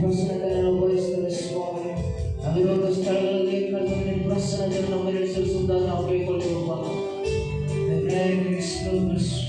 ಪ್ರಸನ್ನತೆಯನ್ನು ಬಯಸ್ತೇವೆ ಸ್ವಾಮಿ. ನಾವಿರುವಂತಹ ಸ್ಥಳಗಳಲ್ಲಿ ಕರ್ತನೇ ನಿನ್ನ ಪ್ರಸನ್ನತೆಯನ್ನು ನಮ್ಮಲ್ಲಿ ಇಳಿಸಿರುವುದಾಗಿ ನಾವು ಬೇಡಿಕೊಳ್ಳುತ್ತೇವಪ್ಪ. ದೇವರೇ ಸ್ತೋತ್ರ ಸ್ವಾಮಿ.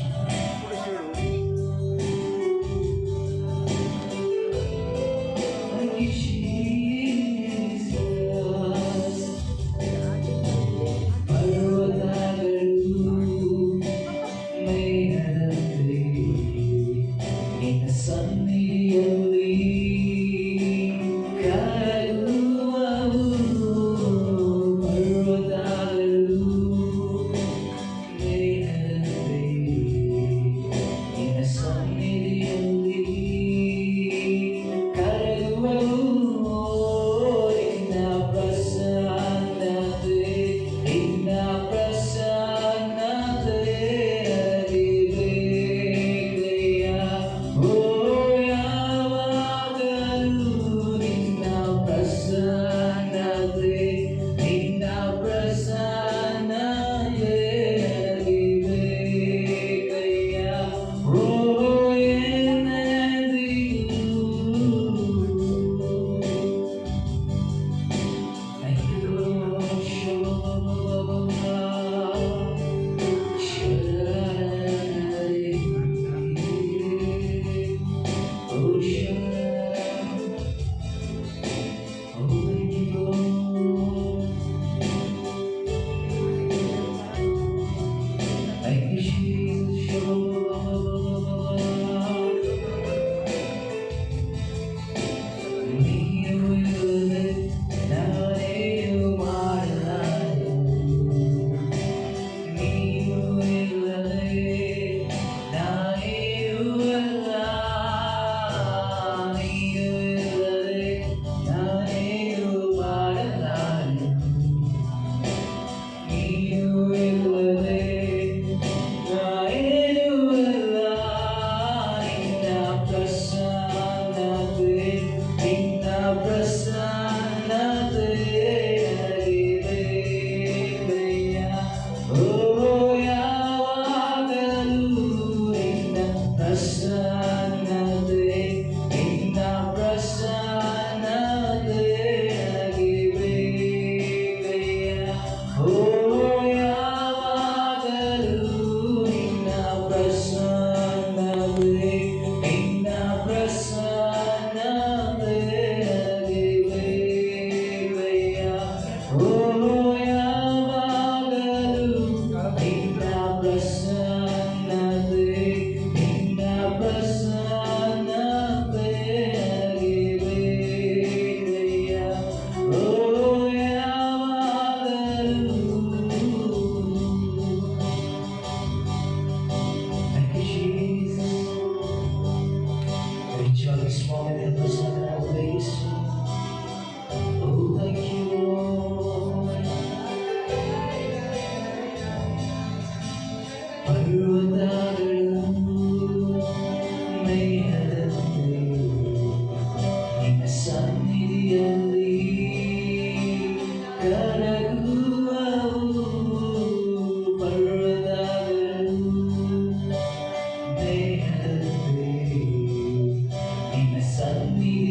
Suddenly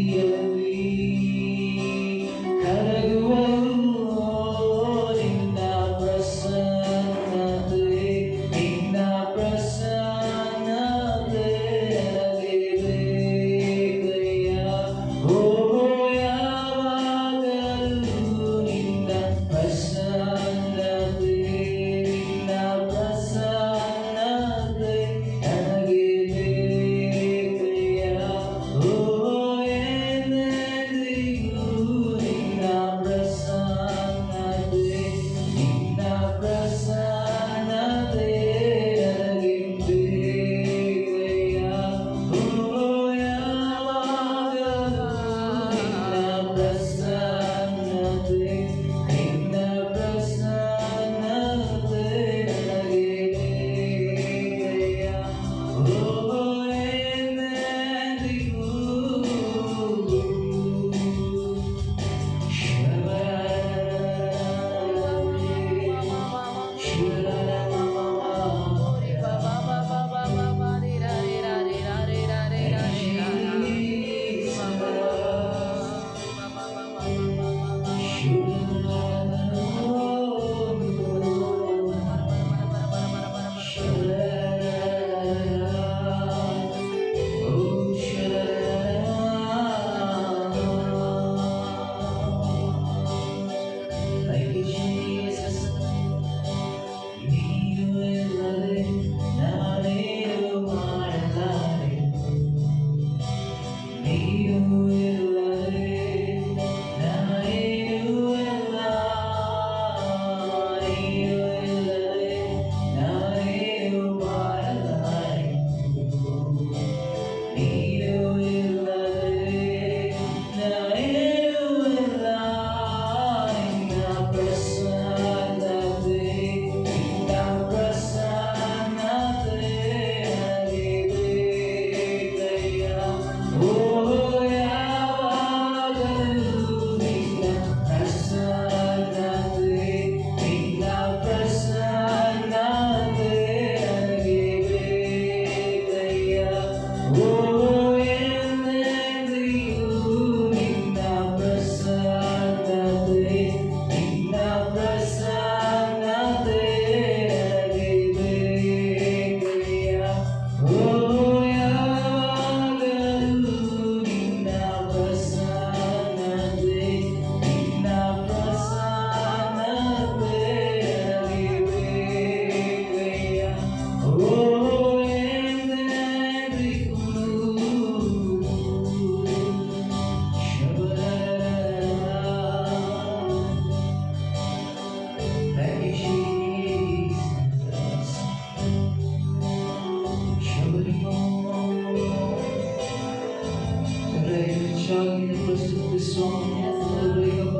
ಹೆಚ್ಚಾಗಿ ಪ್ರಸ್ತುತಿ ಸ್ವಾಮಿ ಅನುಭವಿಸಪ್ಪ.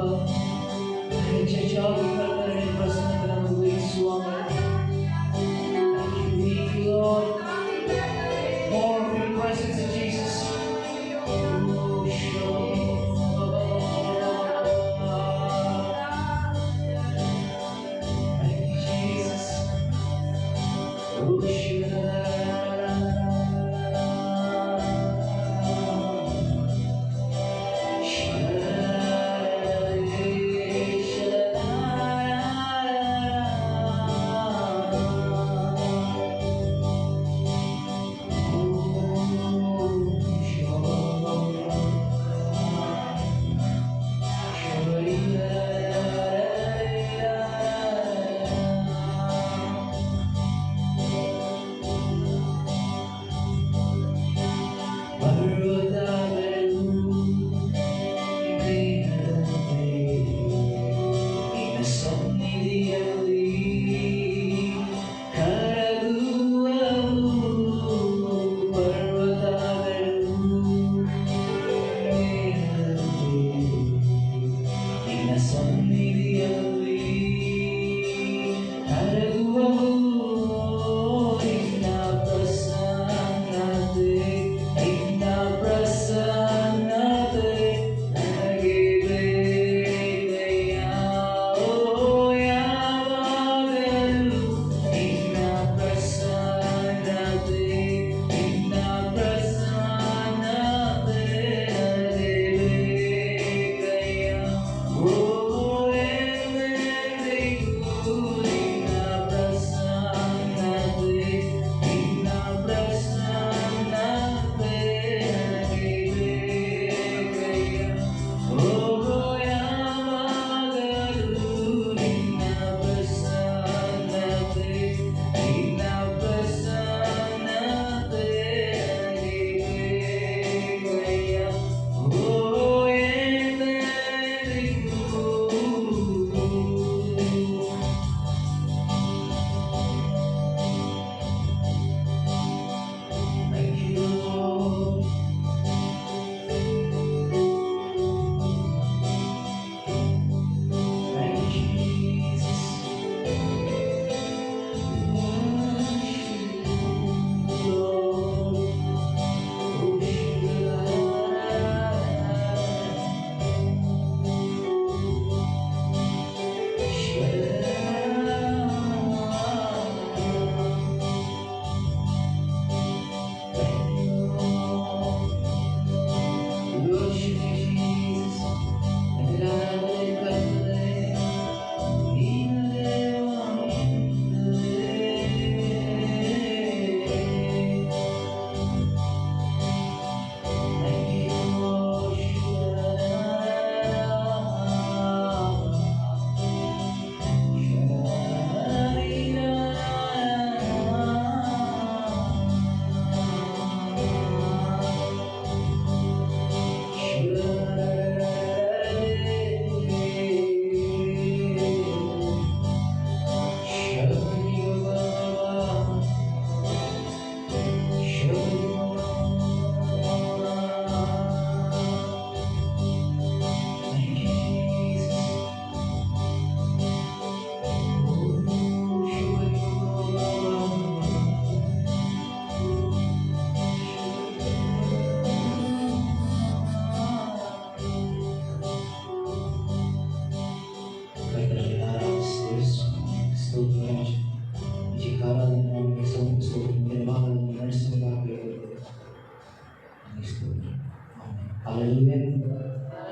ಹೆಚ್ಚಾಗಿ ಕರ್ತನೆ ಪ್ರಸನ್ನತೆ ಅನುಭವಿಸು ಸ್ವಾಮಿ. Thank you, Lord. More of your presence in Jesus.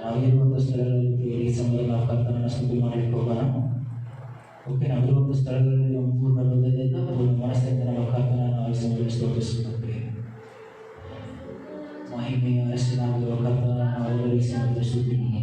ನಾವಿರುವಂಥ ಸ್ಥಳಗಳಲ್ಲಿ ಈ ಸಮಯದಲ್ಲಿ ನಾವು ಕರ್ತನನ್ನು ಸ್ತುತಿ ಮಾಡಲಿಕ್ಕೆ ಹೋಗೋಣ. ಓಕೆ, ನಾವಿರುವಂಥ ಸ್ಥಳಗಳಲ್ಲಿ ನಮ್ಮ ಪೂರ್ಣ ಹೃದಯದಿಂದ ಪೂರ್ಣ ಮನಸ್ಸಿನಿಂದ ನಮ್ಮ ಕರ್ತನನ್ನು ಆಲಿಸಲು ಸ್ತೋತಿಸುತ್ತೇವೆ. ಮಹಿಮೆಯ ಅರಸನಾಗಿರುವ ಕರ್ತನನ್ನು ಆರಾಧಿಸಿ ಸ್ತುತಿ ಮಾಡೋಣ.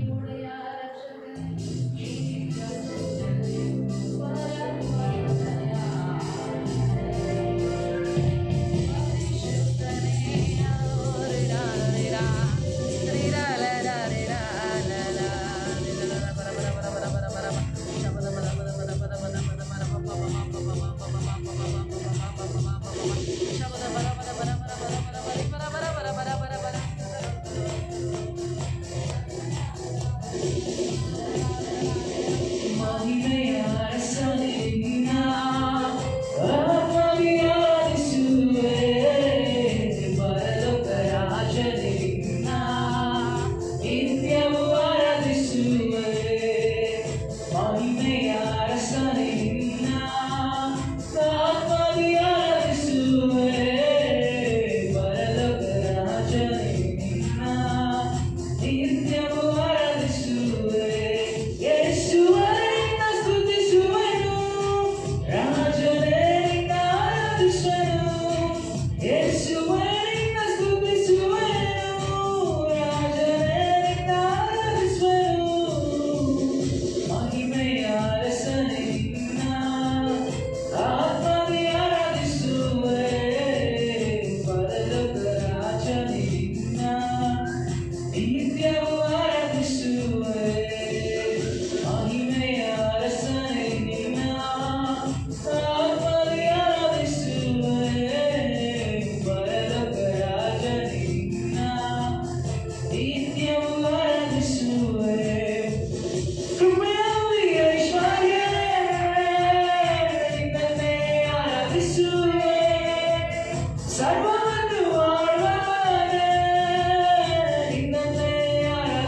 ನಿತ್ಯವೂ ಆರಾಧಿಸುವೆ ಮಹಿಮೆಯ ಅರಸನೇ ನಿನ್ನ ಆತ್ಮದಲ್ಲಿ ಆರಾಧಿಸುವೆ ಪರಲೋಕ ರಾಜನೇ ನಿನ್ನ ನಿತ್ಯವೂ ಆರಾಧಿಸುವೆ ಕೃಪೆಯಲ್ಲಿ ಐಶ್ವರ್ಯವೇ ನಿನ್ನನ್ನೇ ಆರಾಧಿಸುವೆ ಸರ್ವವನ್ನು ಆಳುವವನೇ ನಿನ್ನನ್ನೇ ಆರಾಧಿಸುವೆ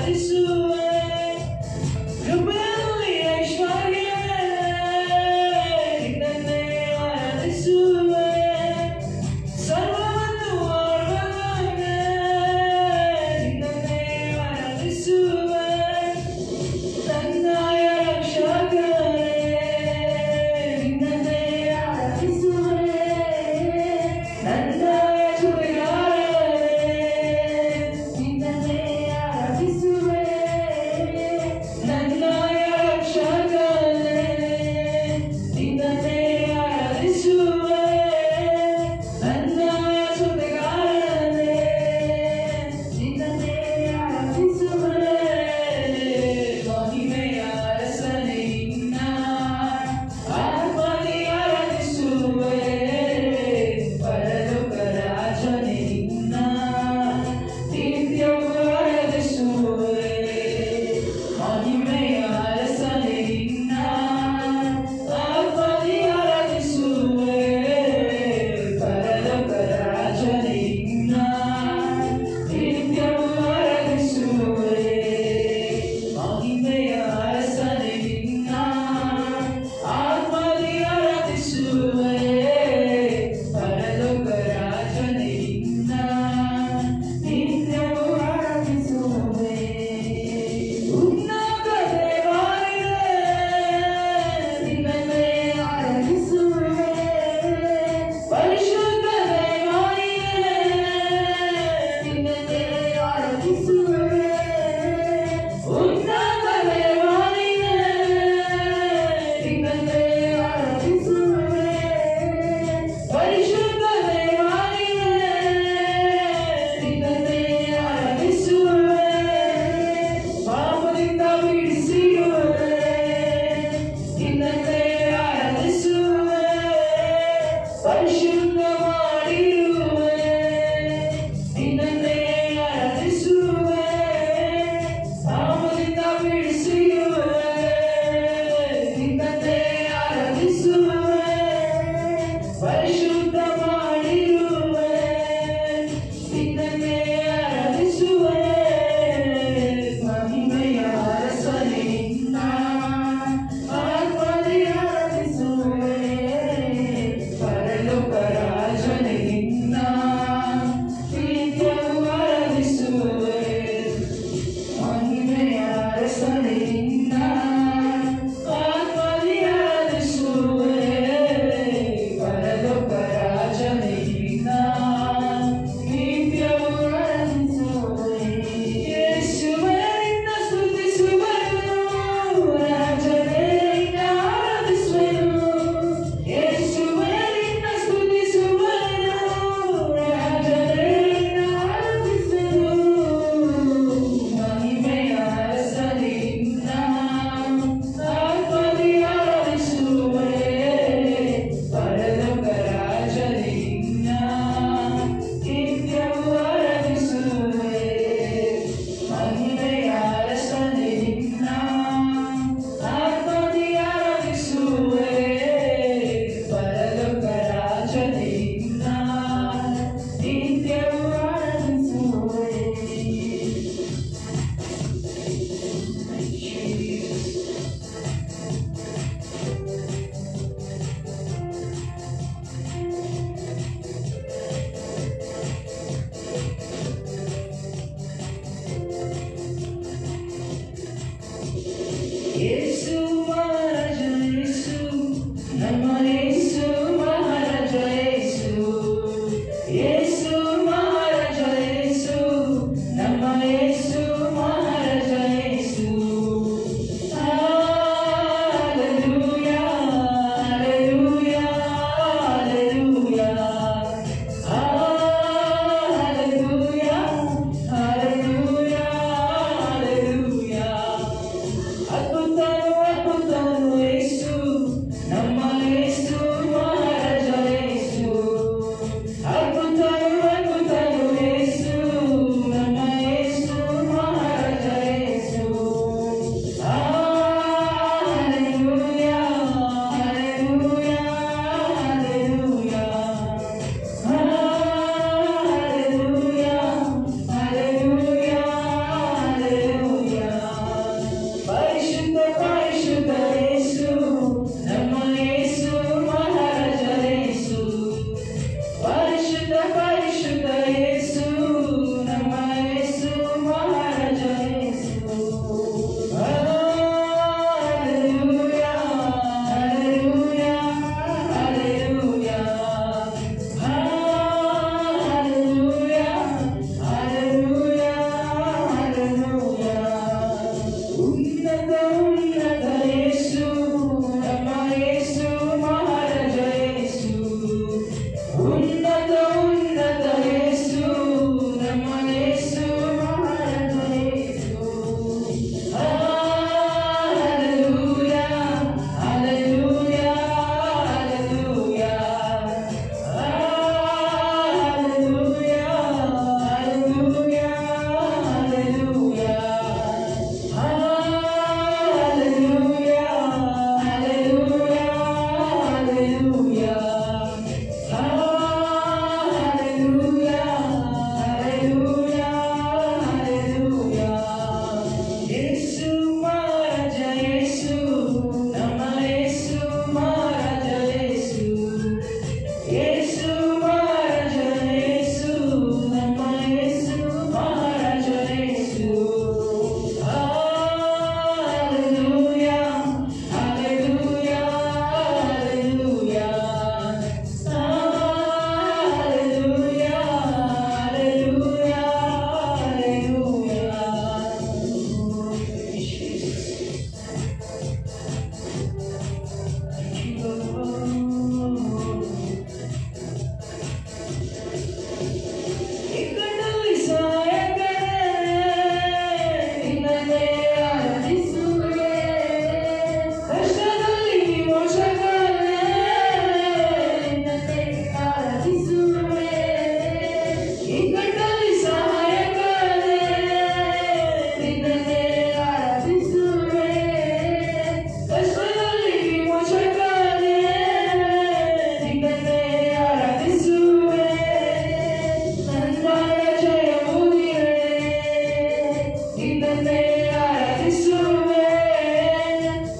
ನಿನ್ನನ್ನೇ ಆರಾಧಿಸುವೆ,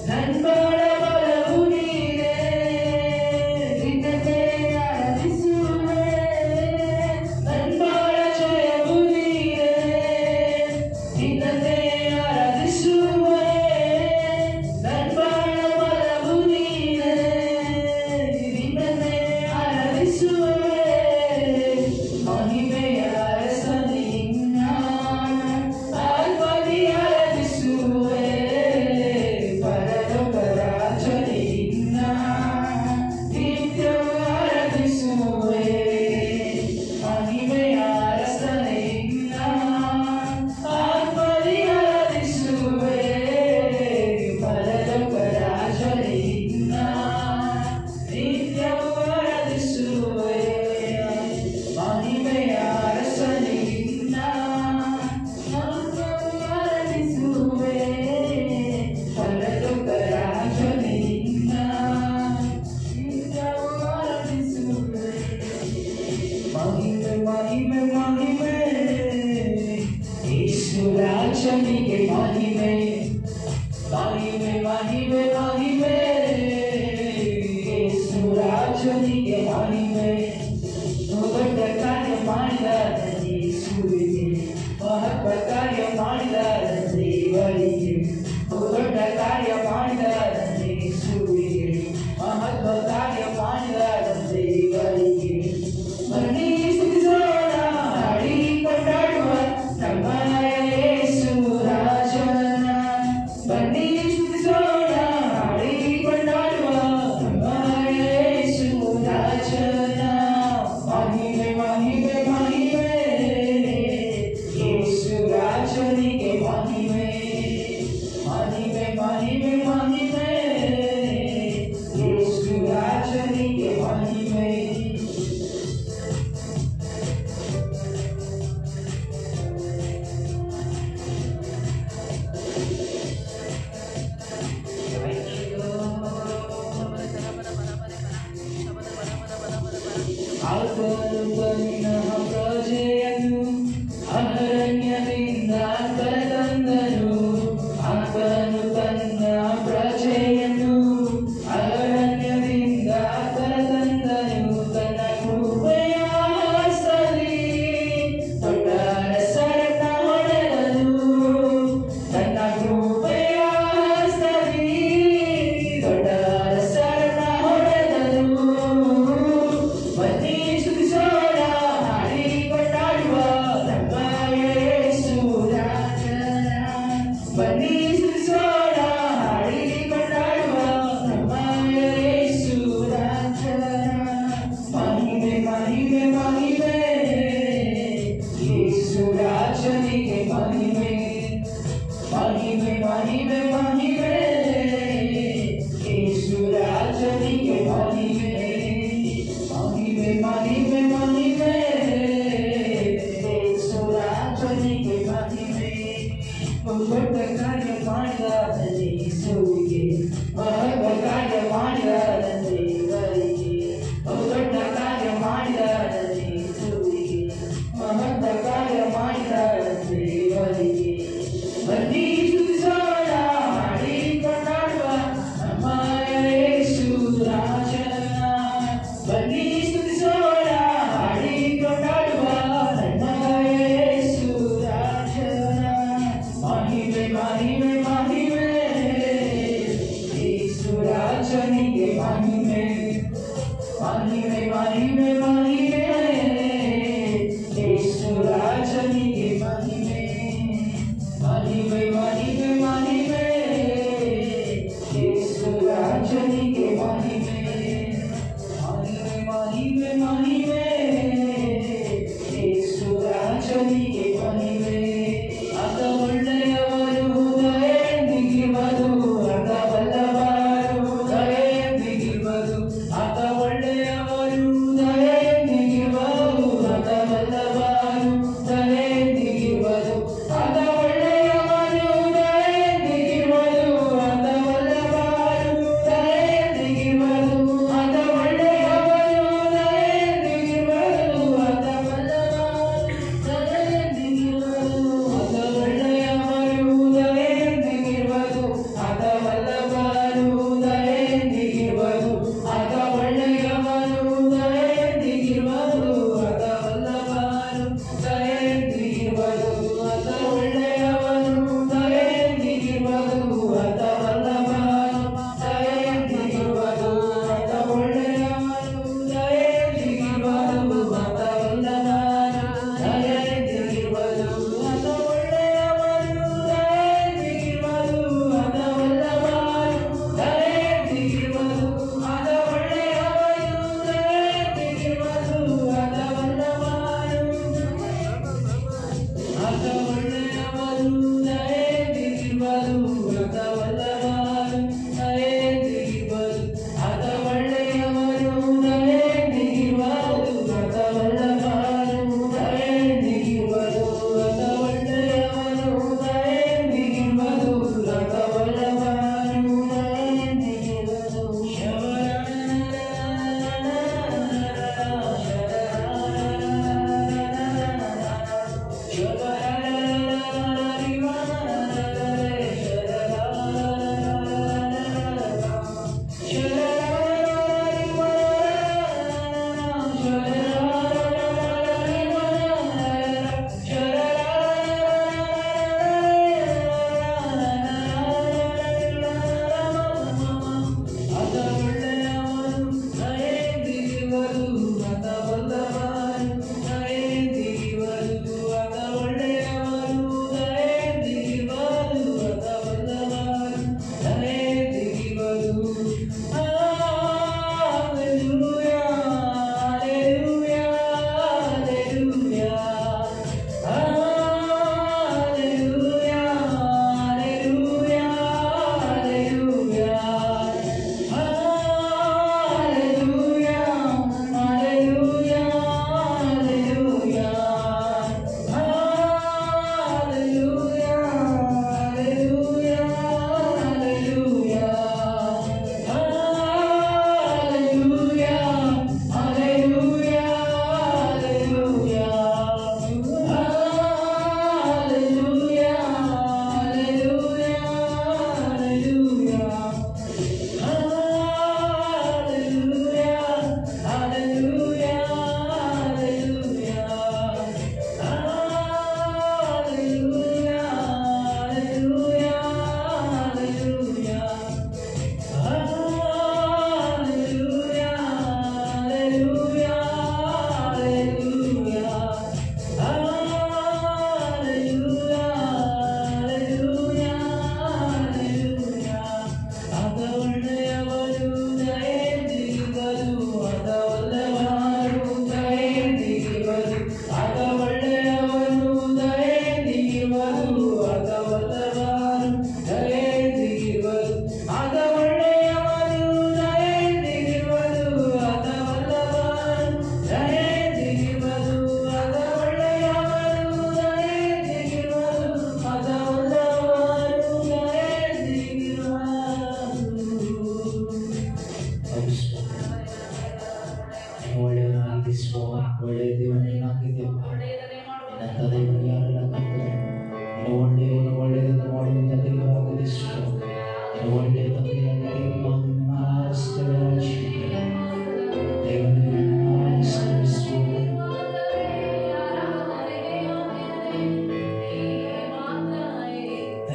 ನನ್ಬಾಳ ಬಲವು ನೀನೇ. ನಿನ್ನನ್ನೇ ಆರಾಧಿಸುವೆ, ನನ್ಬಾಳ ಜಯವು ನೀನೇ. ನಿನ್ನನ್ನೇ ಆರಾಧಿಸುವೆ, ನನ್ಬಾಳ ಬಲವು ನೀನೇ. ನಿನ್ನನ್ನೇ ಆರಾಧಿಸುವೆ, ಮಹಿಮೆಯ ಅರಸನಿನ್ನ ಆತ್ಮದಿ ಆರಾಧಿಸುವೆ, ಪರಲೋಕ ರಾಜನಿನ್ನ ನಿತ್ಯವೂ ಆರಾಧಿಸುವೆ. ಮಹಿಮೆಯ ಅರಸನಿನ್ನ ಆತ್ಮದಿ ಆರಾಧಿಸುವೆ, ಪರಲೋಕ ರಾಜನಿನ್ನ ನಿತ್ಯವೂ ಆರಾಧಿಸುವೆ. ಮಹಿಮೆಯ ಅರಸನಿನ್ನ ಆತ್ಮದಿ ಆರಾಧಿಸುವೆ, ಪರಲೋಕ ರಾಜನಿನ್ನ ನಿತ್ಯವೂ ಆರಾಧಿಸುವೆ. ಮಹಿಮೆ ಮಹಿಮೆ ಮಹಿಮೆ ಯೇಸು ರಾಜನಿಗೆ ಮಹಿಮೆ. ಮಹಿಮೆ ಮಹಿಮೆ ಮಹಿಮೆ ಯೇಸು ರಾಜನಿಗೆ ಮಹಿಮೆ. ದೊಡ್ಡ ಕಾರ್ಯ ಮಾಡಿದ ಯೇಸುವಿಗೆ, ಮಹತ್ವ ಕಾರ್ಯ ಮಾಡಿದ ದೇವರಿಗೆ. ದೊಡ್ಡ ಕಾರ್ಯ ಮಾಡಿದ ಯೇಸುವಿಗೆ, ಮಹತ್ವ ಕಾರ್ಯ ಮಾಡಿದ ದೇವರಿಗೆ. ಬನ್ನಿ ಸ್ತುತಿಸೋಣ, ಹಾಡಿ ಕೊಂಡಾಡುವ ನಮ್ಮ ಯೇಸು ರಾಜನ. ಬನ್ನಿ ಸ್ತುತಿಸೋಣ, ಹಾಡಿ ಕೊಂಡಾಡುವ ನಮ್ಮ ಯೇಸು ರಾಜನ. ಮಹಿಮೆ ಮಹಿಮೆ ಮಹಿಮೆ ಯೇಸು ರಾಜನಿಗೆ ಮಹಿಮೆ. ಮಹಿಮೆ ಮಹಿಮೆ ಮಹಿಮೆ ಯೇಸು ರಾಜನಿಗೆ ಮಹಿಮೆ. ಆತನು ತನ್ನ ಪ್ರಜೆಯನ್ನು ಅರಣ್ಯದಿಂದ ಕರೆತಂದನು. ಆತನು ತನ್ನ ಪ್ರಜೆಯನ್ನು ಅರಣ್ಯದಿಂದ ಕರೆತಂದನು. ತನ್ನ ಕೃಪೆಯ ಹಸ್ತದಲ್ಲಿ ದೊಡ್ಡ ಅರಸರನ್ನ ಹೊಡೆದನು. ತನ್ನ ಕೃಪೆಯ ಹಸ್ತದಲ್ಲಿ ದೊಡ್ಡ ಅರಸರನ್ನ ಹೊಡೆದನು. ಬನ್ನಿ ಸ್ತುತಿಸೋಣ, ಹಾಡಿ ಕೊಂಡಾಡುವ ನಮ್ಮ ಯೇಸು ರಾಜನ. ಬನ್ನಿ ಸ್ತುತಿಸೋಣ, ಹಾಡಿ ಕೊಂಡಾಡುವ ನಮ್ಮ ಯೇಸು ರಾಜನ. ಮಹಿಮೆ ಮಹಿಮೆ ಮಹಿಮೆ ಯೇಸು ರಾಜನಿಗೆ ಮಹಿಮೆ. ಮಹಿಮೆ ಮಹಿಮೆ ಮಹಿಮೆ ಯೇಸು ರಾಜನಿಗೆ ಮಹಿಮೆ. ಮಹಿಮೆ ಮಹಿಮೆ ಮಹಿಮೆ ಯೇಸು ರಾಜನಿಗೆ ಮಹಿಮೆ. ದೊಡ್ಡ ಕಾರ್ಯ ಮಾಡಿದ ಯೇಸುವಿಗೆ, ಮಹತ್ವ ಕಾರ್ಯ ಮಾಡಿದ ದೇವರಿಗೆ. ದೊಡ್ಡ ಕಾರ್ಯ ಮಾಡಿದ ಯೇಸುವಿಗೆ, ಮಹತ್ವ ಕಾರ್ಯ ಮಾಡಿದ ದೇವರಿಗೆ. ಬನ್ನಿ ಸ್ತುತಿಸೋಣ, ಹಾಡಿ ಕೊಂಡಾಡುವ ನಮ್ಮ ಯೇಸು ರಾಜನ. ಬನ್ನಿ ಸ್ತುತಿಸೋಣ, ಹಾಡಿ ಕೊಂಡಾಡುವ ನಮ್ಮ ಯೇಸು ರಾಜನ. ಮಹಿಮೆ ಮಹಿಮೆ ಮಹಿಮೆ ಯೇಸು ರಾಜನಿಗೆ ಮಹಿಮೆ. ಮಹಿಮೆ ಮಹಿಮೆ ಮಹಿಮೆ ಯೇಸು ರಾಜನಿಗೆ ಮಹಿಮೆ. ಮಹಿಮೆ ಮಹಿಮೆ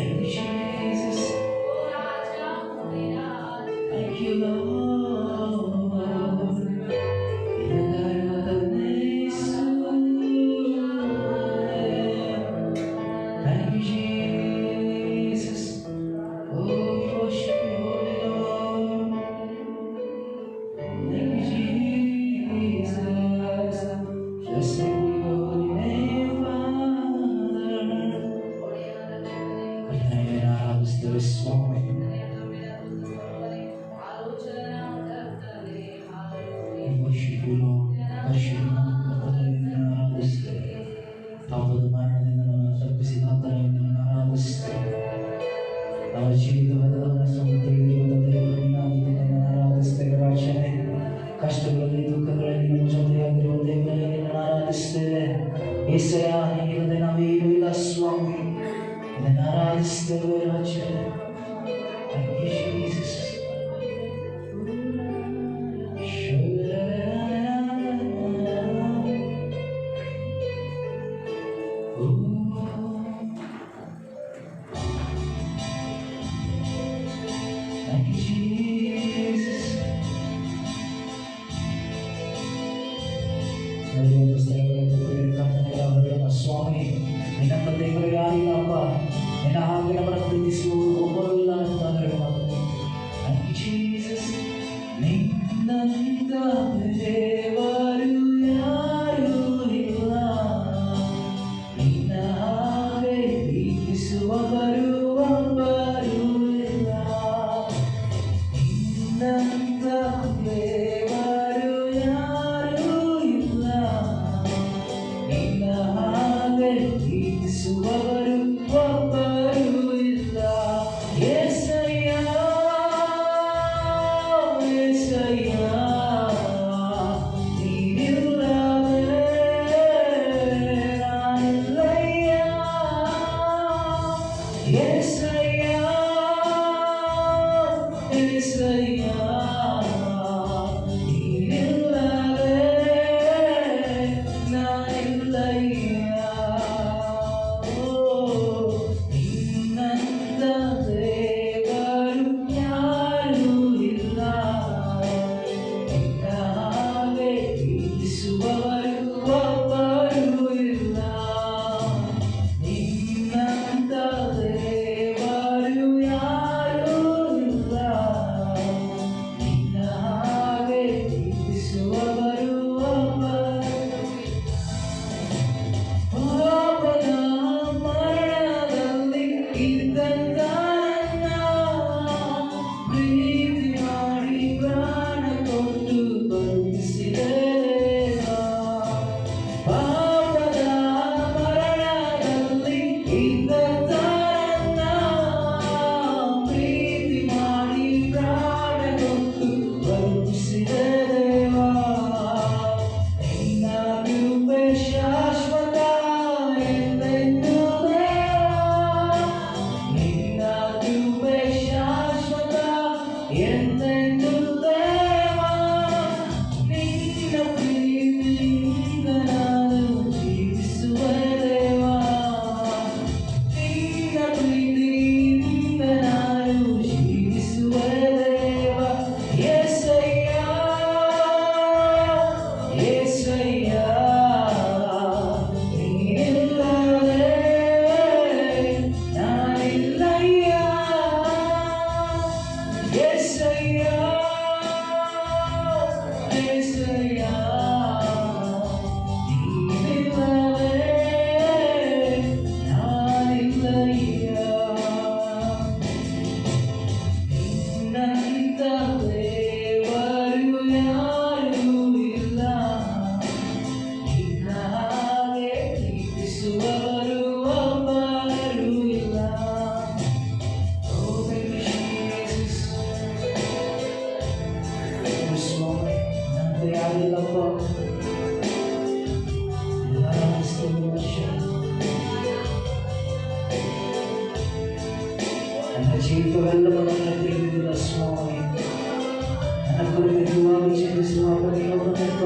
Thank you, Jesus. Thank you, Lord. Thank you, Jesus. Oh, we worship you, Holy Lord. Thank you, Jesus. Blessed be your holy name, Father. Katayin na this moment. We worship you, Lord. Worship you, Katayin na ಪಾಪದ ಮರಣದಿಂದ ತಪ್ಪಿಸಿದಾತನಿಂದ ಆರಾಧಿಸುತ್ತೇವೆ. ನಮ್ಮ ಜೀವಿತವೆಲ್ಲವನ್ನು ಸಮುದ್ರದಲ್ಲಿ ದೇವರನ್ನಾಗಿದ್ದನ್ನು ಆರಾಧಿಸುತ್ತೇವೆ. ರಾಜನೇ, ಕಷ್ಟಗಳಲ್ಲಿ ದುಃಖಗಳಲ್ಲಿ ನಮ್ಮ ಜೊತೆಯಾಗಿರುವ ದೇವರನ್ನು ಆರಾಧಿಸುತ್ತೇವೆ. ಏಸಯ್ಯ, ನೀನಿಲ್ಲದೆ ನಾವೇನೂ ಇಲ್ಲ ಸ್ವಾಮಿ. ಇದನ್ನು ಆರಾಧಿಸುತ್ತೇವೆ ರಾಜನೇ. Thank you, Jesus. Thank you, Jesus. ಸ್ವಾಮಿ, ನಿನ್ನ ದೇವರು ಯಾರಿಲ್ಲಪ್ಪ, ನಿನ್ನ ಹಾಗೆ ನಮ್ಮನ್ನು ಪ್ರೀತಿಸುವವರು ಒಬ್ಬರು ಇಲ್ಲ ಅಂತ ಹೇಳುತ್ತಾರೆ. Thank you, Jesus. ನಿನ್ನಂತ ದೇವರು ಯಾರೂ ಇಲ್ಲ, ನಿನ್ನ ಹಾಗೆ ಪ್ರೀತಿಸುವವರು ಒಬ್ಬರು ಇಲ್ಲ. ನಿನ್ನಂತ ದೇವರು ಯಾರೂ ಇಲ್ಲ, ನಿನ್ನ ಹಾಗೆ ಪ್ರೀತಿಸುವವರು ಒಬ್ಬರು ಇಲ್ಲ. ಏಸಯ್ಯ, ಏಸಯ್ಯ, ನೀನಿಲ್ಲದೆ ನಾನಿಲ್ಲಯ್ಯ. ಏಸಯ್ಯ, ಏಸಯ್ಯ, ನೀನಿಲ್ಲದೆ ನಾನಿಲ್ಲಯ್ಯ. ನಿನ್ನಂತ ದೇವರು ಯಾರೂ ಇಲ್ಲ, ನಿನ್ನ ಹಾಗೆ ಪ್ರೀತಿಸುವವರು ಒಬ್ಬರು ಇಲ್ಲ. ನಿನ್ನಂತ ದೇವರು ಯಾರೂ ಇಲ್ಲ, ನಿನ್ನ ಹಾಗೆ ಪ್ರೀತಿಸುವವರು ಒಬ್ಬರು. ಪಾಪದ ಮರಣದಲ್ಲಿ ಇದ್ದಂತ ನನ್ನ ಪ್ರೀತಿ ಮಾಡಿ ಪ್ರಾಣ ಕೊಟ್ಟು ಬರುತ್ತಿಸಿದೆ. ಪಾಪದ ಮರಣದಲ್ಲಿ ಇದ್ದಂತ ನನ್ನ ಪ್ರೀತಿ ಮಾಡಿ ಪ್ರಾಣ ಕೊಟ್ಟು ಬರುತ್ತಿಸಿದೆ ದೇವಾ. ನಿನ್ನ ಕೃಪೆ ಶಾಶ್ವತ ಎಂದೆಂದೂ ದೇವಾ. ನಿನ್ನ ಕೃಪೆ ಶಾಶ್ವತ ಎಂದೆಂದೂ ದೇವಾ. ನಿನ್ನ ಪ್ರೀತಿಯಿಂದ ನಾನು ಜೀವಿಸುವೆ ದೇವಾ. ನಿನ್ನ ಪ್ರೀತಿಯಿಂದ ನಾನು ಜೀವಿಸುವೆ ದೇವಾ. ಏಸಯ್ಯ, ಏಸಯ್ಯ, ನೀನಿಲ್ಲದೆ ನಾನಿಲ್ಲಯ್ಯ. ಏಸಯ್ಯ, ಏಸಯ್ಯ, ನೀನಿಲ್ಲದೆ ನಾನಿಲ್ಲಯ್ಯ. ನಿನ್ನಂತ ದೇವರು ಯಾರೂ ಇಲ್ಲ, ನಿನ್ನ ಹಾಗೆ ಪ್ರೀತಿಸುವವರು ಒಬ್ಬರು ಇಲ್ಲ. Oh, thank you, Jesus. ಸ್ವಾಮಿ, ನಂತೆ ಯಾರಿಲ್ಲಪ್ಪ. ಆರಾಧಿಸ್ತೇವೆ ವರ್ಷ. ನನ್ನ ಜೀವಿತವೆಲ್ಲವನ್ನು ತಿಳಿದಿಲ್ಲ ಸ್ವಾಮಿ. ನನ್ನ ಕುರಿತು ನೀವಾಗಿ ಚಿಂತಿಸುವ ಪ್ರತಿಯೊಬ್ಬನಪ್ಪ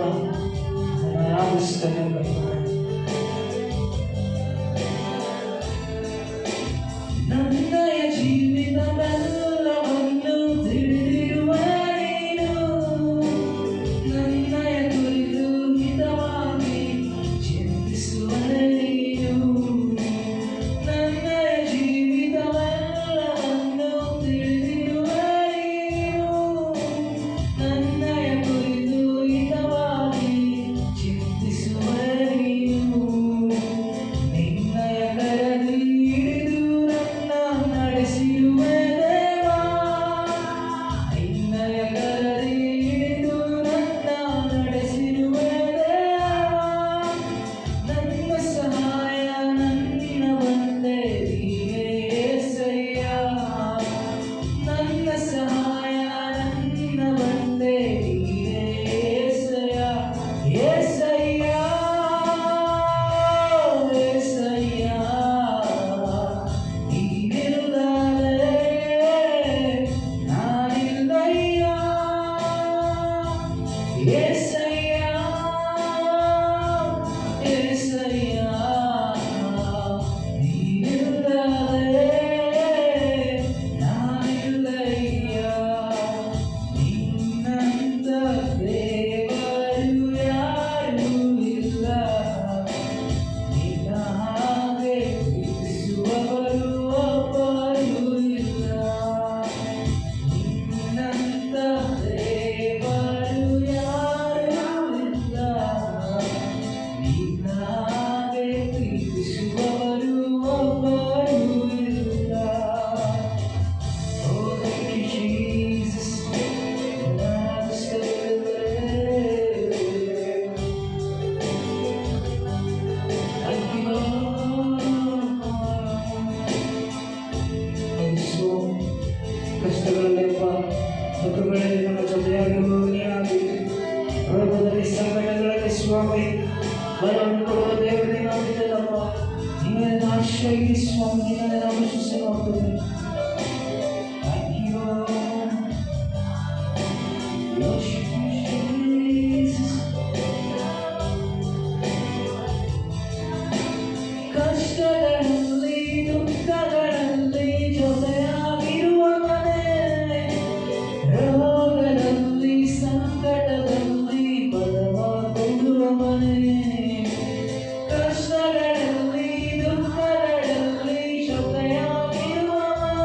ನನ್ನ ಆರಾಧಿಸ್ತೇನೆ. ನನ್ನ ಕಷ್ಟಗಳಲ್ಲಿಪ್ಪ ದುಃಖಗಳಲ್ಲಿ ನಮ್ಮ ಜೊತೆಯಾಗಿರುವ ನೀನಾಗಿದೆ. ರೋಗದಲ್ಲಿ ಸಂಕಟಗಳಲ್ಲಿ ಸ್ವಾಮಿ ಬಲವನ್ನು ಕೊಡುವ ದೇವರೇ ನಾವಿದ್ದಲ್ಲಪ್ಪ. ನೀವೇ ನನ್ನ ಆಶ್ರಯ ಸ್ವಾಮಿ, ನೀವೇ ನನ್ನ ಆಶೀರ್ವಾದ. ಕಷ್ಟಗಳಲ್ಲಿ ದುಃಖಗಳಲ್ಲಿ ಜೊತೆಯಾಗಿರುವವನೇ, ರೋಗದಲ್ಲಿ ಸಂಕಟದಲ್ಲಿ ಬಲವಾಗುವವನೇ, ಕಷ್ಟಗಳಲ್ಲಿ ದುಃಖಗಳಲ್ಲಿ ಜೊತೆಯಾಗಿರುವವನೇ,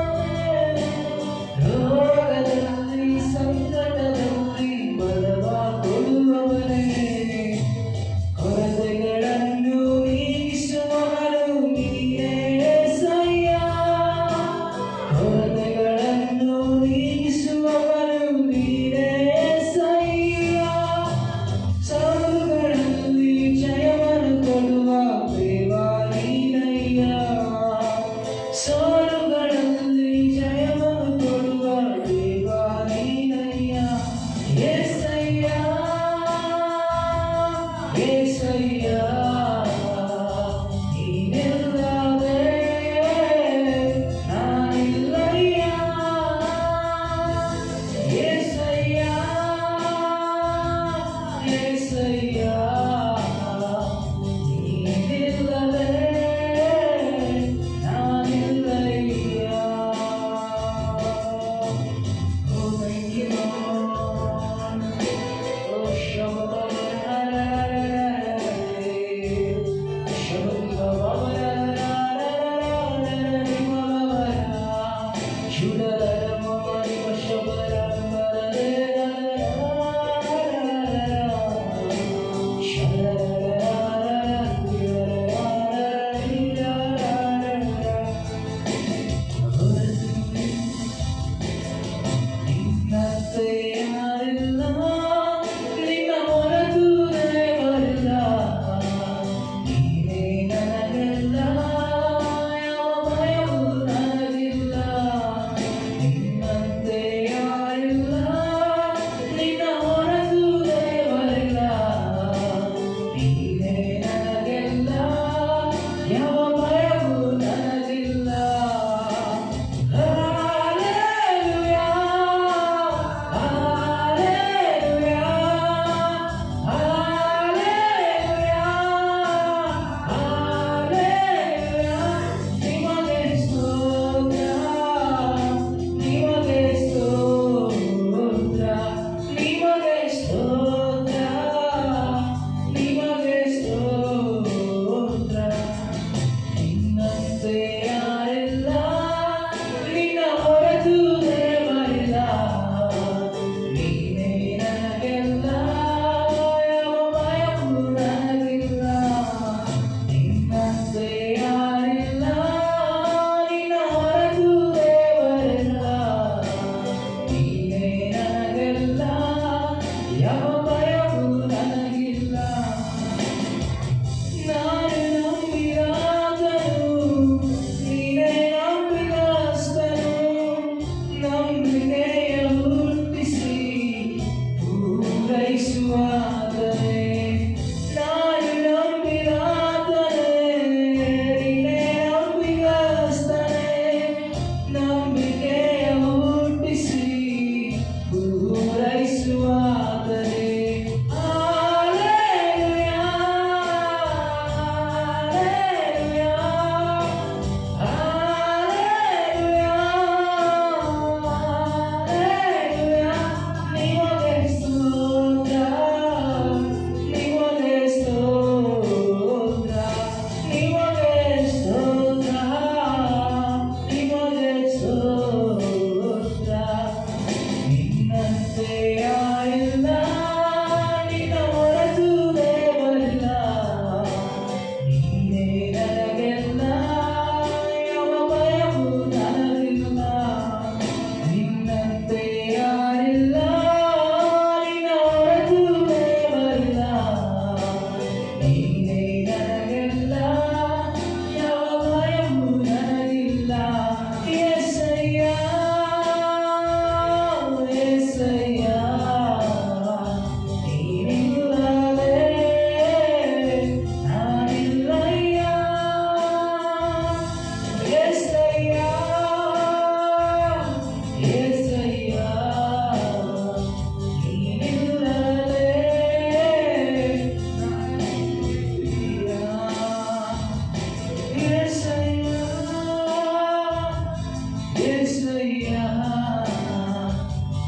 యేసయ్య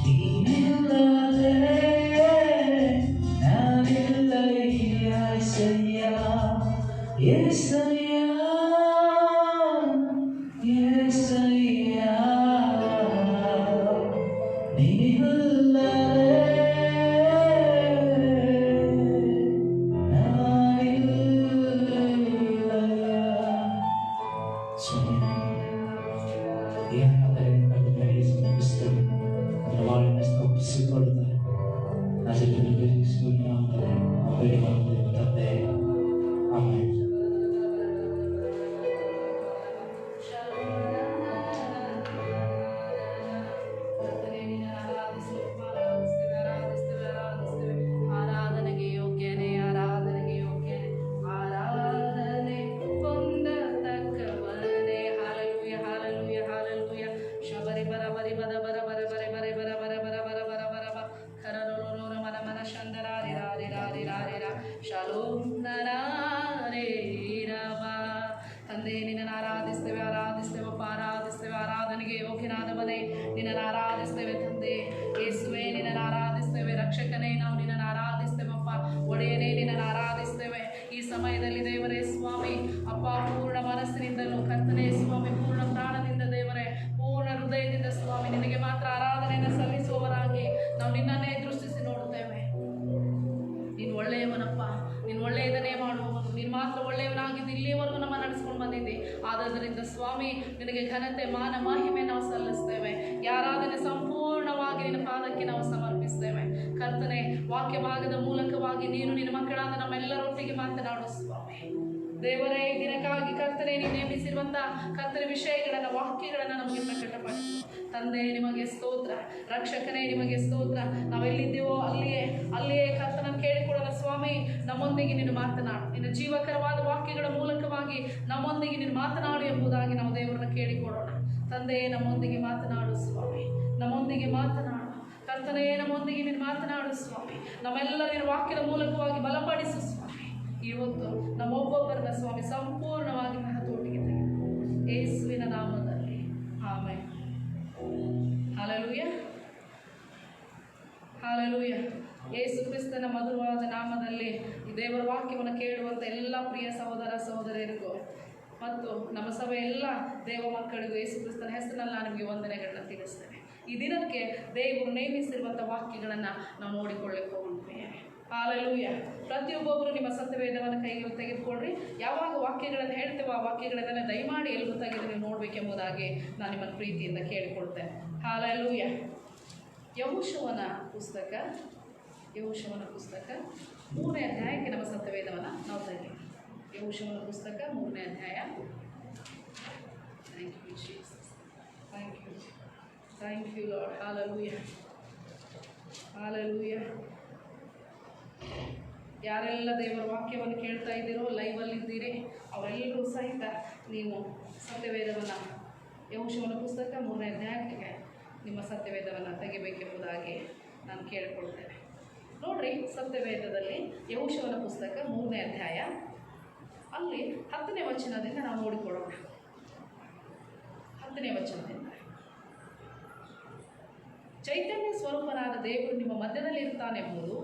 నీనిల్లదే నానిల్లయ్య యేసయ్య యేసయ్య యేసయ్య నీనిల్లదే ಆರಾಧನೆಗೆ ಯೋಗ್ಯನೇ ಆರಾಧನೆಗೆ ಯೋಗ್ಯನೇ ಆರಾಧನೆ ಹೊಂದತಕ್ಕವನೇ. Hallelujah hallelujah hallelujah. ಶಬರಿ ಬರ ಬರಿ ಬದ ಬರ ಬರ ಬರೆ ಬರೆ ಬರ ಬರ ಬರ ಬರ ಬರ ಬರ ಬ ಕರರೋರ ಮನ ಮನ ಶಂದರಾರಿ ರಾರಿ ರಾರಿ ರಾರಿ ರಾ ಶಲೋಮ್ ನರಾರೇ ರವ. ತಂದೆ ನಿನ್ನನ್ನು ಆರಾಧಿಸ್ತೇವೆ ಆರಾಧಿಸ್ತೇವಪ್ಪ ಆರಾಧಿಸ್ತೇವೆ. ಆರಾಧನೆಗೆ ಯೋಗ್ಯನಾದವನೇ ನಿನ್ನನ್ನು ಆರಾಧಿಸ್ತೇವೆ ತಂದೆ. ಯೇಸುವೆ ನಿನ್ನನ್ನು ಆರಾಧಿಸ್ತೇವೆ. ರಕ್ಷಕನೇ ನಾವು ನಿನ್ನನ್ನು ಆರಾಧಿಸ್ತೇವಪ್ಪ. ಒಡೆಯನೇ ನಿನ್ನನ್ನು ಆರಾಧಿಸ್ತೇವೆ ಈ ಸಮಯದಲ್ಲಿ ದೇವರೇ ಸ್ವಾಮಿ. ಅಪ್ಪ ಪೂರ್ಣ ಮನಸ್ಸಿನಿಂದಲೂ ಕರ್ತನೇ ಸ್ವಾಮಿ, ಪೂರ್ಣ ಪ್ರಾಣದಿಂದ ದೇವರೇ, ಪೂರ್ಣ ಹೃದಯದಿಂದ ಸ್ವಾಮಿ ನಿನಗೆ ಮಾತ್ರ ಆರಾಧನೆಯನ್ನು ಸಲ್ಲಿಸುವವರಾಗಿ ನಾವು ನಿನ್ನನ್ನೇ ದೃಷ್ಟಿಸಿ ನೋಡುತ್ತೇವೆ. ನೀನು ಒಳ್ಳೆಯವನಪ್ಪ, ನೀನು ಒಳ್ಳೆಯದನ್ನೇ ಮಾಡುವವನು, ನೀನು ಮಾತ್ರ ಒಳ್ಳೆಯವನಾಗಿದ್ದು ಇಲ್ಲಿಯವರೆಗೂ ನಮ್ಮ ನಡೆಸ್ಕೊಂಡು ಬಂದಿದ್ದೆ. ಆದ್ದರಿಂದ ಸ್ವಾಮಿ ನಿನಗೆ ಘನತೆ ಮಾನ ಮಹಿಮೆ ನಾವು ಸಲ್ಲಿಸ್ತೇವೆ. ಈ ಆರಾಧನೆ ಸಂಪೂರ್ಣವಾಗಿ ನಿನ್ನ ಪಾದಕ್ಕೆ ನಾವು ಸಮರ್ಪಿಸ್ತೇವೆ ಕರ್ತನೆ. ವಾಕ್ಯ ಭಾಗದ ಮೂಲಕವಾಗಿ ನೀನು ನಿನ್ನ ಮಕ್ಕಳಾದ ನಮ್ಮೆಲ್ಲರೊಟ್ಟಿಗೆ ಮಾತನಾಡು ಸ್ವಾಮಿ. ದೇವರೇ ಈ ದಿನಕ್ಕಾಗಿ ಕರ್ತನೆ ನೀನು ನೇಮಿಸಿರುವಂತಹ ಕರ್ತನೆ ವಿಷಯಗಳನ್ನು ವಾಕ್ಯಗಳನ್ನು ನಮಗೆ ಪ್ರಕಟಪಡಿಸು ತಂದೆ. ನಿಮಗೆ ಸ್ತೋತ್ರ. ರಕ್ಷಕನೇ ನಿಮಗೆ ಸ್ತೋತ್ರ. ನಾವೆಲ್ಲಿದ್ದೇವೋ ಅಲ್ಲಿಯೇ ಕರ್ತನನ್ನು ಕೇಳಿಕೊಳ್ಳೋಣ ಸ್ವಾಮಿ. ನಮ್ಮೊಂದಿಗೆ ನೀನು ಮಾತನಾಡು. ನಿನ್ನ ಜೀವಕರವಾದ ವಾಕ್ಯಗಳ ಮೂಲಕವಾಗಿ ನಮ್ಮೊಂದಿಗೆ ನೀನು ಮಾತನಾಡು ಎಂಬುದಾಗಿ ನಾವು ದೇವರನ್ನು ಕೇಳಿಕೊಳ್ಳೋಣ ತಂದೆ. ನಮ್ಮೊಂದಿಗೆ ಮಾತನಾಡು ಸ್ವಾಮಿ, ನಮ್ಮೊಂದಿಗೆ ಮಾತನಾಡು ಕರ್ತನೇ. ನಮ್ಮೊಂದಿಗೆ ನೀನು ಮಾತನಾಡು ಸ್ವಾಮಿ. ನಮ್ಮೆಲ್ಲ ನಿನ್ನ ವಾಕ್ಯದ ಮೂಲಕವಾಗಿ ಬಲಪಡಿಸು ಸ್ವಾಮಿ. ಇವತ್ತು ನಮ್ಮೊಬ್ಬೊಬ್ಬರನ್ನ ಸ್ವಾಮಿ ಸಂಪೂರ್ಣವಾಗಿ ಹತೋಟಿಗೆ ತೆಗೆದು ಯೇಸುವಿನ ನಾಮದಲ್ಲಿ ಆಮೆನ್. Hallelujah hallelujah. ಯೇಸು ಕ್ರಿಸ್ತನ ಮಧುರವಾದ ನಾಮದಲ್ಲಿ ಈ ದೇವರ ವಾಕ್ಯವನ್ನು ಕೇಳುವಂಥ ಎಲ್ಲ ಪ್ರಿಯ ಸಹೋದರ ಸಹೋದರಿಯರಿಗೂ ಮತ್ತು ನಮ್ಮ ಸಭೆ ಎಲ್ಲ ದೇವ ಮಕ್ಕಳಿಗೂ ಯೇಸು ಕ್ರಿಸ್ತನ ಹೆಸರಿನಲ್ಲಿ ನಾನು ನಿಮಗೆ ವಂದನೆಗಳನ್ನ ತಿಳಿಸ್ತೇನೆ. ಈ ದಿನಕ್ಕೆ ದೇವರು ನೇಮಿಸಿರುವಂಥ ವಾಕ್ಯಗಳನ್ನು ನಾವು ನೋಡಿಕೊಳ್ಳಿಕ್ಕೆ ಹೋಗ್ತೇವೆ. ಹಾಲೆಲೂಯ. ಪ್ರತಿಯೊಬ್ಬೊಬ್ಬರು ನಿಮ್ಮ ಸತ್ಯವೇದವನ್ನು ಕೈಗೆ ತೆಗೆದುಕೊಳ್ಳ್ರಿ. ಯಾವಾಗ ವಾಕ್ಯಗಳನ್ನು ಹೇಳ್ತೇವೆ ಆ ವಾಕ್ಯಗಳನ್ನೆಲ್ಲ ದಯಮಾಡಿ ಎಲ್ಲರೂ ತೆಗೆದು ನೀವು ನೋಡಬೇಕೆಂಬುದಾಗಿ ನಾನು ನಿಮ್ಮನ್ನು ಪ್ರೀತಿಯಿಂದ ಕೇಳಿಕೊಳ್ತೇನೆ. ಹಾಲೆಲೂಯ. ಯೆಹೋಶುವನ ಪುಸ್ತಕ 3ನೇ ಅಧ್ಯಾಯಕ್ಕೆ ನಮ್ಮ ಸತ್ಯವೇದವನ್ನು ನಾವು ತೆಗೆಯೋಣ. ಯೆಹೋಶುವನ ಪುಸ್ತಕ 3ನೇ ಅಧ್ಯಾಯ. Thank you Jesus, thank you Lord. Hallelujah hallelujah. ಯಾರೆಲ್ಲ ದೇವರ ವಾಕ್ಯವನ್ನು ಕೇಳ್ತಾ ಇದ್ದೀರೋ, ಲೈವಲ್ಲಿದ್ದೀರಿ, ಅವರೆಲ್ಲರೂ ಸಹಿತ ನೀವು ಸತ್ಯವೇದವನ್ನು ಯೆಹೋಶುವನ ಪುಸ್ತಕ 3ನೇ ಅಧ್ಯಾಯಕ್ಕೆ ನಿಮ್ಮ ಸತ್ಯವೇದವನ್ನು ತೆಗಿಬೇಕೆಂಬುದಾಗಿ ನಾನು ಕೇಳಿಕೊಳ್ತೇನೆ. ನೋಡ್ರಿ, ಸತ್ಯವೇದದಲ್ಲಿ ಯೆಹೋಶುವನ ಪುಸ್ತಕ 3ನೇ ಅಧ್ಯಾಯ ಅಲ್ಲಿ 10ನೇ ವಚನದಿಂದ ನಾವು ನೋಡಿಕೊಳ್ಳೋಣ. 10ನೇ ವಚನದಿಂದ, ಚೈತನ್ಯ ಸ್ವರೂಪನಾದ ದೇವರು ನಿಮ್ಮ ಮಧ್ಯದಲ್ಲಿ ಇರ್ತಾನೆಂಬುದು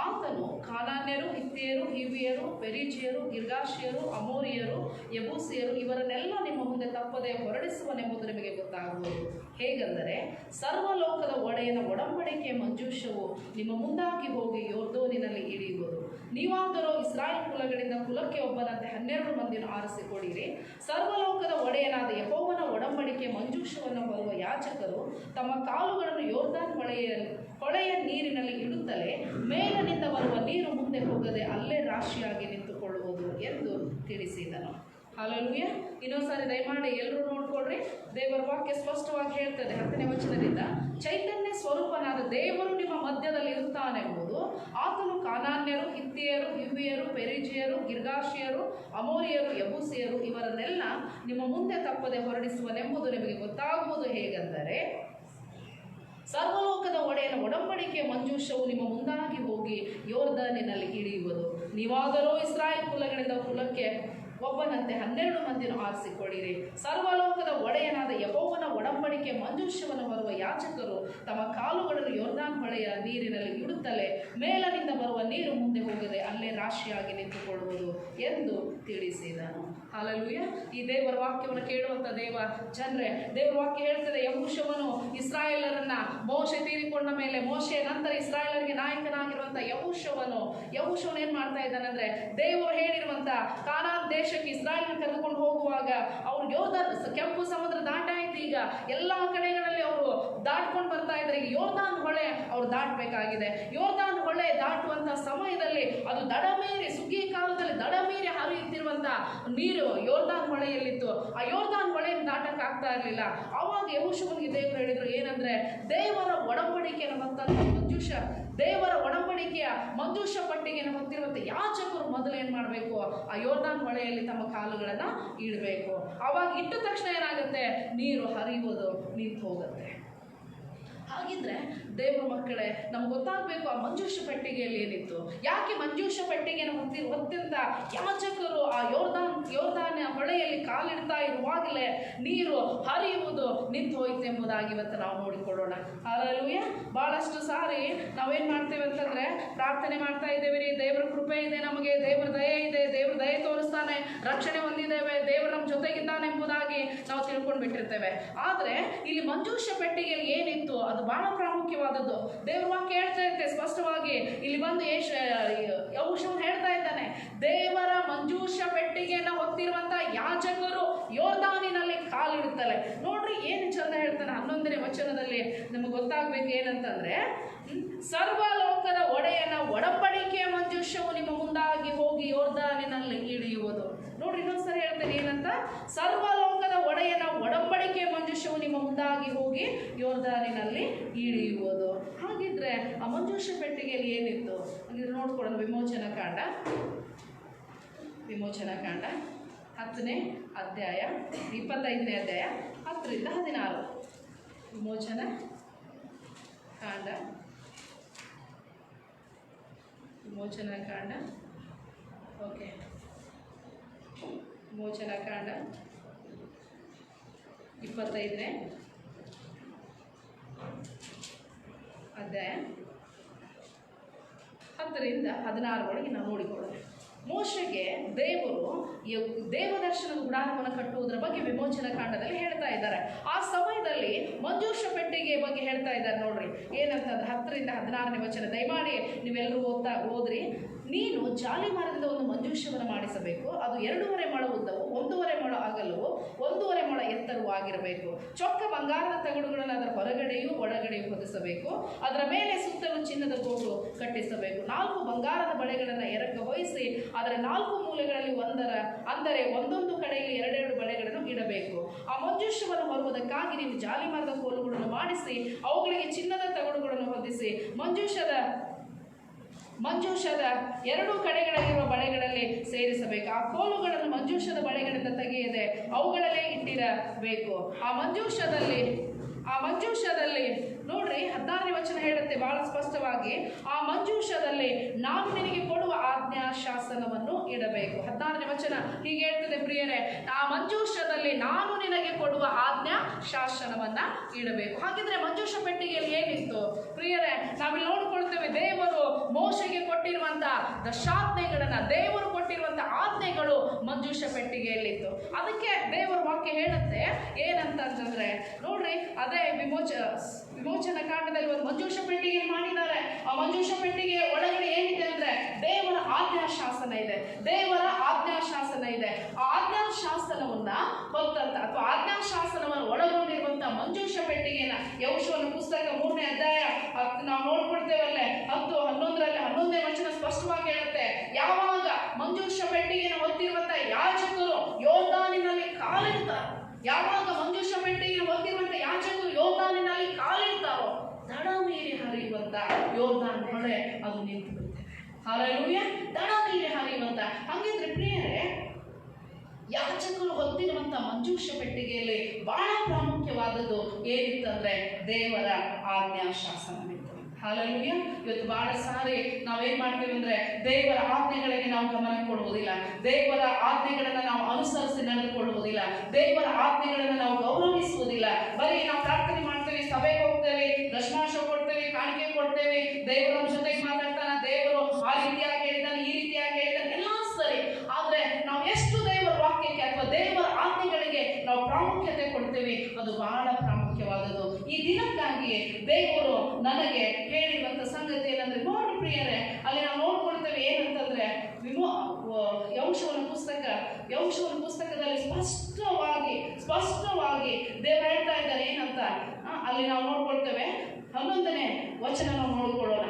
ಆತನು ಕಾನಾನ್ಯರು, ಹಿತ್ತಿಯರು, ಹಿವಿಯರು, ಪೆರಿಜಿಯರು, ಗಿರ್ಗಾಷಿಯರು, ಅಮೋರಿಯರು, ಯಬೂಸಿಯರು ಇವರನ್ನೆಲ್ಲ ನಿಮ್ಮ ಮುಂದೆ ತಪ್ಪದೆ ಹೊರಡಿಸುವನೆಂಬುದು ನಿಮಗೆ ಗೊತ್ತಾಗುವುದು. ಹೇಗೆಂದರೆ ಸರ್ವಲೋಕದ ಒಡೆಯನ ಒಡಂಬಡಿಕೆಯ ಮಂಜೂಷವು ನಿಮ್ಮ ಮುಂದಾಗಿ ಹೋಗಿ ಯೋರ್ದೋನಿನಲ್ಲಿ ಇಳಿಯುವುದು. ನೀವಾದರೂ ಇಸ್ರಾಯೇಲ್ ಕುಲಗಳಿಂದ ಕುಲಕ್ಕೆ ಒಬ್ಬನಂತೆ 12 ಮಂದಿಯನ್ನು ಆರಿಸಿಕೊಳ್ಳಿರಿ. ಸರ್ವಲೋಕದ ಒಡೆಯನಾದ ಯೆಹೋವನ ಒಡಂಬಡಿಕೆಯ ಮಂಜೂಷವನ್ನು ಬರುವ ಯಾಜಕರು ತಮ್ಮ ಕಾಲುಗಳನ್ನು ಯೋರ್ದಾನ್ ಹೊಳೆಯ ನೀರಿನಲ್ಲಿ ಇಡುತ್ತಲೇ ಮೇಲಿನಿಂದ ಬರುವ ನೀರು ಮುಂದೆ ಹೋಗದೆ ಅಲ್ಲೇ ರಾಶಿಯಾಗಿ ನಿಂತುಕೊಳ್ಳುವುದು ಎಂದು ತಿಳಿಸಿದನು. ಹಲ್ಲೆಲೂಯಾ. ಇನ್ನೊಂದ್ಸಾರಿ ದಯಮಾಡಿ ಎಲ್ಲರೂ ನೋಡ್ಕೊಳ್ರಿ. ದೇವರ ವಾಕ್ಯ ಸ್ಪಷ್ಟವಾಗಿ ಹೇಳ್ತದೆ 10ನೇ ವಚನದಿಂದ, ಚೈತನ್ಯ ಸ್ವರೂಪನಾದ ದೇವರು ನಿಮ್ಮ ಮಧ್ಯದಲ್ಲಿ ಇರುತ್ತಾನೆಂಬುದು ಆತನು ಕಾನಾನ್ಯರು, ಹಿತ್ತಿಯರು, ಹಿವ್ವಿಯರು, ಪೆರಿಜಿಯರು, ಗಿರ್ಗಾಷಿಯರು, ಅಮೋರಿಯರು, ಯಬೂಸಿಯರು ಇವರನ್ನೆಲ್ಲ ನಿಮ್ಮ ಮುಂದೆ ತಪ್ಪದೆ ಹೊರಡಿಸುವನೆಂಬುದು ನಿಮಗೆ ಗೊತ್ತಾಗುವುದು. ಹೇಗೆಂದರೆ ಸರ್ವಲೋಕದ ಒಡೆಯನ ಒಡಂಬಡಿಕೆಯ ಮಂಜೂಷವು ನಿಮ್ಮ ಮುಂದಾಗಿ ಹೋಗಿ ಯೋರ್ದನಿನಲ್ಲಿ ಇಳಿಯುವುದು. ನೀವಾದರೂ ಇಸ್ರಾಯೇಲ್ ಕುಲಗಳಿಂದ ಕುಲಕ್ಕೆ ಒಬ್ಬನಂತೆ 12 ಮಂದಿಯನ್ನು ಆರಿಸಿಕೊಳ್ಳಿರಿ. ಸರ್ವಲೋಕದ ಒಡೆಯನಾದ ಯೆಹೋವನ ಒಡಂಬಡಿಕೆ ಮಂಜೂಷವನ್ನು ಹೊರುವ ಯಾಜಕರು ತಮ್ಮ ಕಾಲುಗಳನ್ನು ಯೊರ್ದಾನ್ ಹೊಳೆಯ ನೀರಿನಲ್ಲಿ ಇಡುತ್ತಲೇ ಮೇಲನಿಂದ ಬರುವ ನೀರು ಮುಂದೆ ಹೋಗದೆ ಅಲ್ಲೇ ರಾಶಿಯಾಗಿ ನಿಂತುಕೊಳ್ಳುವುದು ಎಂದು ತಿಳಿಸಿದನು. ಹಲ್ಲೆಲೂಯಾ. ಈ ದೇವರ ವಾಕ್ಯವನ್ನು ಕೇಳುವಂಥ ಜನರೇ, ದೇವರ ವಾಕ್ಯ ಹೇಳ್ತದೆ, ಯೆಹೋಶುವನು ಇಸ್ರಾಯೇಲರನ್ನ ಮೋಶೆ ತೀರಿಕೊಂಡ ಮೇಲೆ, ಮೋಶೆ ನಂತರ ಇಸ್ರಾಯೇಲರಿಗೆ ನಾಯಕನಾಗಿರುವಂಥ ಯೆಹೋಶುವನು ಏನ್ ಮಾಡ್ತಾ ಇದ್ದಾನಂದ್ರೆ, ದೇವರು ಹೇಳಿರುವಂತ ಕಾನಾನ್ ದೇಶಕ್ಕೆ ಇಸ್ರಾಯೇಲ್ ಕರೆದುಕೊಂಡು ಹೋಗುವಾಗ ಅವ್ರು ಯೋರ್ದಾನ್ ಕೆಂಪು ಸಮುದ್ರ ದಾಟಾಯ್ತು. ಈಗ ಎಲ್ಲಾ ಕಡೆಗಳಲ್ಲಿ ಅವರು ದಾಟ್ಕೊಂಡು ಬರ್ತಾ ಇದ್ದಾರೆ. ಈಗ ಯೋರ್ದಾನ್ ಹೊಳೆ ಅವ್ರು ದಾಟಬೇಕಾಗಿದೆ. ಯೋರ್ದಾನ್ ಹೊಳೆ ದಾಟುವಂತ ಸಮಯದಲ್ಲಿ ಅದು ದಡಮೀರಿ, ಸುಗ್ಗಿ ಕಾಲದಲ್ಲಿ ದಡಮೀರಿ ಹರಿಯುತ್ತಿರುವಂತ ನೀರು ಯೋರ್ದಾನ್ ಹೊಳೆಯಲ್ಲಿತ್ತು. ಆ ಯೋರ್ದಾನ್ ಹೊಳೆಯನ್ನು ದಾಟಕ್ಕೆ ಆಗ್ತಾ ಇರಲಿಲ್ಲ. ಅವಾಗ ಯೆಹೋಶುವನಿಗೆ ದೇವರು ಹೇಳಿದ್ರು ಏನಂದ್ರೆ, ದೇವರ ಒಡಂಬಡಿಕೆಯನ್ನು ಹೊತ್ತಂತ ಮಂಜೂಷ, ದೇವರ ಒಡಂಬಡಿಕೆಯ ಮಂಜೂಷ ಪಟ್ಟಿಗೆಯನ್ನು ಹೊತ್ತಿರುವಂತ ಯಾಜಕರು ಮೊದಲು ಏನ್ ಮಾಡಬೇಕು, ಆ ಯೋರ್ದಾನ್ ಹೊಳೆಯಲ್ಲಿ ತಮ್ಮ ಕಾಲುಗಳನ್ನ ಇಡಬೇಕು. ಅವಾಗ ಇಟ್ಟ ತಕ್ಷಣ ಏನಾಗುತ್ತೆ, ನೀರು ಹರಿಯುವುದು ನಿಂತು ಹೋಗುತ್ತೆ. ಹಾಗಿದ್ರೆ ದೇವರ ಮಕ್ಕಳೇ, ನಮ್ಗೆ ಗೊತ್ತಾಗಬೇಕು ಆ ಮಂಜೂಷ ಪೆಟ್ಟಿಗೆಯಲ್ಲಿ ಏನಿತ್ತು, ಯಾಕೆ ಮಂಜೂಷ ಪೆಟ್ಟಿಗೆಯನ್ನು ಹೊತ್ತಂತ ಯಾಜಕರು ಆ ಯೋರ್ದಾನ್ ಹೊಳೆಯಲ್ಲಿ ಕಾಲಿಡ್ತಾ ಇರುವಾಗಲೇ ನೀರು ಹರಿಯುವುದು ನಿಂತು ಹೋಯ್ತು ಎಂಬುದಾಗಿ ಇವತ್ತು ನಾವು ನೋಡಿಕೊಳ್ಳೋಣ. ಹಲ್ಲೆಲೂಯಾ. ಬಹಳಷ್ಟು ಸಾರಿ ನಾವೇನ್ ಮಾಡ್ತೇವೆ ಅಂತಂದ್ರೆ, ಪ್ರಾರ್ಥನೆ ಮಾಡ್ತಾ ಇದ್ದೇವೆ ರೀ, ದೇವರ ಕೃಪೆ ಇದೆ, ನಮಗೆ ದೇವರ ದಯೆ ಇದೆ, ದೇವರ ದಯೆ ತೋರಿಸ್ತಾನೆ, ರಕ್ಷಣೆ ಹೊಂದಿದ್ದೇವೆ, ದೇವರು ನಮ್ಮ ಜೊತೆಗಿದ್ದಾನೆ ಎಂಬುದಾಗಿ ನಾವು ತಿಳ್ಕೊಂಡು ಬಿಟ್ಟಿರ್ತೇವೆ. ಆದ್ರೆ ಇಲ್ಲಿ ಮಂಜೂಷ ಪೆಟ್ಟಿಗೆಯಲ್ಲಿ ಏನಿತ್ತು ಅದು ಬಹಳ ಪ್ರಾಮುಖ್ಯವಾದದ್ದು. ದೇವ್ರ ವಾಕ್ಯ ಹೇಳ್ತಾ ಇರುತ್ತೆ ಸ್ಪಷ್ಟವಾಗಿ. ಇಲ್ಲಿ ಬಂದು ಯೆಹೋಶುವನು ಹೇಳ್ತಾ ಇದ್ದಾನೆ, ದೇವರ ಮಂಜೂಷ ಪೆಟ್ಟಿಗೆಯನ್ನು ಹೊತ್ತಿರುವಂತ ಯಾಜಕರು ಯೋರ್ದಾನಿನಲ್ಲಿ ಕಾಲಿಡುತ್ತಲೆ. ನೋಡ್ರಿ ಏನು ಚಂದ ಹೇಳ್ತಾನೆ 11ನೇ ವಚನದಲ್ಲಿ. ನಮಗೆ ಗೊತ್ತಾಗ್ಬೇಕು ಏನಂತಂದ್ರೆ, ಸರ್ವಲೋಕದ ಒಡೆಯನ ಒಡಂಬಡಿಕೆಯ ಮಂಜೂಷವು ನಿಮ್ಮ ಮುಂದಾಗಿ ಹೋಗಿ ಯೋರ್ದಾನಿನಲ್ಲಿ ಇಳಿಯುವುದು. ನೋಡ್ರಿ ಇನ್ನೊಂದ್ಸರಿ ಹೇಳ್ತೇನೆ ಏನಂತ, ಸರ್ವಲೋಕದ ಒಡೆಯನ ಒಡಂಬಡಿಕೆಯ ಮಂಜೂಷವು ನಿಮ್ಮ ಮುಂದಾಗಿ ಹೋಗಿ ಯೋರ್ದಾನಿನಲ್ಲಿ ಇಳಿಯುವುದು. ಹಾಗಿದ್ರೆ ಆ ಮಂಜೂಷ ಪೆಟ್ಟಿಗೆಯಲ್ಲಿ ಏನಿತ್ತು ಹಾಗಿದ್ರೆ ನೋಡ್ಕೊಳ್ಳೋಣ. ವಿಮೋಚನಾ ಕಾಂಡ 10ನೇ ಅಧ್ಯಾಯ 25ನೇ ಅಧ್ಯಾಯ 10ರಿಂದ 16. ವಿಮೋಚನಾ ಕಾಂಡ ಓಕೆ, ವಿಮೋಚನಾ ಕಾಂಡ 25ನೇ ಅಧ್ಯಾಯ 10ರಿಂದ 16 ನಾವು ನೋಡಿಕೊಳ್ಳೋಣ. ಮೋಶೆಗೆ ದೇವರು ದೇವದರ್ಶನದ ಗುಡಾರವನ್ನು ಕಟ್ಟುವುದರ ಬಗ್ಗೆ ವಿಮೋಚನಾ ಕಾಂಡದಲ್ಲಿ ಹೇಳ್ತಾ ಇದ್ದಾರೆ. ಆ ಸಮಯದಲ್ಲಿ ಮಂಜೂಷ ಪೆಟ್ಟಿಗೆ ಬಗ್ಗೆ ಹೇಳ್ತಾ ಇದ್ದಾರೆ. ನೋಡ್ರಿ ಏನಂತಂದ್ರೆ 10ರಿಂದ 16ನೇ ವಚನ ದಯಮಾಡಿ ನೀವೆಲ್ಲರೂ ಓದ್ರಿ. ನೀನು ಜಾಲಿ ಮರದಿಂದ ಒಂದು ಮಂಜೂಷವನ್ನು ಮಾಡಿಸಬೇಕು. ಅದು 2.5 ಮೊಳ ಉದ್ದವು, 1.5 ಮೊಳ ಅಗಲವು, 1.5 ಮೊಳ ಎತ್ತರವೂ ಆಗಿರಬೇಕು. ಚೊಕ್ಕ ಬಂಗಾರದ ತಗಡುಗಳನ್ನು ಅದರ ಹೊರಗಡೆಯೂ ಒಳಗಡೆಯೂ ಹೊದಿಸಬೇಕು. ಅದರ ಮೇಲೆ ಸುತ್ತಲೂ ಚಿನ್ನದ ಗೋಟು ಕಟ್ಟಿಸಬೇಕು. 4 ಬಂಗಾರದ ಬಳೆಗಳನ್ನು ಎರಕ ಹೊಯಿಸಿ ಅದರ 4 ಮೂಲೆಗಳಲ್ಲಿ ಅಂದರೆ ಒಂದೊಂದು ಕಡೆಯಲ್ಲಿ 2 ಬಳೆಗಳನ್ನು ಇಡಬೇಕು. ಆ ಮಂಜೂಷವನ್ನು ಹೊರುವುದಕ್ಕಾಗಿ ನೀವು ಜಾಲಿ ಮರದ ಕೋಲುಗಳನ್ನು ಮಾಡಿಸಿ ಅವುಗಳಿಗೆ ಚಿನ್ನದ ತಗಡುಗಳನ್ನು ಹೊದಿಸಿ ಮಂಜೂಷದ 2 ಕಡೆಗಳಲ್ಲಿರುವ ಬಳೆಗಳಲ್ಲಿ ಸೇರಿಸಬೇಕು. ಆ ಕೋಲುಗಳನ್ನು ಮಂಜೂಷದ ಬಳೆಗಳಿಂದ ತೆಗೆಯದೆ ಅವುಗಳಲ್ಲೇ ಇಟ್ಟಿರಬೇಕು. ಆ ಮಂಜೂಷದಲ್ಲಿ ನೋಡ್ರಿ 16ನೇ ವಚನ ಹೇಳುತ್ತೆ ಬಹಳ ಸ್ಪಷ್ಟವಾಗಿ, ಆ ಮಂಜೂಷದಲ್ಲಿ ನಾನು ನಿನಗೆ ಕೊಡುವ ಆಜ್ಞಾ ಶಾಸನವನ್ನು ಇಡಬೇಕು. 16ನೇ ವಚನ ಹೀಗೆ ಹೇಳ್ತದೆ ಪ್ರಿಯರೇ, ಆ ಮಂಜೂಷದಲ್ಲಿ ನಾನು ನಿನಗೆ ಕೊಡುವ ಆಜ್ಞಾ ಶಾಸನವನ್ನ ಇಡಬೇಕು. ಹಾಗಿದ್ರೆ ಮಂಜೂಷ ಪೆಟ್ಟಿಗೆಯಲ್ಲಿ ಏನಿತ್ತು ಪ್ರಿಯರೇ? ನಾವಿಲ್ಲಿ ನೋಡಿಕೊಳ್ತೇವೆ, ದೇವರು ಮೋಶೆಗೆ ಕೊಟ್ಟಿರುವಂತ ದಶಾಜ್ಞೆಗಳನ್ನ, ದೇವರು ಕೊಟ್ಟಿರುವಂತ ಆಜ್ಞೆಗಳು ಮಂಜೂಷ ಪೆಟ್ಟಿಗೆಯಲ್ಲಿತ್ತು. ಅದಕ್ಕೆ ದೇವರ ವಾಕ್ಯ ಹೇಳುತ್ತೆ ಏನಂತಂದ್ರೆ, ನೋಡ್ರಿ ಅದೇ ವಿಮೋಚನಾ ಕಾಂಡದಲ್ಲಿ ಒಂದು ಮಂಜೂಷ ಪೆಟ್ಟಿಗೆ ಮಾಡಿದ್ದಾರೆ. ಆ ಮಂಜೂಷ ಪೆಟ್ಟಿಗೆಯ ಒಳಗಡೆ ಏನಿದೆ ಅಂದ್ರೆ ದೇವರ ಆಜ್ಞಾಶಾಸನ ಇದೆ. ಆ ಆಜ್ಞಾಶಾಸನವನ್ನ ಹೊತ್ತಂತ ಅಥವಾ ಆಜ್ಞಾಶಾಸನವನ್ನು ಒಳಗೊಂಡಿರುವಂತ ಮಂಜೂಷ ಪೆಟ್ಟಿಗೆನ ಯೆಹೋಶುವನ ಪುಸ್ತಕ 3ನೇ ಅಧ್ಯಾಯ ನಾವು ನೋಡ್ಕೊಳ್ತೇವಲ್ಲೇ 10-11ನೇ ವಚನ ಸ್ಪಷ್ಟವಾಗಿ ಹೇಳುತ್ತೆ, ಯಾವಾಗ ಮಂಜೂಷ ಪೆಟ್ಟಿಗೆಯನ್ನು ಹೊತ್ತಿರುವಂತ ಯಾಜಕರು ಯೋರ್ದಾನಿನಲ್ಲಿ ಕಾಲಿಡ್ತಾರೆ, ಯಾವಾಗ ಮಂಜೂಷ ಪೆಟ್ಟಿಗೆಯನ್ನು ಹೊತ್ತಿರುವಂತ ಯಾಜಕರು ಯೋರ್ದಾನಿನಲ್ಲಿ ಕಾಲಿಡ್ತಾರೋ ದಡ ಮೀರಿ ಹರಿಯುವಂತ ಯೋರ್ದಾನ್ ಹೊಳೆ ಅದು ನಿಂತು ಬಿಡುತ್ತೆ. ಹಲ್ಲೆಲೂಯಾ. ದಡ ಮೀರಿ ಹರಿಯುವಂತ. ಹಾಗಿದ್ರೆ ಪ್ರಿಯರೇ, ಯಾಜಕರು ಹೊತ್ತಿರುವಂತ ಮಂಜೂಷ ಪೆಟ್ಟಿಗೆಯಲ್ಲಿ ಬಹಳ ಪ್ರಾಮುಖ್ಯವಾದದ್ದು ಏನಿತ್ತಂದ್ರೆ ದೇವರ ಆಜ್ಞಾಶಾಸನವಿತ್ತು. ಹಾಲೆಲೂಯ. ಇವತ್ತು ಬಹಳ ಸಾರಿ ನಾವೇನ್ ಮಾಡ್ತೀವಿ ಅಂದ್ರೆ ದೇವರ ಆಜ್ಞೆಗಳಿಗೆ ನಾವು ಗಮನ ಕೊಡುವುದಿಲ್ಲ, ದೇವರ ಆಜ್ಞೆಗಳನ್ನ ನಾವು ಅನುಸರಿಸಿ ನಡೆದುಕೊಳ್ಳುವುದಿಲ್ಲ, ದೇವರ ಆಜ್ಞೆಗಳನ್ನ ನಾವು ಗೌರವಿಸುವುದಿಲ್ಲ. ಬರೀ ನಾವು ಪ್ರಾರ್ಥನೆ ಮಾಡ್ತೇವೆ, ಸಭೆಗೆ ಹೋಗ್ತೇವೆ, ದಶಮಾಂಶ ಕೊಡ್ತೇವೆ, ಕಾಣಿಕೆ ಕೊಡ್ತೇವೆ, ದೇವರ ಜೊತೆಗೆ ಮಾತಾಡ್ತಾನ, ದೇವರು ಆ ರೀತಿಯಾಗಿ ಹೇಳಿದಾನೆ, ಈ ರೀತಿಯಾಗಿ ಹೇಳಿದಾನೆ, ಎಲ್ಲ ಸರಿ. ಆದ್ರೆ ನಾವು ಎಷ್ಟು ದೇವರ ವಾಕ್ಯಕ್ಕೆ ಅಥವಾ ದೇವರ ಆಜ್ಞೆಗಳಿಗೆ ನಾವು ಪ್ರಾಮುಖ್ಯತೆ ಕೊಡ್ತೇವೆ, ಅದು ಬಹಳ ಪ್ರಾಮುಖ್ಯವಾದದ್ದು. ಈ ದಿನಕ್ಕಾಗಿ ದೇವರು ನನಗೆ ಹೇಳಿರುವಂತ ಸಂಗತಿ ಏನಂದ್ರೆ, ನೋಡಿ ಪ್ರಿಯರೇ, ಅಲ್ಲಿ ನಾವು ನೋಡ್ಕೊಳ್ತೇವೆ ಏನಂತಂದ್ರೆ ಯೌಷವನ ಪುಸ್ತಕದಲ್ಲಿ ಸ್ಪಷ್ಟವಾಗಿ ದೇವರು ಹೇಳ್ತಾ ಇದ್ದಾರೆ ಏನಂತ. ಅಲ್ಲಿ ನಾವು ನೋಡ್ಕೊಳ್ತೇವೆ 11ನೇ ವಚನ ನಾವು ನೋಡಿಕೊಳ್ಳೋಣ.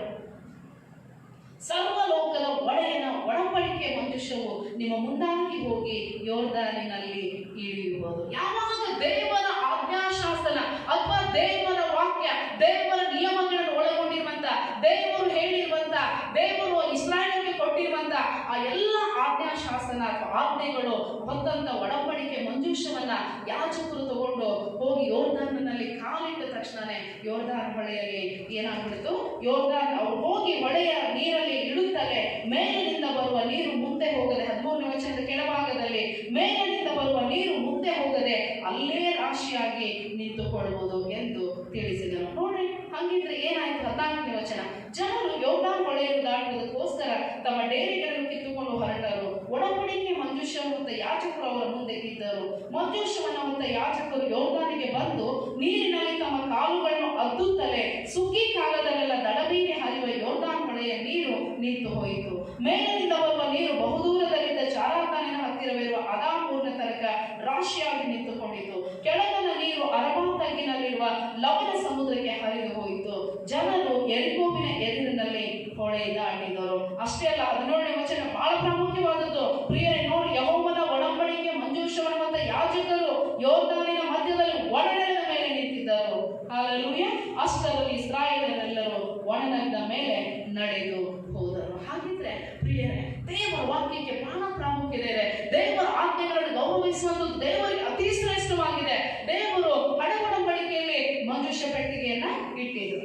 ಸರ್ವಲೋಕದ ಒಡೆಯನ ಒಡಂಬಡಿಕೆ ಮಂಜೂಷವು ನಿಮ್ಮ ಮುಂದಾಗಿ ಹೋಗಿ ಯೋರ್ದಾನಿನಲ್ಲಿ ಇಳಿಯುವುದು. ಯಾವಾಗ ದೇವರ ಆಜ್ಞಾಶಾಸನ ಅಥವಾ ದೇವರ ವಾಕ್ಯ, ದೇವರ ನಿಯಮಗಳನ್ನು ಒಳಗೊಂಡಿರುವಂತ, ದೇವರು ಹೇಳಿರುವಂತ, ದೇವರು ಇಸ್ರಾಯೇಲಿಗೆ ಕೊಟ್ಟಿರುವಂತ ಆ ಎಲ್ಲ ಆಜ್ಞಾಶಾಸನ ಅಥವಾ ಆಜ್ಞೆಗಳು ಹೊತ್ತಂತ ಒಡಂಬಡಿಕೆ ಮಂಜೂಷವನ್ನ ಯಾಜಕರು ತಗೊಂಡು ಹೋಗಿ ಯೋರ್ದಾನಿನಲ್ಲಿ ಕಾಲಿಟ್ಟ ತಕ್ಷಣನೇ ಯೋರ್ದಾನ್ ಹೊಳೆಯಲ್ಲಿ ಏನಾಗ್ಬಿಡ್ತು, ಯೋರ್ದಾನ್ ಅವ್ರು ಹೋಗಿ ಹೊಳೆಯ ನೀರಲ್ಲಿ ಇಳುತ್ತಲೇ ಮೇಲಿನಿಂದ ಬರುವ ನೀರು ಮುಂದೆ ಹೋಗದೆ, 13ನೇ ವಚನದ ಕೆಳಭಾಗದಲ್ಲಿ ಮೇಲಿನಿಂದ ಬರುವ ನೀರು ಮುಂದೆ ಹೋಗದೆ ಅಲ್ಲೇ ರಾಶಿಯಾಗಿ ನಿಂತುಕೊಳ್ಳುವುದು ಎಂದು ತಿಳಿಸಿದನು. ನೋಡಿ, ಹಂಗಿದ್ರೆ ಏನಾಯ್ತು? 14ನೇ ವಚನ, ಜನರು ಯೋರ್ದಾನ್ ಹೊಳೆಯನ್ನು ದಾಟುವುದಕ್ಕೋಸ್ಕರ ತಮ್ಮ ಡೇರೆಗಳನ್ನು ಕಿತ್ತುಕೊಂಡು ಹೊರಟರು. ಒಡಂಬಡಿಕೆ ಮಂಜೂಷವನ್ನು ಹೊತ್ತ ಯಾಜಕರು ಅವರ ಮುಂದೆ ಇದ್ದರು. ಮಂಜೂಷವನ್ನು ಹೊತ್ತ ಯಾಜಕರು ಯೋರ್ದಾನಿಗೆ ಬಂದು ನೀರಿನಲ್ಲಿ ತಮ್ಮ ಕಾಲುಗಳನ್ನು ಅದ್ದುತ್ತಲೇ ಸುಗ್ಗಿ ಕಾಲದಲ್ಲೆಲ್ಲ ದಡಬೀರಿ ಹರಿಯುವ ಯೋರ್ದಾನ್ ಹೊಳೆಯ ನೀರು ನಿಂತು ಹೋಯಿತು. ಮೇಲಿನಿಂದ ಬರುವ ನೀರು ಬಹುದೂರದಲ್ಲಿದ್ದ ಚಾರಾತಾನಿನ ಹತ್ತಿರವಿರುವ ಅದಾಮೂರ್ನ ತನಕ ರಾಶಿಯಾಗಿ ನಿಂತುಕೊಂಡಿತು. ಕೆಳಗನ ನೀರು ಅರಬಾ ತಗ್ಗಿನಲ್ಲಿರುವ ಲವಣ ಸಮುದ್ರಕ್ಕೆ ಹರಿದು ಹೋಯಿತು. ಜನರು ಎರಿಕೋವಿನ ಎದುರಿನಲ್ಲಿ ಹೊಳೆ ದಾಟಿದರು. ಅಷ್ಟೇ ಅಲ್ಲ, 17ನೇ ವಚನ ಬಹಳ ಪ್ರಾಮುಖ್ಯವಾದದ್ದು. ಪ್ರಿಯರೇ ನೋಡಿ, ಯೆಹೋವನ ಒಡಂಬಡಿಕೆ ಮಂಜೂಷವನ್ನು ಹೊತ್ತ ಯಾಜಕರು ಯೋರ್ದಾನಿನ ಮಧ್ಯದಲ್ಲಿ ಒಣನೆಲದ ಮೇಲೆ ನಿಂತಿದ್ದರು. ಹಾಲೆಲೂಯಾ. ಅಷ್ಟರಲ್ಲಿ ಇಸ್ರಾಯೇಲರೆಲ್ಲರೂ ಒಣನೆಲದ ಮೇಲೆ ನಡೆದು ಹೋದರು. ಹಾಗಿದ್ರೆ ಪ್ರಿಯರೇ, ದೇವರ ವಾಕ್ಯಕ್ಕೆ ಬಹಳ ಪ್ರಾಮುಖ್ಯತೆ ಇದೆ. ದೇವರ ಆಜ್ಞೆಗಳನ್ನು ಗೌರವಿಸುವಂಥದ್ದು ದೇವರಿಗೆ ಅತಿ ಶ್ರೇಷ್ಠವಾಗಿದೆ. ದೇವರು ಹಳೆ ಒಡಂಬಡಿಕೆಯಲ್ಲಿ ಮಂಜೂಷ ಪೆಟ್ಟಿಗೆಯನ್ನ ಇಟ್ಟಿದ್ರು.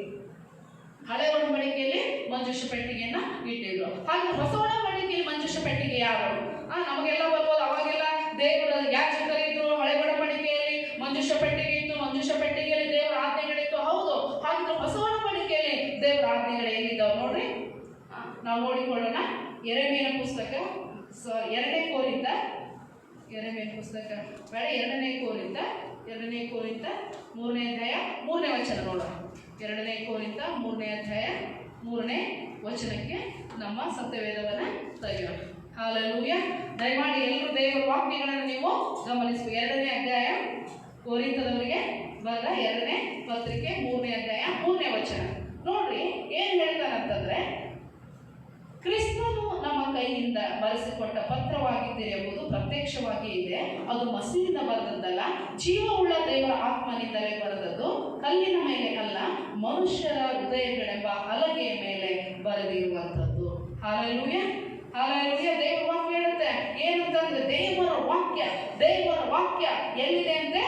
ಹಳೆ ಒಡಂಬಡಿಕೆಯಲ್ಲಿ ಮಂಜೂಷ ಪೆಟ್ಟಿಗೆಯನ್ನ ಇಟ್ಟಿದ್ರು. ಹಾಗೆ ಹೊಸ ಒಡಂಬಡಿಕೆಯಲ್ಲಿ ಮಂಜೂಷ ಪೆಟ್ಟಿಗೆ ಯಾರು? ನಮಗೆಲ್ಲ ಬರ್ಬೋದು. ಅವಾಗೆಲ್ಲ ದೇವರ ಯಾಜಕರಿದ್ರು, ಹಳೆ ಒಡಂಬಡಿಕೆಯಲ್ಲಿ ಮಂಜೂಷ ಪೆಟ್ಟಿಗೆ ಇತ್ತು, ಮಂಜೂಷ ಪೆಟ್ಟಿಗೆಯಲ್ಲಿ ದೇವರ ಆಜ್ಞೆಗಳಿತ್ತು. ಹೌದು. ಹಾಗಿದ್ರೆ ಹೊಸ ಒಡಂಬಡಿಕೆಯಲ್ಲಿ ದೇವರ ಆಜ್ಞೆಗಳು ಎಲ್ಲಿದ್ದಾವೆ ನೋಡ್ರಿ, ನಾವು ನೋಡಿಕೊಳ್ಳೋಣ. ಯೆರೆಮೀಯನ ಪುಸ್ತಕ, 2ನೇ ಕೋರಿಂಥ, ಯೆರೆಮೀಯನ ಪುಸ್ತಕ ಬೇಡ, 2ನೇ ಕೋರಿಂಥ 3ನೇ ಅಧ್ಯಾಯ 3ನೇ ವಚನ ನೋಡೋಣ. 2ನೇ ಕೋರಿಂಥ 3ನೇ ಅಧ್ಯಾಯ 3ನೇ ವಚನಕ್ಕೆ ನಮ್ಮ ಸತ್ಯವೇದವನ್ನ ತೆಗೆಯೋಣ. ಹಾಲೆಲೂಯಾ. ದಯಮಾಡಿ ಎಲ್ಲರೂ ದೇವರ ವಾಕ್ಯಗಳನ್ನು ನೀವು ಗಮನಿಸಬೇಕು. 2ನೇ ಅಧ್ಯಾಯ, ಕೋರಿಂಥದವರಿಗೆ ಬರೆದ 2ನೇ ಪತ್ರಿಕೆ 3ನೇ ಅಧ್ಯಾಯ 3ನೇ ವಚನ ನೋಡ್ರಿ. ಏನ್ ಹೇಳ್ತಾನಂತಂದ್ರೆ, ಕ್ರಿಸ್ತನು ನಮ್ಮ ಕೈಯಿಂದ ಬರೆಸಿಕೊಟ್ಟ ಪತ್ರವಾಗಿದ್ದೀರಿ ಎಂಬುದು ಪ್ರತ್ಯಕ್ಷವಾಗಿ ಇದೆ. ಅದು ಮಸೀನಿಂದ ಬರೆದದ್ದಲ್ಲ, ಜೀವವುಳ್ಳ ದೇವರ ಆತ್ಮನಿಂದಲೇ ಬರೆದದ್ದು, ಕಲ್ಲಿನ ಮೇಲೆ ಅಲ್ಲ, ಮನುಷ್ಯರ ಹೃದಯಗಳೆಂಬ ಹಲಗೆಯ ಮೇಲೆ ಬರೆದಿರುವಂಥದ್ದು. Hallelujah, hallelujah. ದೇವರ ವಾಕ್ಯ ಹೇಳುತ್ತೆ ಏನಂತಂದ್ರೆ, ದೇವರ ವಾಕ್ಯ ಎಲ್ಲಿದೆ ಅಂದ್ರೆ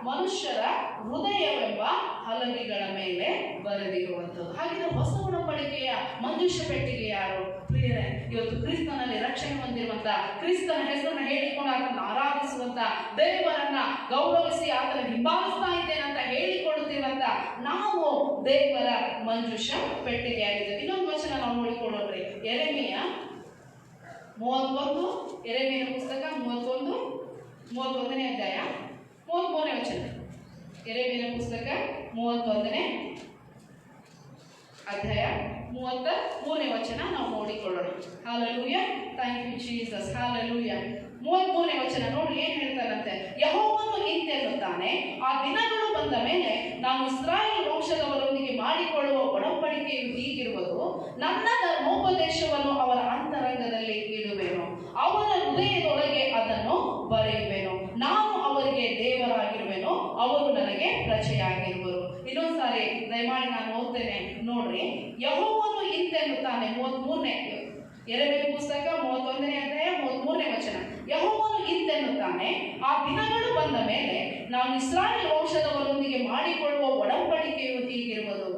ಮನುಷ್ಯರ ಹೃದಯವೆಂಬ ಹಲಗೆಗಳ ಮೇಲೆ ಬರೆದಿರುವಂಥದ್ದು. ಹಾಗಿದ್ರೆ ಹೊಸ ಒಡಂಬಡಿಕೆಯ ಮಂಜೂಷ ಪೆಟ್ಟಿಗೆ ಯಾರು? ಪ್ರಿಯರೇ, ಇವತ್ತು ಕ್ರಿಸ್ತನಲ್ಲಿ ರಕ್ಷಣೆ ಹೊಂದಿರುವಂತ, ಕ್ರಿಸ್ತನ ಹೆಸರನ್ನು ಹೇಳಿಕೊಂಡು ಆತನ ಆರಾಧಿಸುವಂತ, ದೇವರನ್ನ ಗೌರವಿಸಿ ಆತನ ಹಿಂಬಾಲಿಸ್ತಾ ಇದ್ದೇನಂತ ಹೇಳಿಕೊಳ್ಳುತ್ತಿರುವಂತ ನಾವು ದೇವರ ಮಂಜೂಷ ಪೆಟ್ಟಿಗೆ ಆಗಿದೆ. ಇನ್ನೊಂದು ವಚನ ನಾವು ನೋಡಿಕೊಳ್ಳೋಣ್ರಿ. ಯೆರೆಮೀಯನ ಪುಸ್ತಕ 31ನೇ ಅಧ್ಯಾಯ 33ನೇ ವಚನ. ಯೆರೆಮೀಯನ ಪುಸ್ತಕ 31ನೇ ಅಧ್ಯಾಯ 33ನೇ ವಚನ ನಾವು ನೋಡಿಕೊಳ್ಳೋಣ. Hallelujah. Thank you Jesus. Hallelujah. 33ನೇ ವಚನ ನೋಡ್ರಿ ಏನ್ ಹೇಳ್ತಾರಂತೆ. ಯೆಹೋವನು ಇಂತೆನ್ನುತ್ತಾನೆ, ಆ ದಿನಗಳು ಬಂದ ಮೇಲೆ ನಾನು ಇಸ್ರಾಯೇಲ್ ವಂಶದವರೊಂದಿಗೆ ಮಾಡಿಕೊಳ್ಳುವ ಒಡಂಬಡಿಕೆಯು ಹೀಗಿರುವುದು, ನನ್ನ ಧರ್ಮೋಪದೇಶವನ್ನು ಅವರ ಅಂತರಂಗದಲ್ಲಿ ಇಡುವೆನು, ಅವರ ಹೃದಯದೊಳಗೆ ಅದನ್ನು ಬರೆಯುವೆನು, ನಾನು ಅವರಿಗೆ ದೇವರಾಗಿರುವೆನು, ಅವರು ನನಗೆ ಪ್ರಜೆಯಾಗಿರುವರು. ಇನ್ನೊಂದ್ಸಾರಿ ದಯಮಾಡಿ ನಾನು ಓದ್ತೇನೆ ನೋಡ್ರಿ. ಯೆಹೋವನು ಇಂತೆನ್ನುತ್ತಾನೆ, 33ನೇ ಯೆರೆಮೀಯನ ಪುಸ್ತಕ 31ನೇ ಅಧ್ಯಾಯ 33ನೇ ವಚನ. ಯೆಹೋವನು ಇಂತೆನ್ನುತ್ತಾನೆ, ಆ ದಿನಗಳು ಬಂದ ಮೇಲೆ ನಾನು ಇಸ್ರಾಯೇಲ್ ವಂಶದವರೊಂದಿಗೆ ಮಾಡಿಕೊಳ್ಳುವ ಒಡಂಬಡಿಕೆ ಒಡಂಬಡಿಕೆಯು ಹೀಗಿರುವುದು,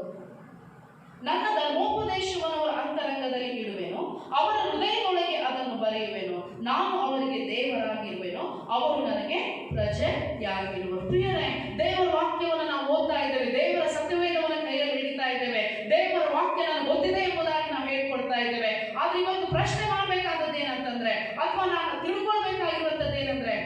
ನನ್ನ ಧರ್ಮೋಪದೇಶವನ್ನು ಅವರ ಅಂತರಂಗದಲ್ಲಿ ಇಡುವೆನು, ಅವರ ಹೃದಯದೊಳಗೆ ಅದನ್ನು ಬರೆಯುವೆನು. ನಾನು ಅವರಿಗೆ ದೇವರಾಗಿರುವೆನು, ಅವರು ನನಗೆ ಪ್ರಜೆಯಾಗಿರುವರು. ಪ್ರಿಯರೇ, ದೇವರ ವಾಕ್ಯವನ್ನು ನಾವು ಓದ್ತಾ ಇದ್ದೇವೆ, ದೇವರ ಸತ್ಯವೇದವನ್ನು ಕೈಯಲ್ಲಿ ಹಿಡಿತಾ ಇದ್ದೇವೆ, ದೇವರ ವಾಕ್ಯ ನನಗೆ ಗೊತ್ತಿದೆ ಎಂಬುದಾಗಿ ನಾವು ಹೇಳ್ಕೊಡ್ತಾ ಇದ್ದೇವೆ. ಆದ್ರೆ ಇವತ್ತು ಪ್ರಶ್ನೆ ಮಾಡಬೇಕಾದದ್ದು ಏನಂತಂದ್ರೆ, ಅಥವಾ ನಾನು ತಿಳ್ಕೊಳ್ಬೇಕಾಗಿರುವಂತದ್ದು ಏನಂದ್ರೆ,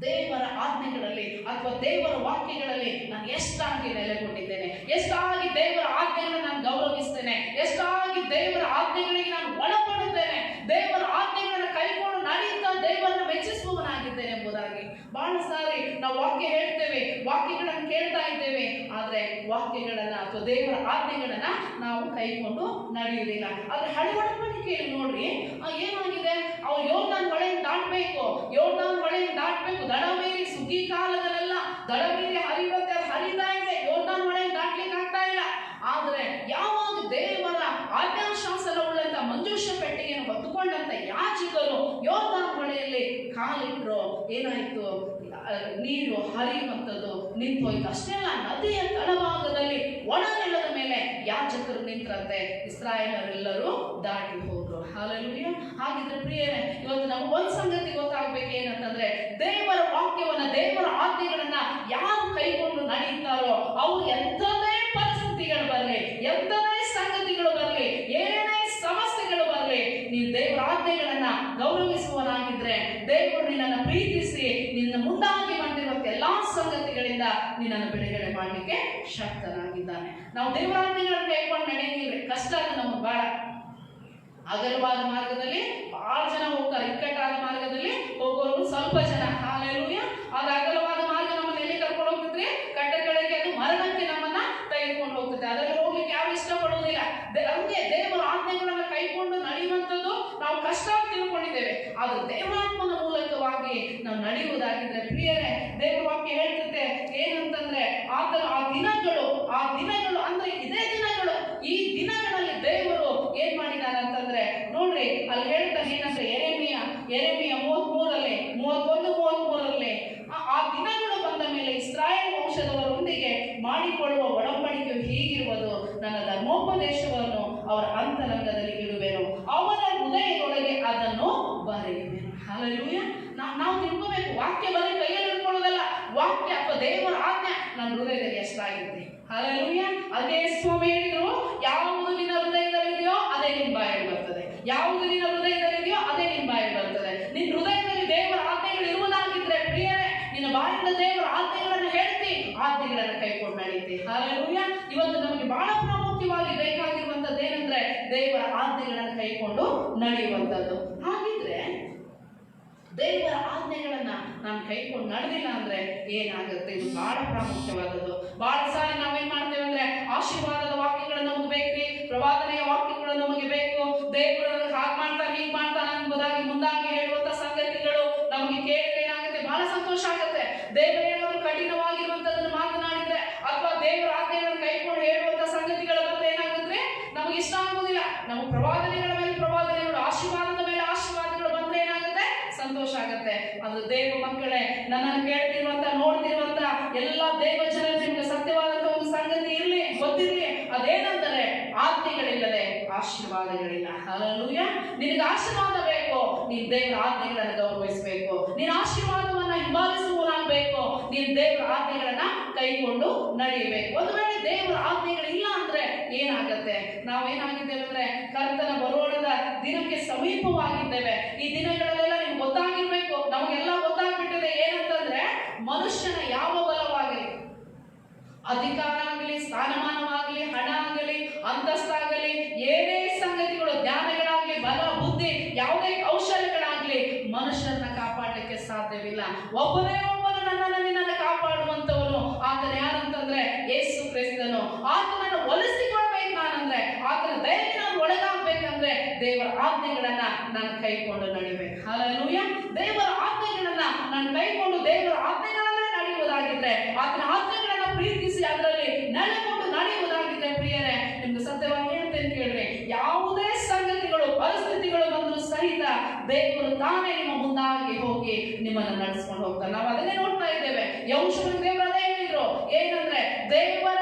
ದೇವರ ಆಜ್ಞೆಗಳಲ್ಲಿ ಅಥವಾ ದೇವರ ವಾಕ್ಯಗಳಲ್ಲಿ ನಾನು ಎಷ್ಟಾಗಿ ನೆಲೆಗೊಂಡಿದ್ದೇನೆ, ಎಷ್ಟಾಗಿ ದೇವರ ಆಜ್ಞೆಗಳನ್ನು ನಾನು ಗೌರವಿಸ್ತೇನೆ, ಎಷ್ಟಾಗಿ ದೇವರ ಆಜ್ಞೆಗಳಿಗೆ ನಾನು ಒಳಪಡುತ್ತೇನೆ, ದೇವರ ಆಜ್ಞೆಗಳನ್ನು ಕೈಕೊಂಡು ನಡೆಯುತ್ತಾ ದೇವರನ್ನು ಮೆಚ್ಚಿಸುವವನಾಗಿದ್ದೇನೆ ಎಂಬುದಾಗಿ. ಬಹಳ ಸಾರಿ ನಾವು ವಾಕ್ಯ ಹೇಳ್ತೇವೆ, ವಾಕ್ಯಗಳನ್ನು ಕೇಳ್ತಾ ಇದ್ದೇವೆ, ಆದ್ರೆ ವಾಕ್ಯಗಳನ್ನ ಅಥವಾ ದೇವರ ಆಜ್ಞೆಗಳನ್ನ ನಾವು ಕೈಕೊಂಡು ನಡೆಯುವುದಿಲ್ಲ. ಆದ್ರೆ ಹಳೆ ಒಡಂಬಡಿಕೆಯಲ್ಲಿ ನೋಡ್ರಿ, ಏನಾಗಿದೆ, ಅವ್ರು ಯೋರ್ದಾನ್ ಹೊಳೆಯನ್ನು ದಾಟಬೇಕು, ಯೋರ್ದಾನ್ ಹೊಳೆಯನ್ನು ದಾಟಬೇಕು, ದಡ ಮೀರಿ ಸುಗ್ಗಿ ಕಾಲದಲ್ಲೆಲ್ಲ ದಡ ಮೀರಿ ಹರಿಯುವಂತೆ ಹರಿತಾ ಇದೆ, ಯೋರ್ದಾನ್ ಹೊಳೆಯನ್ನು ದಾಟ್ಲಿಕ್ಕೆ ಆಗ್ತಾ ಇಲ್ಲ. ಆದ್ರೆ ಯಾವಾಗ ದೇವರ ಆಜ್ಞಾಶಾಸನವುಳ್ಳಂತ ಮಂಜೂಷ ಪೆಟ್ಟಿಗೆಯನ್ನು ಹೊತ್ತುಕೊಂಡಂತ ಯಾಜಕರು ಯೋರ್ದಾನ್ ಹೊಳೆಯಲ್ಲಿ ಕಾಲಿಟ್ರು, ಏನಾಯ್ತು, ನೀರು ಹರಿಯುವಂಥದ್ದು ನಿಂತೋಯ್ತು. ಅಷ್ಟೇ ಅಲ್ಲ, ನದಿಯ ತಳಭಾಗದಲ್ಲಿ ಒಣ ನೆಲದ ಮೇಲೆ ಯಾಜಕರು ನಿಂತರಂತೆ, ಇಸ್ರಾಯೇಲರೆಲ್ಲರೂ ದಾಟಿ ಹೋದ್ರು. ಹಲ್ಲೆಲೂಯಾ. ಹಾಗಿದ್ರೆ ಪ್ರಿಯರೇ, ಇವತ್ತು ನಮ್ಗೆ ಒಂದು ಸಂಗತಿ ಗೊತ್ತಾಗ್ಬೇಕು, ಏನಂತಂದ್ರೆ ದೇವರ ವಾಕ್ಯವನ್ನ, ದೇವರ ಆಜ್ಞೆಗಳನ್ನ ಯಾರು ಕೈಕೊಂಡು ನಡೆಯುತ್ತಾರೋ ಅವ್ರು ಎಂಥದೇ ಪರಿಸ್ಥಿತಿಗಳು ಬರಲಿ, ಎಂಥದೇ ಸಂಗತಿಗಳು ಬರಲಿ, ಏನೇ ಸಮಸ್ಯೆಗಳು ಬರಲಿ, ನೀವು ದೇವರ ಆಜ್ಞೆಗಳನ್ನ ಗೌರವಿಸುವನಾಗಿದ್ರೆ ದೇವರು ನಿನ್ನನ್ನು ಪ್ರೀತಿಸಿ ನಿನ್ನ ಮುಂದಾಗಿ ಬಂದಿರುವ ಎಲ್ಲಾ ಸಂಗತಿಗಳಿಂದ ನಿನ್ನನ್ನು ಬಿಡುಗಡೆ ಮಾಡಲಿಕ್ಕೆ ಶಕ್ತನಾಗಿದ್ದಾನೆ. ನಾವು ದೇವರ ಆಜ್ಞೆಗಳನ್ನು ಕೈಕೊಂಡು ನಡೆಯಂಗಿಲ್ರಿ, ಕಷ್ಟ ಅದು ನಮಗೆ ಬಹಳ. ಅಗಲವಾದ ಮಾರ್ಗದಲ್ಲಿ ಬಹಳ ಜನ ಹೋಗ್ತಾರೆ, ಇಕ್ಕಟ್ಟಾದ ಮಾರ್ಗದಲ್ಲಿ ಹೋಗೋರು ಸ್ವಲ್ಪ ಜನ. ಹಲ್ಲೆಲೂಯಾ. ಆಗ ಅಗಲವಾದ ಮಾರ್ಗ ನಮ್ಮನ್ನ ಎಲ್ಲಿ ಕರ್ಕೊಂಡು ಹೋಗ್ತಿದ್ರಿ, ಕಟ್ಟ ಕೆಳಗೆ ಅದು ಮರಣಕ್ಕೆ ನಮ್ಮನ್ನ ತೆಗೆದುಕೊಂಡು ಹೋಗ್ತದೆ. ಅದರಲ್ಲಿ ಹೋಗ್ಲಿಕ್ಕೆ ಯಾರು ಇಷ್ಟಪಡುವುದಿಲ್ಲ. ಹಂಗೆ ದೇವರ ಆಜ್ಞೆಗಳನ್ನ ಕೈಕೊಂಡು ನಡೆಯುವಂಥದ್ದು ನಾವು ಕಷ್ಟ ತಿಳ್ಕೊಂಡಿದ್ದೇವೆ. ಆದ್ರೆ ದೇವರಾತ್ಮನ ಮೂಲಕವಾಗಿ ನಾವು ನಡೆಯುವುದಾಗಿದ್ರೆ ಪ್ರಿಯರೇ, ದೇವರ ವಾಕ್ಯ ಹೇಳ್ತದೆ ಏನಂತಂದ್ರೆ, ಆ ದಿನಗಳು ಅಂದ್ರೆ ಇದೇ ದಿನಗಳು, ಈ ದಿನಗಳಲ್ಲಿ ದೇವರು ಏನ್ ಮಾಡಿದ್ದಾರೆ ಅಂತಂದ್ರೆ ನೋಡ್ರಿ, ಅಲ್ಲಿ ಹೇಳ್ತಾರೆ ಏನಂದ್ರೆ ಯೆರೆಮೀಯ 33 31-33 ಆ ದಿನಗಳು ಬಂದ ಮೇಲೆ ಇಸ್ರಾಯೇಲ್ ವಂಶದವರೊಂದಿಗೆ ಮಾಡಿಕೊಳ್ಳುವ ಒಡಂಬಡಿಕೆಯು ಹೀಗಿರುವುದು, ನನ್ನ ಧರ್ಮೋಪದೇಶವನ್ನು ಅವರ ಅಂತರಂಗದಲ್ಲಿ ಇಡುವೆನು, ಅವರ ಹೃದಯದೊಳಗೆ ಅದನ್ನು ಬರೆಯುವೆನು. ಹಲ್ಲೆಲೂಯಾ. ನಾವು ತಿಳ್ಕೋಬೇಕು, ವಾಕ್ಯ ಬರೀ ಕೈಯಲ್ಲಿ ಇಟ್ಕೊಳ್ಳೋದಲ್ಲ, ವಾಕ್ಯ ಅಥವಾ ದೇವರ ಆಜ್ಞೆ ನನ್ನ ಹೃದಯದಲ್ಲಿ ಎಷ್ಟಾಗಿದೆ. ಹಲ್ಲೆಲೂಯಾ. ಅದೇ ಸ್ವಾಮಿ ಹೇಳಿದ್ರು, ಯಾವುದು ನಿನ್ನ ಹೃದಯದಲ್ಲಿದೆಯೋ ಅದೇ ನಿನ್ನ ಬಾಯಲ್ಲಿ ಬರ್ತದೆ, ಯಾವುದು ನಿನ್ನ ಹೃದಯದಲ್ಲಿದೆಯೋ ಅದೇ ನಿನ್ನ ಬಾಯಲ್ಲಿ ಬರ್ತದೆ. ನಿನ್ನ ಹೃದಯದಲ್ಲಿ ದೇವರ ಆಜ್ಞೆಗಳು ಇರುವುದಾಗಿದ್ರೆ ಪ್ರಿಯರೇ, ನಿನ್ನ ಬಾಯಿಂದ ದೇವರ ಆಜ್ಞೆಗಳನ್ನು ಹೇಳ್ತಿ, ಆಜ್ಞೆಗಳನ್ನು ಕೈಕೊಂಡು ನಡೆಯುತ್ತೆ. ಹಲ್ಲೆಲೂಯಾ. ಇವತ್ತು ನಮಗೆ ಬಹಳ ಪ್ರಾಮುಖ್ಯವಾಗಿ ಬೇಕಾಗಿರುವಂತದ್ದು ಏನಂದ್ರೆ ದೇವರ ಆಜ್ಞೆಗಳನ್ನು ಕೈಕೊಂಡು ನಡೆಯುವಂಥದ್ದು. ಹಾಗಿದ್ರೆ ದೇವರ ಆಜ್ಞೆಗಳನ್ನ ನಾನು ಕೈಕೊಂಡು ನಡೆದಿಲ್ಲ ಅಂದ್ರೆ ಏನಾಗುತ್ತೆ, ಇದು ಬಹಳ ಪ್ರಾಮುಖ್ಯವಾದದ್ದು. ಬಹಳ ಸಾರಿ ನಾವೇನ್ ಮಾಡ್ತೇವೆ ಅಂದ್ರೆ, ಆಶೀರ್ವಾದದ ವಾಕ್ಯಗಳು ನಮಗೆ ಬೇಕ್ರಿ, ಪ್ರವಾದನೆಯ ವಾಕ್ಯಗಳು ನಮಗೆ ಬೇಕು, ದೇವರು ಹಾಗೆ ಮಾಡ್ತಾನೆ ಹೀಗೆ ಮಾಡ್ತಾನೆ ಎಂಬುದಾಗಿ ಮುಂದಾಗಿ ಹೇಳುವಂತ ಸಂಗತಿಗಳು ನಮಗೆ ಕೇಳಿದ್ರೆ ಏನಾಗುತ್ತೆ, ಬಹಳ ಸಂತೋಷ ಆಗುತ್ತೆ. ದೇವರು ಏನಾದ್ರು ಕಠಿಣವಾಗಿರುವಂತದನ್ನು ಮಾತನಾಡಿದ್ರೆ ಅಥವಾ ದೇವರ ಆಜ್ಞೆಗಳನ್ನು ಕೈಕೊಂಡು ಹೇಳುವಂತ ಸಂಗತಿಗಳು ಬಂದ್ರೆ ಏನಾಗುತ್ತೆ, ನಮಗೆ ಇಷ್ಟ ಆಗುವುದಿಲ್ಲ. ನಮ್ಮ ಪ್ರವಾದನೆಗಳ ಮೇಲೆ ಪ್ರವಾದನೆಗಳು, ಆಶೀರ್ವಾದದ ಮೇಲೆ ಆಶೀರ್ವಾದಗಳು ಬಂದ್ರೆ ಏನಾಗುತ್ತೆ, ಸಂತೋಷ ಆಗುತ್ತೆ. ಅದು ದೇವ ಮಕ್ಕಳೇ, ನನ್ನನ್ನು ಕೇಳ್ತಿರುವಂತ ನೋಡ್ತಿರುವಂತ ಎಲ್ಲ ದೇವ ಜನರು ನಿಮ್ಗೆ ಸತ್ಯವಾದಂತ ಒಂದು ಸಂಗತಿ ಇರ್ಲಿ, ಗೊತ್ತಿರ್ಲಿ, ಅದೇನಂದರೆ ಆಜ್ಞೆಗಳಿಲ್ಲದೆ ಆಶೀರ್ವಾದಗಳಿಲ್ಲ. ಹಲ್ಲೆಲೂಯಾ. ನಿನಗೆ ಆಶೀರ್ವಾದ ಬೇಕು, ನೀನು ದೇವರ ಆಜ್ಞೆಗಳನ್ನು ಗೌರವಿಸಬೇಕು, ನೀನು ಆಶೀರ್ವಾದವನ್ನ ಹಿಂಬಾಲಿಸುವವನಾಗಬೇಕು, ನೀನು ದೇವರ ಆಜ್ಞೆಗಳನ್ನ ಕೈಕೊಂಡು ನಡೆಯಬೇಕು. ಒಂದು ವೇಳೆ ದೇವರ ಆಜ್ಞೆಗಳಿಲ್ಲ ಅಂದ್ರೆ ಏನಾಗುತ್ತೆ, ನಾವೇನಾಗಿದ್ದೇವೆ ಅಂದ್ರೆ ಕರ್ತನ ಬರೋಣದ ದಿನಕ್ಕೆ ಸಮೀಪವಾಗಿದ್ದೇವೆ. ಈ ದಿನಗಳಲ್ಲೆಲ್ಲ ನಿಮ್ಗೆ ಗೊತ್ತಾಗಿರ್ಬೇಕು, ನಮಗೆಲ್ಲ ಗೊತ್ತಾಗ್ಬಿಟ್ಟಿದೆ ಏನಂತಂದ್ರೆ, ಮನುಷ್ಯನ ಯಾವ ಬಲವಾಗಲಿ, ಅಧಿಕಾರ ಆಗಲಿ, ಸ್ಥಾನಮಾನವಾಗಲಿ, ಹಣ ಆಗಲಿ, ಅಂತಸ್ತಾಗಲಿ, ಏನೇ ಸಂಗತಿಗಳು, ಜ್ಞಾನಗಳಾಗಲಿ, ಬಲ, ಬುದ್ಧಿ, ಯಾವುದೇ ಕೌಶಲ್ಯಗಳಾಗಲಿ ಮನುಷ್ಯರನ್ನ ಕಾಪಾಡಲಿಕ್ಕೆ ಸಾಧ್ಯವಿಲ್ಲ. ಒಬ್ಬನೇ ಒಬ್ಬನು ನನ್ನನ್ನು ನಿನ್ನನ್ನು ಕಾಪಾಡುವಂತವನು, ಆತನ ಯಾರಂತಂದ್ರೆ ಯೇಸು ಕ್ರಿಸ್ತನು. ಆತನನ್ನು ಒಲಿಸಿಕೊಳ್ಬೇಕು ನಾನಂದ್ರೆ, ಆತನ ದಯೆಗೆ ನಾನು ಒಳಗಾಗ್ಬೇಕಂದ್ರೆ ದೇವರ ಆಜ್ಞೆಗಳನ್ನ ನಾನು ಕೈಕೊಂಡು ನಡಿಬೇಕು. ಹಲ್ಲೆಲೂಯಾ. ದೇವರ ಆಜ್ಞೆಗಳನ್ನ ನಾನು ಕೈಕೊಂಡು ದೇವರ ಆಜ್ಞೆಗಳನ್ನೇ ನಡೆಯುವುದಾಗಿದ್ರೆ, ಆತನ ಆಜ್ಞೆಗಳನ್ನ ಪ್ರೀತಿಸಿ ಅದರಲ್ಲಿ ನೆಲೆಗೊಂಡು ನಡೆಯುವುದಾಗಿದ್ರೆ ಪ್ರಿಯರೇ, ನಿಮ್ಗೆ ಸತ್ಯವಾಗಿ ಹೇಳ್ತೇನೆ ಕೇಳ್ರಿ, ಯಾವುದೇ ಸಂಗತಿಗಳು ಪರಿಸ್ಥಿತಿಗಳು ಬಂದರೂ ಸಹಿತ ದೇವರು ತಾನೇ ನಿಮ್ಮ ಮುಂದಾಗಿ ಹೋಗಿ ನಿಮ್ಮನ್ನು ನಡೆಸ್ಕೊಂಡು ಹೋಗ್ತಾರೆ. ನಾವು ಅದನ್ನೇ ನೋಡ್ತಾ ಇದ್ದೇವೆ. ಯೌಷುವನಿಗೆ ದೇವರು ಅದೇ ಹೇಳಿದ್ರು, ಏನಂದ್ರೆ ದೇವರ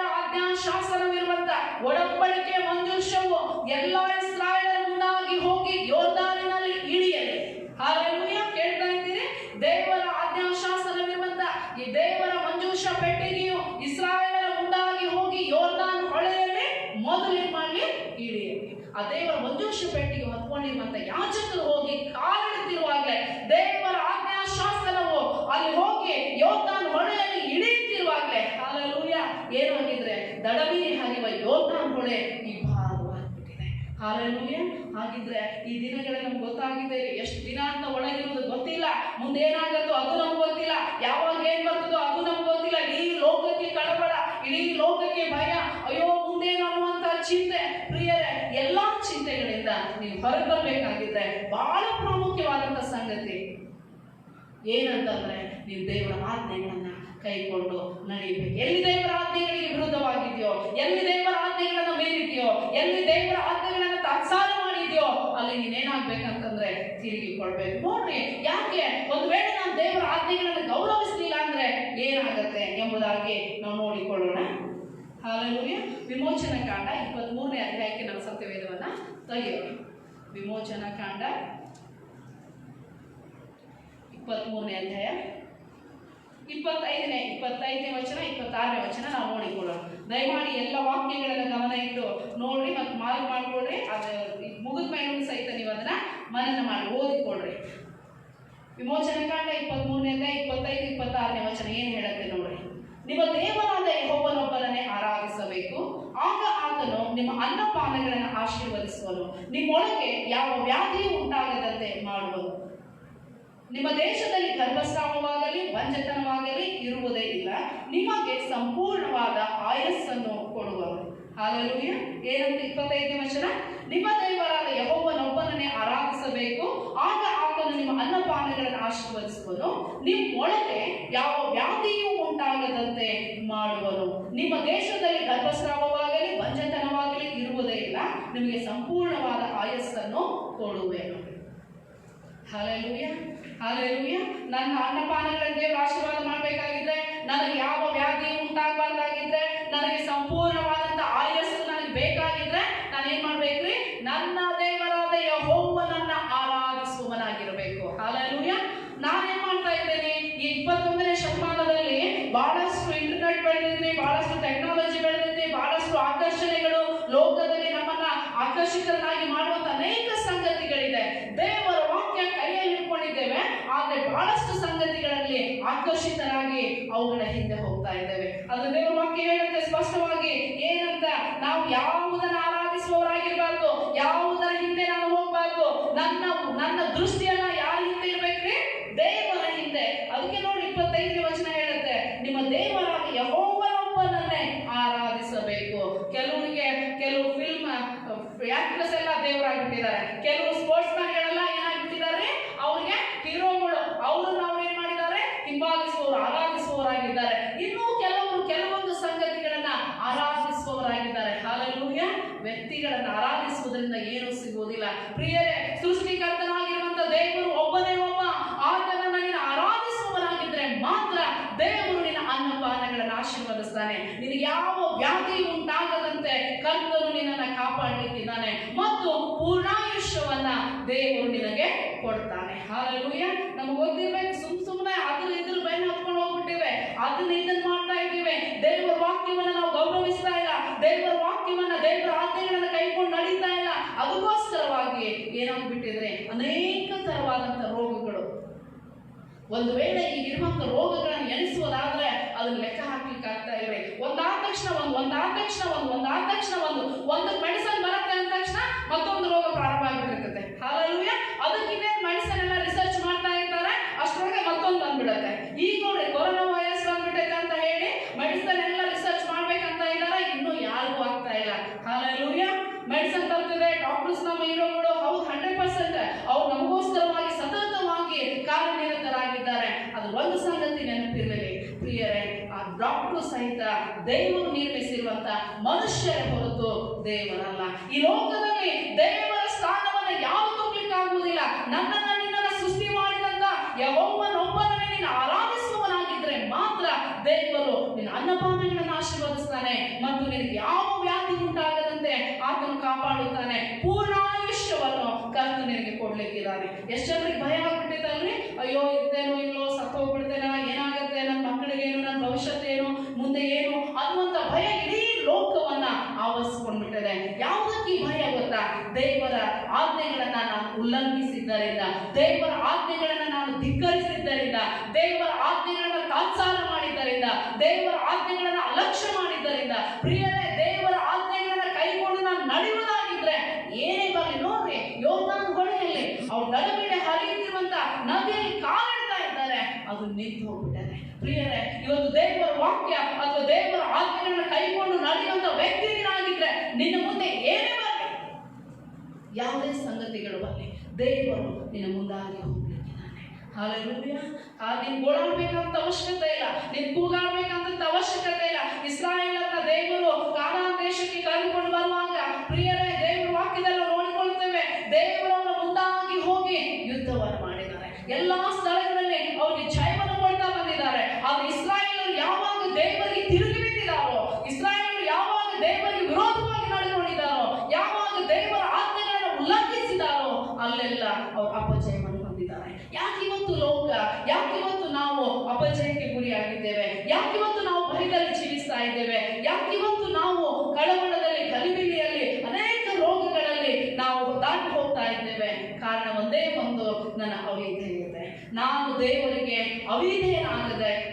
ಒಡಂಬಡಿಕೆಯ ಮಂಜೂಷವು ಎಲ್ಲ ಇಸ್ರಾಯೇಲರ ಮುಂದಾಗಿ ಹೋಗಿ ಯೋರ್ದಾನಿನಲ್ಲಿ ಇಳಿಯಲಿ. ಹಾಲೆಲೂಯಾ. ಕೇಳ್ತಾ ಇದ್ದೀರಿ? ದೇವರ ಆಜ್ಞಾಶಾಸನವಿರುವಂತ ಈ ದೇವರ ಮಂಜೂಷ ಪೆಟ್ಟಿಗೆಯು ಇಸ್ರಾಯೇಲರ ಮುಂದಾಗಿ ಹೋಗಿ ಯೋರ್ದಾನ್ ಹೊಳೆಯಲ್ಲಿ ಮೊದಲು ಮಾಡಲಿ ಇಳಿಯಲಿ. ಆ ದೇವರ ಮಂಜೂಷ ಪೆಟ್ಟಿಗೆ ಹೊತ್ಕೊಂಡಿರುವಂತ ಯಾಜಕರು ಹೋಗಿ ಕಾಲಿಡುತ್ತಿರುವಾಗಲೇ ದೇವರ ಆಜ್ಞಾಶಾಸನವು ಅಲ್ಲಿ ಹೋಗಿ ಯೋರ್ದಾನ್ ಹೊಳೆಯಲ್ಲಿ ಇಳಿಯುತ್ತಿರುವಾಗಲೇ ಹಾಲೆಲೂಯಾ ಏನಾಗಿದ್ರೆ ದಡಮೀರಿ ಹರಿಯುವ ಯೋರ್ದಾನ್ ಹೊಳೆ ಈ ಭಾರವಾಗ್ಬಿಟ್ಟಿದೆ. ಹಾಲೆಲೂಯಾ. ಹಾಗಿದ್ರೆ ಈ ದಿನಗಳಲ್ಲಿ ನಮ್ಗೆ ಗೊತ್ತಾಗಿದೆ, ಎಷ್ಟು ದಿನ ಅಂತ ಒಳಗಿರುವುದು ಗೊತ್ತಿಲ್ಲ, ಮುಂದೆ ಏನಾಗತ್ತೋ ಅದು ನಮ್ಗೆ ಗೊತ್ತಿಲ್ಲ, ಯಾವಾಗ ಏನ್ ಬರ್ತದೋ ಅದು ನಮ್ಗೆ ಗೊತ್ತಿಲ್ಲ. ಇಡೀ ಲೋಕಕ್ಕೆ ಕಳವಳ, ಇಡೀ ಲೋಕಕ್ಕೆ ಭಯ, ಅಯ್ಯೋ ಮುಂದೇನು ಅನ್ನುವಂತ ಚಿಂತೆ. ಪ್ರಿಯರೇ, ಎಲ್ಲಾ ಚಿಂತೆಗಳಿಂದ ನೀವು ಹೊರಬರಬೇಕಾಗಿದ್ರೆ ಬಹಳ ಪ್ರಾಮುಖ್ಯವಾದಂತ ಸಂಗತಿ ಏನಂತಂದ್ರೆ ನೀವು ದೇವರ ಆಜ್ಞೆಗಳನ್ನ ಕೈಕೊಂಡು ನಡೆಯಬೇಕು. ಎಲ್ಲಿ ದೇವರ ಆಜ್ಞೆಗಳಿಗೆ ವಿರುದ್ಧವಾಗಿದೆಯೋ, ಎಲ್ಲಿ ದೇವರ ಆಜ್ಞೆಗಳನ್ನ ಮೀರಿದೆಯೋ, ಎಲ್ಲಿ ದೇವರ ಆಜ್ಞೆಗಳನ್ನ ತಾತ್ಸಾರ ಮಾಡಿದ್ಯೋ ಅಲ್ಲಿ ನೀನೇನಾಗ್ಬೇಕಂತಂದ್ರೆ ತಿರುಗಿಕೊಳ್ಬೇಕು. ನೋಡ್ರಿ, ಯಾಕೆ ಒಂದು ವೇಳೆ ನಾನು ದೇವರ ಆಜ್ಞೆಗಳನ್ನ ಗೌರವಿಸಲಿಲ್ಲ ಅಂದ್ರೆ ಏನಾಗತ್ತೆ ಎಂಬುದಾಗಿ ನಾವು ನೋಡಿಕೊಳ್ಳೋಣ. ಹಾಲೆಲೂಯಾ. ವಿಮೋಚನ ಕಾಂಡ 23ನೇ ಅಧ್ಯಾಯಕ್ಕೆ ನಮ್ಮ ಸತ್ಯವೇದವನ್ನ ತೆಗೆಯೋಣ. ವಿಮೋಚನ ಕಾಂಡ 23ನೇ ಅಧ್ಯಾಯ 25ನೇ ವಚನ 26ನೇ ವಚನ ನಾವು ನೋಡಿಕೊಳ್ಳೋಣ. ದಯಮಾಡಿ ಎಲ್ಲ ವಾಕ್ಯಗಳನ್ನ ಗಮನ ಇಟ್ಟು ನೋಡ್ರಿ ಮತ್ತು ಮಾರ್ಕ್ ಮಾಡ್ಕೊಳ್ರಿ. ಅದು ಮುಗಿದ ಮೇಲೆ ಸಹಿತ ನೀವು ಅದನ್ನ ಮನನ ಮಾಡಿ ಓದಿಕೊಳ್ರಿ. ವಿಮೋಚನ ಕಾಂಡ 23ನೇ ಅಧ್ಯಾಯ 25, 26ನೇ ವಚನ ಏನ್ ಹೇಳುತ್ತೆ ನೋಡ್ರಿ. ನಿಮ್ಮ ದೇವರಾದ ಯೆಹೋವನೊಬ್ಬನನ್ನೇ ಆರಾಧಿಸಬೇಕು, ಆಗ ಆತನು ನಿಮ್ಮ ಅನ್ನಪಾನಗಳನ್ನು ಆಶೀರ್ವದಿಸುವನು, ನಿಮ್ಮೊಳಗೆ ಯಾವ ವ್ಯಾಧಿಯೂ ಉಂಟಾಗದಂತೆ ಮಾಡುವನು. ನಿಮ್ಮ ದೇಶದಲ್ಲಿ ಗರ್ಭಸ್ರಾವವಾಗಲಿ ಬಂಜತನವಾಗಲಿ ಇರುವುದೇ ಇಲ್ಲ, ನಿಮಗೆ ಸಂಪೂರ್ಣವಾದ ಆಯಸ್ಸನ್ನು ಕೊಡುವನು. ಹಾಲೆಲೂಯಾ. ಏನಂತ 25ನೇ ವಚನ, ನಿಮ್ಮ ದೇವರಾದ ಯೆಹೋವನೊಬ್ಬನನ್ನೇ ಆರಾಧಿಸಬೇಕು, ಆಗ ಆತನು ನಿಮ್ಮ ಅನ್ನಪಾನಗಳನ್ನು ಆಶೀರ್ವದಿಸುವನು, ನಿಮ್ಮೊಳಗೆ ಯಾವ ವ್ಯಾಧಿಯೂ ಉಂಟಾಗದಂತೆ ಮಾಡುವನು. ನಿಮ್ಮ ದೇಶದಲ್ಲಿ ಗರ್ಭಸ್ರಾವವಾಗಲಿ ಬಂಜತನವಾಗಲಿ ಇರುವುದೇ ಇಲ್ಲ, ನಿಮಗೆ ಸಂಪೂರ್ಣವಾದ ಆಯಸ್ಸನ್ನು ಕೊಡುವೆನು. ಹಾಲೆಲೂಯಾ. ಹಾಲೆಲೂಯಾ. ನನ್ನ ಅನ್ನಪಾನಗಳನ್ನು ದೇವರು ಆಶೀರ್ವಾದ ಮಾಡಬೇಕಾಗಿದ್ರೆ, ನನಗೆ ಯಾವ ವ್ಯಾಧಿ ಉಂಟಾಗಬಾರ್ದಾಗಿದ್ರೆ, ನನಗೆ ಸಂಪೂರ್ಣವಾದಂತ ಆಯಸ್ಸು ನನಗೆ ಬೇಕಾಗಿದ್ರೆ ನಾನೇನ್ ಮಾಡ್ಬೇಕ್ರಿ? ನನ್ನ ದೇವರಾದ ಯೆಹೋವನನ್ನ ಆರಾಧಿಸುವವನಾಗಿರಬೇಕು. ಹಾಲೆಲೂಯಾ. ನಾನೇನ್ ಮಾಡ್ತಾ ಇದ್ದೇನೆ? ಈ 21ನೇ ಶತಮಾನದಲ್ಲಿ ಬಹಳಷ್ಟು ಇಂಟರ್ನೆಟ್ ಬೆಳೆದಿದ್ರಿ, ಬಹಳಷ್ಟು ಟೆಕ್ನಾಲಜಿ ಬೆಳೆದಿದ್ರಿ, ಬಹಳಷ್ಟು ಆಕರ್ಷಣೆಗಳು ಲೋಕದಲ್ಲಿ ನಮ್ಮನ್ನ ಆಕರ್ಷಿತರನ್ನಾಗಿ ಮಾಡುವಂತ ಅನೇಕ ಸಂಗತಿಗಳಿದೆ. ದೇವರ ವಾಕ್ಯ ಕೈಯಲ್ಲಿ ಇಟ್ಕೊಂಡಿದ್ದೇವೆ, ಆದ್ರೆ ಬಹಳಷ್ಟು ಸಂಗತಿಗಳಲ್ಲಿ ಆಕರ್ಷಿತರಾಗಿ ಅವುಗಳ ಹಿಂದೆ ಹೋಗ್ತಾ ಇದ್ದೇವೆ. ಅದು ದೇವರ ವಾಕ್ಯ ಹೇಳುತ್ತೆ ಸ್ಪಷ್ಟವಾಗಿ. ಏನಂತ? ನಾವು ಯಾವುದನ್ನ ಆರಾಧಿಸುವವರಾಗಿರ್ಬಾರ್ದು, ಯಾವುದರ ಹಿಂದೆ ನಾನು ಹೋಗ್ಬಾರ್ದು. ನನ್ನ ದೃಷ್ಟಿಯನ್ನ ಯಾರ ಹಿಂದೆ ಇರ್ಬೇಕ್ರಿ? ದೇವರ ಹಿಂದೆ. ಅದಕ್ಕೆ ನೋಡಿ 25ನೇ ವಚನ ಹೇಳುತ್ತೆ, ನಿಮ್ಮ ದೇವರಾದ ಯೆಹೋವನೊಬ್ಬನನ್ನೇ ಆರಾಧಿಸಬೇಕು. ಕೆಲವು ಫಿಲ್ಮ್ ಆಕ್ಟ್ರೆಸ್ ಎಲ್ಲ ದೇವರಾಗಿಬಿಟ್ಟಿದ್ದಾರೆ, ಕೆಲವು ಸ್ಪೋರ್ಟ್ಸ್ ಮ್ಯಾನ್ಗಳೆಲ್ಲ ಏನಾಗ್ಬಿಟ್ಟಿದ್ದಾರೆ, ಅವ್ರಿಗೆ ಹೀರೋಗಳು, ಅವ್ರನ್ನ ಅವ್ರು ಏನ್ ಮಾಡಿದ್ದಾರೆ? ಹಿಂಬಾಲಿಸುವವರು, ಆರಾಧಿಸುವವರಾಗಿದ್ದಾರೆ. ಇನ್ನೂ ಕೆಲವೊಂದು ಸಂಗತಿಗಳನ್ನ ಆರಾಧಿಸುವವರಾಗಿದ್ದಾರೆ. ಹಾಲೆಲೂಯಾ. ವ್ಯಕ್ತಿಗಳನ್ನ ಆರಾಧಿಸುವುದರಿಂದ ಏನೂ ಸಿಗುವುದಿಲ್ಲ. ಪ್ರಿಯರೇ, ಸೃಷ್ಟಿಕರ್ತನಾಗಿರುವಂತ ದೇವರು ಒಬ್ಬನೇ ಒಬ್ಬ. ಆತನನ್ನ ನೀನು ಆರಾಧಿಸುವವನಾಗಿದ್ರೆ ಮಾತ್ರ ದೇವರು ನಿನ್ನ ಅನ್ನಪಾನಗಳನ್ನು ಆಶೀರ್ವದಿಸ್ತಾನೆ. ನಿನಗೆ ಯಾವ ವ್ಯಾಧಿ ಉಂಟಾಗದಂತೆ ಕರ್ತನು ನಿನ್ನನ್ನು ಕಾಪಾಡಲಿಕ್ಕಿದ್ದಾನೆ ಮತ್ತು ಪೂರ್ಣಾಯುಷ್ಯವನ್ನ ದೇವರು ನಿನಗೆ ಕೊಡ್ತಾನೆ. ಹಾಲೆಲೂಯಾ. ನಮಗೆ ಗೊತ್ತಿರ್ಬೇಕು, ಸುಮ್ಮನೆ ಇದ್ರ ಬೆನ್ನ ಹತ್ಕೊಂಡು ಹೋಗ್ಬಿಟ್ಟಿವೆ, ಇದನ್ನ ಮಾಡ್ತಾ ಇದ್ದೀವಿ. ದೇವರ ವಾಕ್ಯವನ್ನ ನಾವು ಗೌರವಿಸ್ತಾ ಇಲ್ಲ, ದೇವರ ವಾಕ್ಯವನ್ನ, ದೇವರ ಆಜ್ಞೆಗಳನ್ನ ಕೈಕೊಂಡು ನಡೀತಾ ಇಲ್ಲ. ಅದಕ್ಕೋಸ್ಕರವಾಗಿ ಏನಾಗ್ಬಿಟ್ಟಿದ್ರೆ ಅನೇಕ ತರವಾದಂತ ರೋಗಗಳು. ಒಂದು ವೇಳೆ ಈಗಿರುವಂತ ರೋಗಗಳನ್ನು ಎಣಿಸುವುದಾದ್ರೆ ಅದನ್ನ ಲೆಕ್ಕ ಹಾಕ್ಲಿಕ್ಕೆ ಆಗ್ತಾ ಇವೆ. ಒಂದಾದ ತಕ್ಷಣ ಒಂದು ಮೆಡಿಸನ್ ಬರುತ್ತೆ ಅಂದ ತಕ್ಷಣ ಮತ್ತೊಂದು ರೋಗ ಪ್ರಾರಂಭ ಆಗಿಬಿಟ್ಟಿರ್ತದೆ. ಹಾಲೆಲೂಯಾ. ಅದಕ್ಕಿನ್ನೇ ಮೆಡಿಸನ್ ಎಲ್ಲ ರಿಸರ್ಚ್ ಮಾಡ್ತಾ ಇರ್ತಾರೆ, ಅಷ್ಟರೊಳಗೆ ಮತ್ತೊಂದು ಬಂದ್ಬಿಡುತ್ತೆ. ಈಗ ನೋಡಿ ಕೊರೋನಾ ವೈರಸ್ ಬಂದ್ಬಿಟ್ಟೈತೆ ಅಂತ ಹೇಳಿ ಮೆಡಿಸನ್ ಎಲ್ಲ ರಿಸರ್ಚ್ ಮಾಡ್ಬೇಕಂತ ಇದ್ದಾರೆ, ಇನ್ನೂ ಯಾರಿಗೂ ಆಗ್ತಾ ಇಲ್ಲ. ಹಾಲೆಲೂಯಾ. ಮೆಡಿಸನ್ ತರ್ತಿದೆ, ಡಾಕ್ಟರ್ಸ್ ನಮ್ಮ ಹೀರೋಗಳು, ಹೌದು 100% ಅವ್ರು ನಮಗೋಸ್ಕರವಾಗಿ ಸತತವಾಗಿ ಕಾರ್ಯನಿರತರಾಗಿದ್ದಾರೆ. ಅದು ಒಂದು ಸಂಗತಿ ನೆನಪಿರಲಿ ಪ್ರಿಯರೇ, ಆ ಡಾಕ್ಟರ್ ಸಹಿತ ದೇವರು ನಿರ್ಮಿಸಿರುವಂತ ಮನುಷ್ಯರ ಹೊರತು ದೇವರಲ್ಲ. ಈ ಲೋಕದಲ್ಲಿ ದೇವರ ಸ್ಥಾನವನ್ನು ಯಾರು ತುಂಬಲಿಕ್ಕಾಗುವುದಿಲ್ಲ. ನನ್ನನ್ನ ನಿನ್ನನ್ನ ಸೃಷ್ಟಿ ಮಾಡಿದಂತ ಯೆಹೋವನೊಬ್ಬನನ್ನೇ ನೀನು ಆರಾಧಿಸುವವನಾಗಿದ್ರೆ ಮಾತ್ರ ದೇವರು ನಿನ್ನ ಅನ್ನಪಾನಗಳನ್ನು ಆಶೀರ್ವದಿಸ್ತಾನೆ ಮತ್ತು ನಿನಗೆ ಯಾವ ವ್ಯಾಧಿ ಉಂಟಾಗದಂತೆ ಆತನು ಕಾಪಾಡುತ್ತಾನೆ. ಪೂರ್ಣ ಆಯುಷ್ಯವನ್ನು ಕರ್ತನು ನಿನಗೆ ಕೊಡ್ಲಿಕ್ಕಿದ್ದಾನೆ. ಎಷ್ಟು ಜನರಿಗೆ ಭಯ ಆಗ್ಬಿಟ್ಟಿದ್ದಲ್ರಿ, ಅಯ್ಯೋ ಇರ್ತೇನೋ ಇಲ್ಲೋ, ಸತ್ತೋಗ್ಬಿಡ್ತೇನೋ, ಏನಾಗುತ್ತೆ, ನನ್ನ ಮಕ್ಕಳಿಗೇನು, ನನ್ನ ಭವಿಷ್ಯತ್ತೇನು, ಮುಂದೆ ಏನು ಅನ್ನುವಂಥ ಭಯ ಇಡೀ ಲೋಕವನ್ನ ಆವರಿಸಿಕೊಂಡ್ಬಿಟ್ಟಿದೆ. ಯಾವುದಕ್ಕೆ ಈ ಭಯ ಗೊತ್ತಾ? ದೇವರ ಆಜ್ಞೆಗಳನ್ನ ನಾನು ಉಲ್ಲಂಘಿಸಿದ್ದರಿಂದ, ದೇವರ ಆಜ್ಞೆಗಳನ್ನ ನಾನು ಧಿಕ್ಕರಿಸಿದ್ದರಿಂದ, ದೇವರ ಆಜ್ಞೆಗಳನ್ನ ತಾತ್ಸಾರ ಮಾಡಿದ್ದರಿಂದ, ದೇವರ ಆಜ್ಞೆಗಳನ್ನ ಅಲಕ್ಷ್ಯ ಮಾಡಿದ್ದರಿಂದ. ಪ್ರಿಯರೇ, ದೇವರ ಆಜ್ಞೆಗಳನ್ನ ಕೈಗೊಂಡು ನಾನು ನಡೆಯುವುದಾಗಿದ್ರೆ ಏನೇ ಬರಲಿ, ನೋಡ್ರಿ ಯೋರ್ದಾನ್ ಹೊಳೆಯಲ್ಲಿ ಅವ್ರು ನಡುವಿನ ಹರಿಯುತ್ತಿರುವಂತ ನದಿಯಲ್ಲಿ ಕಾಲಿಡ್ತಾ ಇದ್ದಾರೆ, ಅದು ನಿಂತು ಹೋಗ್ಬಿಟ್ಟಿದೆ. ಪ್ರಿಯರೇ, ಇವತ್ತು ದೇವರ ವಾಕ್ಯ ಅಥವಾ ದೇವರ ಆಜ್ಞೆಗಳನ್ನ ಕೈಗೊಂಡು ನಡೆಯುವಂತ ವ್ಯಕ್ತಿ ನೀನಾಗಿದ್ರೆ ನಿನ್ನ ಮುಂದೆ ಏನೇ ಬರಲಿ, ಯಾವುದೇ ಸಂಗತಿಗಳು ಬರಲಿ, ದೇವರು ನಿನ್ನ ಮುಂದಾಗಿ ಹೋಗ್ಲಿಕ್ಕಿದ್ದಾನೆ. ಹಲ್ಲೆಲೂಯಾ. ನೀನು ಗೋಳಾಡ್ಬೇಕಂತ ಅವಶ್ಯಕತೆ ಇಲ್ಲ, ನೀನು ಕೂಗಾಡ್ಬೇಕಂತ ಅವಶ್ಯಕತೆ ಇಲ್ಲ. ಇಸ್ರಾಯೇಲರ ದೇವರು ಕಾನಾನ್ ದೇಶಕ್ಕೆ ಕರೆದುಕೊಂಡು ಬರುವಾಗ, ಪ್ರಿಯರೇ, ದೇವರ ವಾಕ್ಯದಲ್ಲಿ ನೋಡಿಕೊಳ್ತೇವೆ, ದೇವರವರ ಮುಂದಾಗಿ ಹೋಗಿ ಯುದ್ಧವನ್ನು ಮಾಡಿದ್ದಾರೆ. ಎಲ್ಲಾ ಸ್ಥಳಗಳಲ್ಲಿ ಅವರಿಗೆ ಜಯವನ್ನು ಕೊಡ್ತಾ ಬಂದಿದ್ದಾರೆ. ಆದ್ರೆ ಇಸ್ರಾಯೇಲರು ಯಾವಾಗ ದೇವರಿಗೆ ತಿರುಗಿ ಬಿದ್ದಿದ್ದಾರೋ, ಇಸ್ರಾಯೇಲರು ಯಾವಾಗ ದೇವರಿಗೆ ವಿರೋಧವಾಗಿ ನಡೆದುಕೊಂಡಿದ್ದಾರೋ, ಯಾವಾಗ ದೇವರ ಆಜ್ಞೆಗಳನ್ನು ಉಲ್ಲಂಘಿಸಿದಾರೋ, ಅಲ್ಲೆಲ್ಲ ಅವರು ಅಪಜಯವನ್ನು ಹೊಂದಿದ್ದಾರೆ. ಯಾಕಿವತ್ತು ಲೋಕ, ಯಾಕಿವತ್ತು ನಾವು ಅಪಜಯಕ್ಕೆ ಗುರಿಯಾಗಿದ್ದೇವೆ? ಯಾಕಿವತ್ತು ನಾವು ಭಯದಲ್ಲಿ ಜೀವಿಸ್ತಾ ಇದ್ದೇವೆ? ಯಾಕಿವತ್ತು ನಾವು ಕಳವಳದಲ್ಲಿ, ಗಲಿಬಿಲಿಯಲ್ಲಿ, ಅನೇಕ ರೋಗಗಳಲ್ಲಿ ನಾವು ದಾಟಿ ಹೋಗ್ತಾ ಇದ್ದೇವೆ? ಕಾರಣ ಒಂದೇ ಒಂದು, ನನ್ನ ಅವಿಧೇಯತೆ. ನಾನು ದೇವರಿಗೆ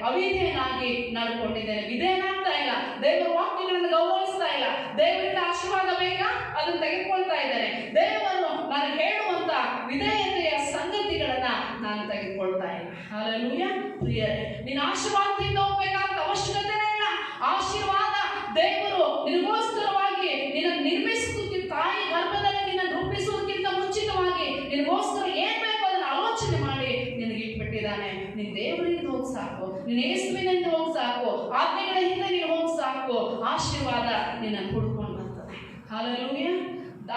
ಅವಿಧೇಯನಾಗಿ ನಡ್ಕೊಂಡಿದ್ದೇನೆ, ವಿಧೇಯನಾಗ್ತಾ ಇಲ್ಲ, ದೇವರ ವಾಕ್ಯಗಳನ್ನು ಗೌರವಿಸ್ತಾ ಇಲ್ಲ. ದೇವರಿಂದ ಆಶೀರ್ವಾದ ಬೇಕಾ, ಅದನ್ನು ತೆಗೆದುಕೊಳ್ತಾ ಇದ್ದೇನೆ. ದೇವರು ನಾನು ಹೇಳುವಂತ ವಿಧೇಯತೆಯ ಸಂಗತಿಗಳನ್ನ ನಾನು ತೆಗೆದುಕೊಳ್ತಾ ಇಲ್ಲ. ಹಲ್ಲೆಲೂಯಾ. ಪ್ರಿಯರೇ, ನೀನು ಆಶೀರ್ವಾದದಿಂದ ಹೋಗ್ಬೇಕಂತ ಅವಶ್ಯಕತೆನೇ ಇಲ್ಲ. ಆಶೀರ್ವಾದ ದೇವರು ನಿನಗೋಸ್ಕರವಾಗಿ ನಿನ್ನ ನಿರ್ಮಿಸುವುದಕ್ಕಿಂತ, ತಾಯಿ ಗರ್ಭದಲ್ಲಿ ನಿನ್ನ ರೂಪಿಸುವುದಕ್ಕಿಂತ ಮುಂಚಿತವಾಗಿ ನಿನಗೋಸ್ಕರ ಏನ್ ಬೇಕು ಅದನ್ನು ಆಲೋಚನೆ ಮಾಡಿ ನಿನಗೆ ಇಟ್ಬಿಟ್ಟಿದ್ದಾನೆ. ನಿನ್ ದೇವರಿಂದ ಹೋಗಿ ಸಾಕು, ನಿನ್ನ ಯೇಸುವಿನಿಂದ ಹೋಗಿ ಸಾಕು, ಆಜ್ಞೆಗಳ ಹಿಂದೆ ನೀನು ಹೋಗಿ ಸಾಕು, ಆಶೀರ್ವಾದ ನಿನ್ನ ಹುಡುಕೊಂಡು ಬರ್ತದೆ. ಹಲ್ಲೆಲೂಯಾ.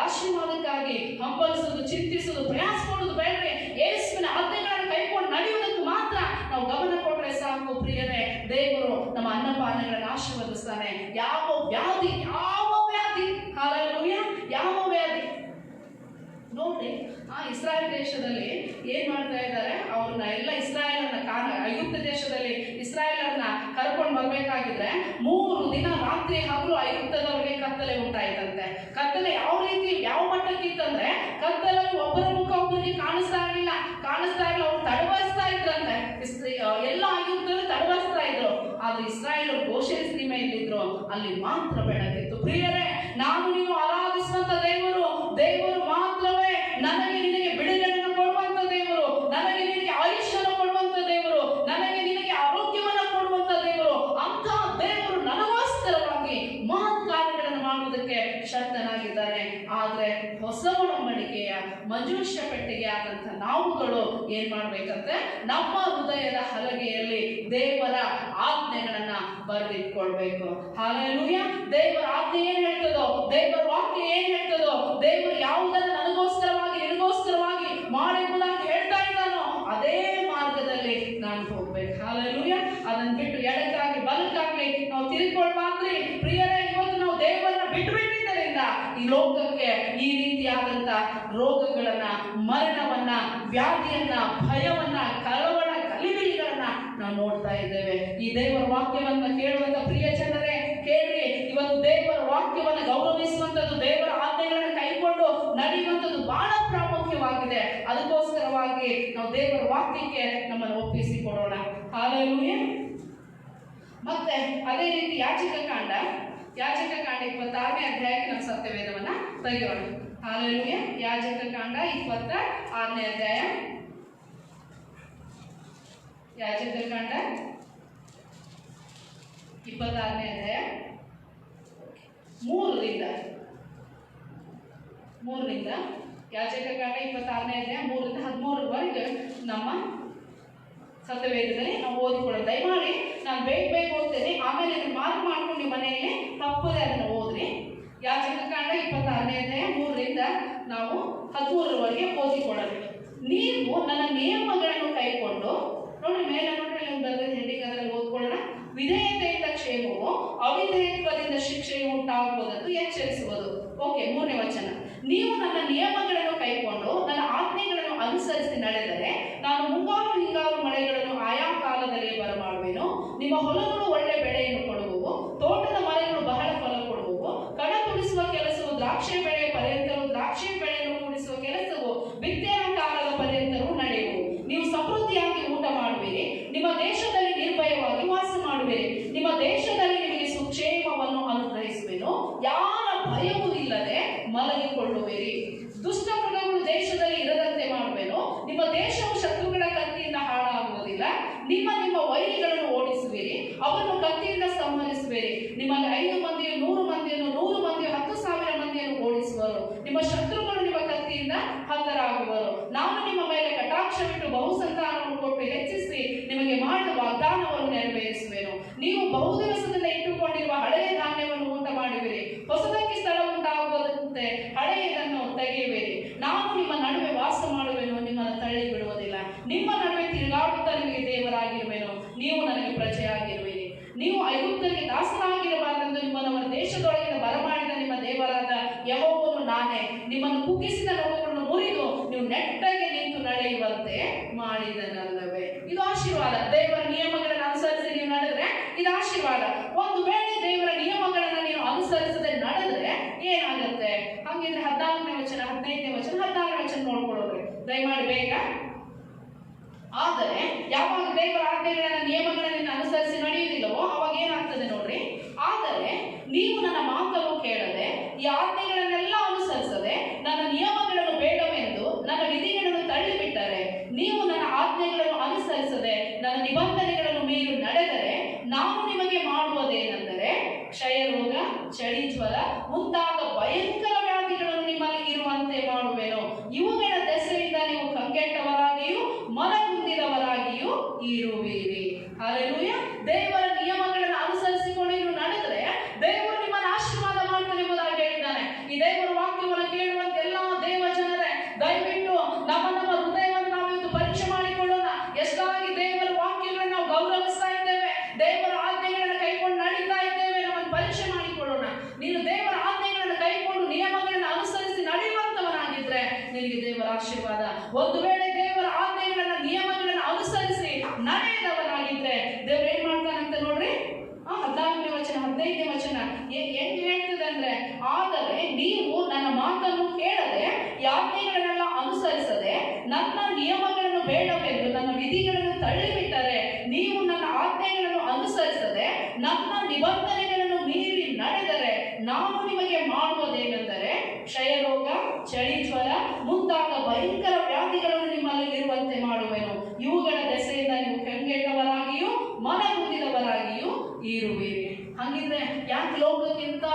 ಆಶೀರ್ವಾದಕ್ಕಾಗಿ ಹಂಬಲಿಸುವುದು, ಚಿಂತಿಸುವುದು, ಪ್ರಯಾಸ ಪಡುವುದು ಬೇಡ್ರಿ. ಯೇಸುವಿನ ಆಜ್ಞೆಗಳನ್ನು ಕೈಕೊಂಡು ನಡೆಯುವುದಕ್ಕೆ ಮಾತ್ರ ನಾವು ಗಮನ ಕೊಟ್ಟರೆ ಸಾಕು. ಪ್ರಿಯರೇ, ದೇವರು ನಮ್ಮ ಅನ್ನಪಾನಗಳನ್ನು ಆಶೀರ್ವದಿಸ್ತಾನೆ. ಯಾವ ವ್ಯಾಧಿ ಹಲ್ಲೆಲೂಯಾ, ಯಾವ ವ್ಯಾಧಿ ನೋಡ್ರಿ, ಇಸ್ರಾಯೇಲ್ ದೇಶದಲ್ಲಿ ಏನ್ ಮಾಡ್ತಾ ಇದ್ದಾರೆ, ಅವ್ರನ್ನ ಎಲ್ಲ ಇಸ್ರಾಯೇಲನ್ನ ಐಗುಪ್ತ ದೇಶದಲ್ಲಿ ಇಸ್ರಾಯೇಲನ್ನ ಕರ್ಕೊಂಡು ಬರ್ಬೇಕಾಗಿದ್ರೆ 3 ದಿನ ರಾತ್ರಿ ಹಗಲು ಐಗುಪ್ತದವರಿಗೆ ಕತ್ತಲೆ ಉಂಟಾಯ್ತಂತೆ. ಕತ್ತಲೆ ಯಾವ ರೀತಿ, ಯಾವ ಮಟ್ಟಕ್ಕಿತ್ತಂದ್ರೆ, ಕತ್ತಲಲ್ಲಿ ಒಬ್ಬರ ಮುಖ ಒಬ್ಬರಿಗೆ ಕಾಣಿಸ್ತಾ ಇರಲಿಲ್ಲ. ಅವ್ರು ತಡವರಿಸ್ತಾ ಇದ್ರಂತೆ. ಎಲ್ಲ ಐಗುಪ್ತರು ತಡವರಿಸ್ತಾ ಇದ್ರು. ಆದ್ರೆ ಇಸ್ರಾಯೇಲರು ಗೋಷೆನ್ ಸೀಮೆಯಲ್ಲಿದ್ರು, ಅಲ್ಲಿ ಮಾತ್ರ ಬೆಳಕಿತ್ತು. ಪ್ರಿಯರೇ, ನಾನು ನೀವು ಆರಾಧಿಸುವಂತ ದೇವರು ಮಾತ್ರವೇ ನನಗೆ ನಿನಗೆ ಬಿಡುಗಡೆಯನ್ನು ಕೊಡುವಂತ ದೇವರು, ನನಗೆ ನಿನಗೆ ಆಯುಷ್ಯವನ್ನು ಕೊಡುವಂತ ದೇವರು, ನನಗೆ ನಿನಗೆ ಆರೋಗ್ಯವನ್ನು ಕೊಡುವಂತ ದೇವರು. ಅಂತ ದೇವರು ನನಗೋಸ್ಕರವಾಗಿ ಮಹತ್ ಕಾರ್ಯಗಳನ್ನು ಮಾಡುವುದಕ್ಕೆ ಶಕ್ತನಾಗಿದ್ದಾನೆ. ಆದ್ರೆ ಹೊಸ ಒಡಂಬಡಿಕೆಯ ಮಂಜೂಷ ಪೆಟ್ಟಿಗೆ ಆದಂತ ನಾವುಗಳು ಏನ್ ಮಾಡ್ಬೇಕಂತೆ, ನಮ್ಮ ಹೃದಯದ ಹಲಗೆಯಲ್ಲಿ ದೇವರ ಆಜ್ಞೆಗಳನ್ನ ಬರೆದಿಟ್ಕೊಳ್ಬೇಕು. ಹಲ್ಲೆಲೂಯಾ. ದೇವರ ಆಜ್ಞೆ ಏನ್ ಹೇಳ್ತದೋ, ದೇವರ ವಾಕ್ಯ ಏನ್ ಹೇಳ್ತದೋ, ದೇವರು ಯಾವುದನ್ನ ನನಗೋಸ್ಕರವಾಗಿ ನಿನಗೋಸ್ಕರವಾಗಿ ಮಾಡುವುದಾಗಿ ಹೇಳ್ತಾ ಇದ್ದಾನೋ ಅದೇ ಮಾರ್ಗದಲ್ಲಿ ನಾನು ಹೋಗ್ಬೇಕು. ಹಲ್ಲೆಲೂಯಾ. ಅದನ್ನ ಬಿಟ್ಟು ಎಡಕ್ಕಾಗ್ಲಿ ಬಲಕ್ಕಾಗ್ಲಿ ನಾವು ತಿರುಗಿಕೊಳ್ಬಾರ್ದ್ರಿ. ಪ್ರಿಯರೇ, ಇವತ್ತು ನಾವು ದೇವರನ್ನ ಬಿಟ್ಟುಬಿಟ್ಟಿದ್ದರಿಂದ ಈ ಲೋಕಕ್ಕೆ ಈ ರೀತಿಯಾದಂತ ರೋಗಗಳನ್ನ, ಮರಣವನ್ನ, ವ್ಯಾಧಿಯನ್ನ, ಭಯವನ್ನ, ಕಳವಳ, ಗಲಿಬಿಲಿಗಳನ್ನ ನಾವು ನೋಡ್ತಾ ಇದ್ದೇವೆ. ಈ ದೇವರ ವಾಕ್ಯವನ್ನ ಕೇಳುವಂತ ಪ್ರಿಯ ಜನರೇ, ಕೇಳ್ರಿ. ಇವತ್ತು ದೇವರ ವಾಕ್ಯವನ್ನ ಗೌರವಿಸುವಂತದ್ದು, ದೇವರ ಆಜ್ಞೆಗಳನ್ನ ಕೈಕೊಂಡು ನಡೆಯುವಂಥದ್ದು ಬಹಳ ಪ್ರಾಮುಖ್ಯವಾಗಿದೆ. ಅದಕ್ಕೋಸ್ಕರವಾಗಿ ನಾವು ದೇವರ ವಾಕ್ಯಕ್ಕೆ ನಮ್ಮನ್ನು ಒಪ್ಪಿಸಿಕೊಡೋಣ. ಹಲ್ಲೆಲೂಯಾ. ಮತ್ತೆ ಅದೇ ರೀತಿ ಯಾಜಕ ಕಾಂಡ 26ನೇ ಅಧ್ಯಾಯಕ್ಕೆ ನಾವು ಸತ್ಯವೇದವನ್ನ ತೆಗೆಯೋಣ. ಹಲ್ಲೆಲೂಯಾ. ಯಾಜಕ ಕಾಂಡ 26ನೇ ಅಧ್ಯಾಯ. ಯಾಜಕ ಕಾಂಡ 26ನೇ ಅಧ್ಯಾಯ 3ರಿಂದ ಯಾಜಕ ಕಾಂಡ 26ನೇ ಅಧ್ಯಾಯ 3ರಿಂದ 13ರವರೆಗೆ ನಮ್ಮ ಸತ್ಯವೇದದಲ್ಲಿ ನಾವು ಓದಿಕೊಳ್ಳೋಣ. ದಯಮಾಡಿ ನಾನು ಬೇಗ ಓದ್ತೇನೆ, ಆಮೇಲೆ ಇದನ್ನು ಮಾರ್ಕ್ ಮಾಡ್ಕೊಂಡು ನಿಮ್ಮ ಮನೆಯಲ್ಲಿ ತಪ್ಪದೆ ಅದನ್ನು ಓದ್ರಿ. ಯಾಜಕ ಕಾಂಡ 26ನೇ ಅಧ್ಯಾಯ 3ರಿಂದ ನಾವು 13ರವರೆಗೆ ಓದಿಕೊಳ್ಳೋಣ. ನೀವು ನನ್ನ ನಿಯಮಗಳನ್ನು ಕೈಕೊಂಡು, ನೋಡಿ ಮೇಲೆ ನೋಡ್ರಿ, ಹೆಡ್ಡಿಂಗ್ ಅದರಲ್ಲಿ ಓದ್ಕೊಳ್ಳೋಣ. ವಿಧೇಯತೆಯಿಂದ ಕ್ಷೇಮವು, ಅವಿಧೇಯತ್ವದಿಂದ ಶಿಕ್ಷೆಯು ಉಂಟಾಗುವುದನ್ನು ಎಚ್ಚರಿಸುವುದು. ಓಕೆ, ಓಕೆ, 3ನೇ ವಚನ. ನೀವು ನನ್ನ ನಿಯಮಗಳನ್ನು ಕೈಕೊಂಡು ನನ್ನ ಆಜ್ಞೆಗಳನ್ನು ಅನುಸರಿಸಿ ನಡೆದರೆ ನಾನು ಮುಂಗಾರು ಹಿಂಗಾರು ಮಳೆಗಳನ್ನು ಆಯಾ ಕಾಲದಲ್ಲಿ ಬರಮಾಡುವೆನು. ನಿಮ್ಮ ಹೊಲಗಳು ಒಳ್ಳೆ ಬೆಳೆಯನ್ನು ಕೊಡುವವು, ತೋಟದ ಮರಗಳು ಬಹಳ ಫಲ ಕೊಡುವವು. ಕಣ ತುಳಿಸುವ ಕೆಲಸವು ದ್ರಾಕ್ಷಿ ಬೆಳೆಯ ಪರ್ಯಂತರೂ, ದ್ರಾಕ್ಷಿ ಬೆಳೆಯನ್ನು ಕೂಡಿಸುವ ಕೆಲಸವು ಬಿತ್ತನೆಯ ಕಾಲದ ಪರ್ಯಂತರೂ ನಡೆಯುವು. ನೀವು ಸಮೃದ್ಧಿಯಾಗಿ ಊಟ ಮಾಡುವಿರಿ, ನಿಮ್ಮ ದೇಶದಲ್ಲಿ ನಿರ್ಭಯವಾಗಿ ವಾಸ ಮಾಡುವಿರಿ. ನಿಮ್ಮ ದೇಶದಲ್ಲಿ ನಿಮಗೆ ಸುಕ್ಷೇಮವನ್ನು ಅನುಗ್ರಹಿಸುವೆನು, ಯಾರ ಭಯವೂ ಇಲ್ಲದೆ ಮಲಗಿಕೊಳ್ಳುವಿರಿ. ದುಷ್ಟ ಮೃಗಗಳು ದೇಶದಲ್ಲಿ ಇರದಂತೆ ಮಾಡುವೆನು. ನಿಮ್ಮ ದೇಶವು ಶತ್ರುಗಳ ಕತ್ತಿಯಿಂದ ಹಾಳಾಗುವುದಿಲ್ಲ. ನಿಮ್ಮ ವೈರಿಗಳನ್ನು ಓಡಿಸುವಿರಿ, ಅವರನ್ನು ಕತ್ತಿಯಿಂದ ಸಂಹರಿಸುವಿರಿ. ನಿಮ್ಮಲ್ಲಿ 5 ಮಂದಿಯು 100 ಮಂದಿಯನ್ನು, 100 ಮಂದಿಯು 10,000 ಮಂದಿಯನ್ನು ಓಡಿಸುವರು. ನಿಮ್ಮ ಶತ್ರುಗಳು ನಿಮ್ಮ ಕತ್ತಿಯಿಂದ ಹತರಾಗುವರು. ನಾನು ನಿಮ್ಮ ಮೇಲೆ ಕಟಾಕ್ಷವಿಟ್ಟು ಬಹುಸಂತಾನವನ್ನು ಕೊಟ್ಟು ಹೆಚ್ಚಿಸಿ ನಿಮಗೆ ಮಾಡಿದ ವಾಗ್ದಾನವನ್ನು ನೆರವೇರಿಸುವೆನು. ನೀವು ಬಹುದಿವಸದಿಂದ ಇಟ್ಟುಕೊಂಡಿರುವ ಹಳೆಯ ಧಾನ್ಯವನ್ನು ಊಟ ಮಾಡುವಿರಿ, ಹೊಸದಕ್ಕೆ ಸ್ಥಳ ಉಂಟಾಗುವಂತೆ ಹಳೆಯದನ್ನು ತೆಗೆಯುವಿರಿ. ನಾನು ನಿಮ್ಮ ನಡುವೆ ವಾಸ ಮಾಡುವೆನು, ನಿಮ್ಮನ್ನು ತಳ್ಳಿ ಬಿಡುವುದಿಲ್ಲ. ನಿಮ್ಮ ನಡುವೆ ತಿರುಗಾಡುತ್ತಾ ನಿಮಗೆ ದೇವರಾಗಿರುವೆನು, ನೀವು ನನಗೆ ಪ್ರಜೆಯಾಗಿರುವಿರಿ. ನೀವು ಐಗುಪ್ತರಿಗೆ ದಾಸರಾಗಿರಬಾರದೆಂದು ನಿಮ್ಮನ್ನು ದೇಶದೊಳಗಿಂದ ಬರಮಾಡಿದ ನಿಮ್ಮ ದೇವರಾದ ಯೆಹೋವನು ನಾನೇ. ನಿಮ್ಮನ್ನು ಕುಗ್ಗಿಸಿದ ನೊಗಗಳನ್ನು ಮುರಿದು ನೀವು ನೆಟ್ಟಗೆ ನಿಂತು ನಡೆಯುವಂತೆ ಮಾಡಿದನಲ್ಲವೇ. ಇದು ಆಶೀರ್ವಾದ. ದೇವರ ನಿಯಮಗಳನ್ನು ಅನುಸರಿಸಿ ನೀವು ನಡೆದ್ರೆ ಇದು ಆಶೀರ್ವಾದ. ಒಂದು ವೇಳೆ ದೇವರ ನಿಯಮಗಳನ್ನು ನೀವು ಅನುಸರಿಸದೆ ನಡೆದ್ರೆ ಏನಾಗುತ್ತೆ? ಹಾಗಿದ್ರೆ 14ನೇ ವಚನ, 15ನೇ ವಚನ, 16ನೇ ವಚನ ನೋಡ್ಕೊಳ್ಳೋದು ದಯಮಾಡಿ ಬೇಗ. ಆದರೆ ಯಾವಾಗ ದೇವರ ಆಜ್ಞೆಗಳನ್ನು ನಿಯಮಗಳನ್ನು ಅನುಸರಿಸಿ ನಡೆಯುವುದಿಲ್ಲವೋ ಅವಾಗ ಏನಾಗ್ತದೆ ನೋಡ್ರಿ. ಆದರೆ ನೀವು ನನ್ನ ಮಾತನ್ನು ಕೇಳದೆ ಈ ಆಜ್ಞೆಗಳನ್ನೆಲ್ಲ ಅನುಸರಿಸದೆ ನನ್ನ ನಿಯಮಗಳನ್ನು ಬೇಡವೆಂದು ನನ್ನ ವಿಧಿಗಳನ್ನು ತಳ್ಳಿಬಿಟ್ಟರೆ, ನೀವು ನನ್ನ ಆಜ್ಞೆಗಳನ್ನು ಅನುಸರಿಸದೆ ನನ್ನ ನಿಬಂಧನೆಗಳನ್ನು ಮೀರಿ ನಡೆದರೆ ನಾನು ನಿಮಗೆ ಮಾಡುವುದೇನೆಂದರೆ ಕ್ಷಯರೋಗ, ಚಳಿ ಜ್ವರ ಮುಂತಾದ ಭಯಂಕರ ವ್ಯಾಧಿಗಳನ್ನು ನಿಮ್ಮಲ್ಲಿ ಇರುವಂತೆ ಮಾಡುವೆನು. ಇವುಗಳ ದೆಸೆಯಿಂದ ನೀವು ಕಂಗೆಟ್ಟವರಾಗಿಯೂ ಮನಗುಂದಿದವರಾಗಿಯೂ ಇರುವಿರಿ. ಹಲ್ಲೆಲೂಯಾ. ದೇವರ ನಿಯಮಗಳನ್ನು ಅನುಸರಿಸಿಕೊಂಡು ನೀವು ನಡೆದರೆ ದೇವರು ನಿಮ್ಮನ್ನು ಆಶೀರ್ವಾದ ಮಾಡ್ತಾನೆ ಎಂಬುದಾಗಿ ಹೇಳಿದ್ದಾನೆ. ಈ ದೇವರ ವಾಕ್ಯವನ್ನು ಕೇಳುವಂತ ಎಲ್ಲಾ ದೇವ ಜನರೇ, ದಯವಿಟ್ಟು ನಮ್ಮ ಹೃದಯವನ್ನು ನಾವು ಇವತ್ತು ಪರೀಕ್ಷೆ ಮಾಡಿಕೊಳ್ಳೋಣ. ಎಷ್ಟಾಗಿ ದೇವರ ವಾಕ್ಯಗಳನ್ನು ನಾವು ಗೌರವಿಸ್ತಾ ಇದ್ದೇವೆ, ದೇವರ ಆಜ್ಞೆಗಳನ್ನು ಕೈಕೊಂಡು ನಡೀತಾ ಇದ್ದೇವೆ, ನಮ್ಮನ್ನು ಪರೀಕ್ಷೆ ಮಾಡಿಕೊಳ್ಳೋಣ. ನೀನು ದೇವರ ಆಜ್ಞೆಗಳನ್ನು ಕೈಕೊಂಡು ನಿಯಮಗಳನ್ನು ಅನುಸರಿಸಿ ನಡೆಯುವಂತವನಾಗಿದ್ರೆ ನಿನಗೆ ದೇವರ ಆಶೀರ್ವಾದ. ಒಂದು ವೇಳೆ ದೇವರ ಆಜ್ಞೆಗಳನ್ನ ನಿಯಮಗಳನ್ನು ಅನುಸರಿಸಿ ನಡೆಯದವನಾಗಿದ್ರೆ ದೇವರು ಏನ್ ಮಾಡ್ತಾನಂತ ನೋಡ್ರಿ. 14ನೇ ವಚನ, 15ನೇ ವಚನ ಹೆಂಗ್ ಹೇಳ್ತದೆ ಅಂದ್ರೆ, ಆದರೆ ನೀವು ನನ್ನ ಮಾತನ್ನು ಕೇಳದೆ ಈ ಆಜ್ಞೆಗಳನ್ನೆಲ್ಲ ಅನುಸರಿಸದೆ ನನ್ನ ನಿಯಮಗಳನ್ನು ಬೇಡವೆಂದು ನನ್ನ ವಿಧಿಗಳನ್ನು ತಳ್ಳಿಬಿಟ್ಟರೆ, ನೀವು ನನ್ನ ಆಜ್ಞೆಗಳನ್ನು ಅನುಸರಿಸದೆ ನನ್ನ ನಿಬಂಧನೆಗಳನ್ನು ಮೀರಿ ನಡೆದರೆ ನಾನು ನಿಮಗೆ ಮಾಡುವುದೇನೆಂದರೆ ಕ್ಷಯರೋಗ, ಚಳಿ ಜ್ವರ ಮುಂತಾದ ಭಯಂಕರ ವ್ಯಾಧಿಗಳನ್ನು ನಿಮ್ಮಲ್ಲಿ ಇರುವಂತೆ ಮಾಡುವೆನು. ಇವುಗಳ ದೆಸೆಯಿಂದ ನೀವು ಕಂಗೆಟ್ಟವರಾಗಿಯೂ ಮನಗುಂದಿದವರಾಗಿಯೂ ಇರುವಿರಿ. ಹಾಗಿದ್ರೆ ಯಾಕೆ ಲೋಕಕ್ಕಿಂತ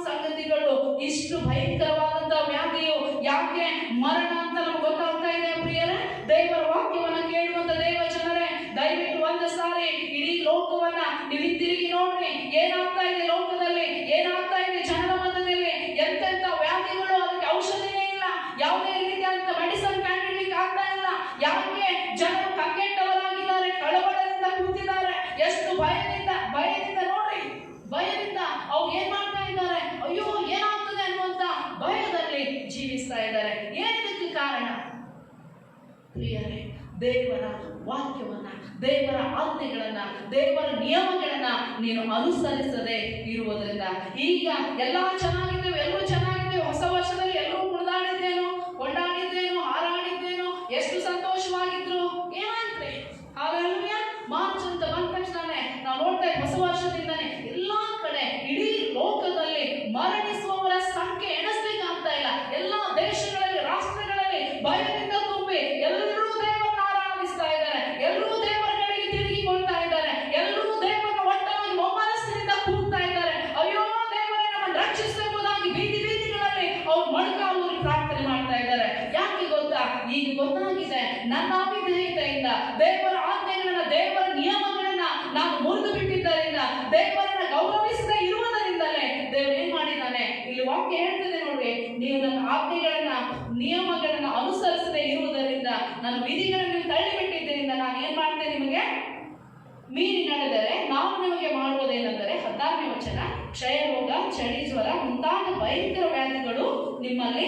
ಸಂಗತಿಗಳು ಇಷ್ಟು ಭಯಂಕರವಾದಂತಹ ವ್ಯಾಧಿಯು, ಯಾಕೆ ಮರಣ ಅಂತ ನಮ್ಗೆ ಗೊತ್ತಾಗ್ತಾ ಇದೆ ಪ್ರಿಯರೇ? ದೇವರ ವಾಕ್ಯವನ್ನ ಕೇಳುವಂತ ದೇವ ಜನರೇ, ದಯವಿಟ್ಟು ಒಂದು ಸಾರಿ ಇಡೀ ಲೋಕವನ್ನ ನೀವು ಹಿಂತಿರುಗಿ ನೋಡ್ರಿ. ಏನಾಗ್ತಾ ಇದೆ ಲೋಕದಲ್ಲಿ, ಏನಾಗ್ತಾ ಇದೆ ಜನರ ಮಧ್ಯದಲ್ಲಿ, ಎಂತೆಂತ ವ್ಯಾಧಿಗಳು, ಅದಕ್ಕೆ ಔಷಧಿನೇ ಇಲ್ಲ, ಯಾವುದೇ ರೀತಿಯಾದಂತ ಮೆಡಿಸನ್ ಕಂಡುಹಿಡಿಯಲಿಕ್ಕೆ ಆಗ್ತಾ ಇಲ್ಲ. ಯಾಕೆ ಜನರು ಕಂಗೆಟ್ಟವರಾಗಿದ್ದಾರೆ, ಕಳವಳದಿಂದ ಕೂತಿದ್ದಾರೆ, ಎಷ್ಟು ಭಯದಿಂದ ನೋಡ್ರಿ, ಭಯದಿಂದ ಅವ್ರು ಏನ್ ಮಾಡ್ತಾ ಇದ್ದಾರೆ, ಅಯ್ಯೋ ಏನಾಗ್ತದೆ ಅನ್ನುವಂತ ಭಯದಲ್ಲಿ ಜೀವಿಸ್ತಾ ಇದ್ದಾರೆ. ಏನಕ್ಕೆ ಕಾರಣ ಪ್ರಿಯರೇ? ದೇವರ ವಾಕ್ಯವನ್ನ, ದೇವರ ಆಜ್ಞೆಗಳನ್ನ, ದೇವರ ನಿಯಮಗಳನ್ನ ನೀನು ಅನುಸರಿಸದೆ ಇರುವುದರಿಂದ. ಈಗ ಎಲ್ಲಾ ಚೆನ್ನಾಗಿದ್ದೇವೆ, ಎಲ್ಲರೂ ಚೆನ್ನಾಗಿದ್ದೇವೆ, ಹೊಸ ವರ್ಷದಲ್ಲಿ ಎಲ್ಲರೂ ಕುಣಿದಾಡಿದ್ದೇನೋ, ಕೊಂಡಾಡಿದ್ದೇನೋ, ಹಾರಾಡಿದ್ದೇನೋ, ಎಷ್ಟು ಸಂತೋಷವಾಗಿದ್ರು. ಏನಾಯ್ತ್ರಿ? ಹಲ್ಲೆಲೂಯಾ. ಮಾರ್ಚ್ ಅಂತ ಬಂದ ತಕ್ಷಣ ನಾವು ನೋಡ್ತಾ ಇದ್ದೀವಿ, ಹೊಸ ವರ್ಷದಿಂದಾನೆ ಎಲ್ಲಾ ಕಡೆ ಇಡೀ ಲೋಕದಲ್ಲಿ ಮರಣಿಸುವವರ ಸಂಖ್ಯೆ ಎಣಿಸ್ಲಿಕ್ಕೆ ಆಗ್ತಾ ಇಲ್ಲ. ಎಲ್ಲಾ ದೇಶಗಳಲ್ಲಿ, ರಾಷ್ಟ್ರಗಳಲ್ಲಿ ಭಯದಿಂದ ತುಂಬಿ ಎಲ್ಲರೂ ದೇವರನ್ನ ಆರಾಧಿಸ್ತಾ ಇದ್ದಾರೆ, ಎಲ್ಲರೂ ದೇವರ ಕಡೆಗೆ ತಿರುಗಿಕೊಳ್ತಾ ಇದ್ದಾರೆ, ಎಲ್ಲರೂ ದೇವರನ್ನ ಒಟ್ಟಾಗಿ ಒಮ್ಮನಸ್ಸಿನಿಂದ ಕೂಗ್ತಾ ಇದ್ದಾರೆ. ಅಯ್ಯೋ ದೇವರೇ ನಮ್ಮನ್ನು ರಕ್ಷಿಸಬಹುದಾಗಿ ಬೀದಿ ಬೀದಿಗಳಲ್ಲಿ ಅವ್ರು ಮೊಣಕಾಲೂರಿ ಪ್ರಾರ್ಥನೆ ಮಾಡ್ತಾ ಇದ್ದಾರೆ. ಯಾಕೆ ಗೊತ್ತಾ? ಈಗ ಗೊತ್ತಾಗಿದೆ, ನನ್ನ ಅವಿಧೇಯತೆಯಿಂದ ದೇವರ ಆಜ್ಞೆಗಳನ್ನ, ದೇವರ ನಿಯಮಗಳನ್ನ ನಾನು ಮುರಿದು ಬಿಟ್ಟಿದ್ದರಿಂದ, ದೇವರನ್ನ ಗೌರವಿಸದೆ ಇರುವುದರಿಂದಲೇ ದೇವರು ಏನ್ ಮಾಡಿದ್ದಾನೆ. ಇಲ್ಲಿ ವಾಕ್ಯ ಹೇಳ್ತದೆ ನೋಡ್ರಿ, ನೀವು ನನ್ನ ಆಜ್ಞೆಗಳನ್ನ, ನಿಯಮಗಳನ್ನ ಅನುಸರಿಸದೆ ಇರುವುದರಿಂದ, ನನ್ನ ವಿಧಿಗಳನ್ನು ನೀವು ತಳ್ಳಿಬಿಟ್ಟಿದ್ದರಿಂದ ನಾನು ಏನ್ ಮಾಡ್ತೇನೆ, ನಿಮಗೆ ಮೀರಿ ನಡೆದರೆ ನಾನು ನಿಮಗೆ ಮಾಡುವುದೇನೆಂದರೆ 16ನೇ ವಚನ, ಕ್ಷಯರೋಗ, ಚಳಿ ಜ್ವರ ಮುಂತಾದ ಭಯಂಕರ ವ್ಯಾಧಿಗಳು ನಿಮ್ಮಲ್ಲಿ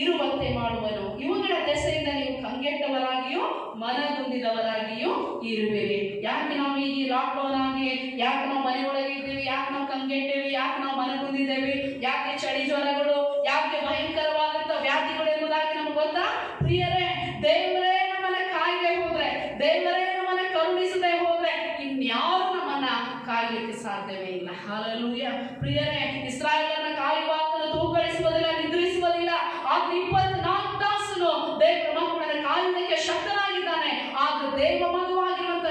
ಇರುವಂತೆ ಮಾಡುವನು. ಇವುಗಳ ದೆಸೆಯಿಂದ ನೀವು ಕಂಗೆಟ್ಟವರಾಗಿಯೂ ಮನಗುಂದಿದವರಾಗಿಯೂ ಇರುವಿರಿ. ಯಾಕೆ ನಾವು ಈಗ ಲಾಕ್ಡೌನ್ ಆಗಿ, ಯಾಕೆ ನಾವು ಮನೆಯೊಳಗೆ ಇದ್ದೀವಿ, ಯಾಕೆ ನಾವು ಕಂಗೆಟ್ಟೇವಿ, ಯಾಕೆ ನಾವು ಮನಗುಂದಿದ್ದೇವೆ, ಯಾಕೆ ಚಳಿ ಜ್ವರಗಳು, ಯಾಕೆ ಭಯಂಕರವಾದಂಥ ವ್ಯಾಧಿಗಳು ಎಂಬುದಾಗಿ ನಮ್ಗೆ ಗೊತ್ತಾ ಪ್ರಿಯರೇ? ದೇವರೇ ನಮ್ಮನ್ನ ಕಾಯ್ದೆ ಹೋದ್ರೆ, ದೇವರೇ ನಮ್ಮನ್ನ ಕರುಣಿಸದೆ ಹೋದ್ರೆ ಇನ್ಯಾರು ನಮ್ಮನ್ನ ಕಾಯಲಿಕ್ಕೆ ಸಾಧ್ಯವೇ ಇಲ್ಲ. ಹಲ್ಲೆಲೂಯಾ. ಪ್ರಿಯರೇ, ಇಸ್ರಾಯೇಲನ್ನ ಕಾಯುವಾತನು ತೂಕಡಿಸುವುದಿಲ್ಲ, ನಿದ್ರಿಸುವುದಿಲ್ಲ. ಆದ್ರೆ 24 ತಾಸು ದೇವರ ಮಕ್ಕಳನ್ನ ಕಾಯುವುದಕ್ಕೆ ಶಕ್ತನಾಗಿದ್ದಾನೆ. ಆದ್ರೆ ದೇವ ಮಗುವಾಗಿರುವಂತ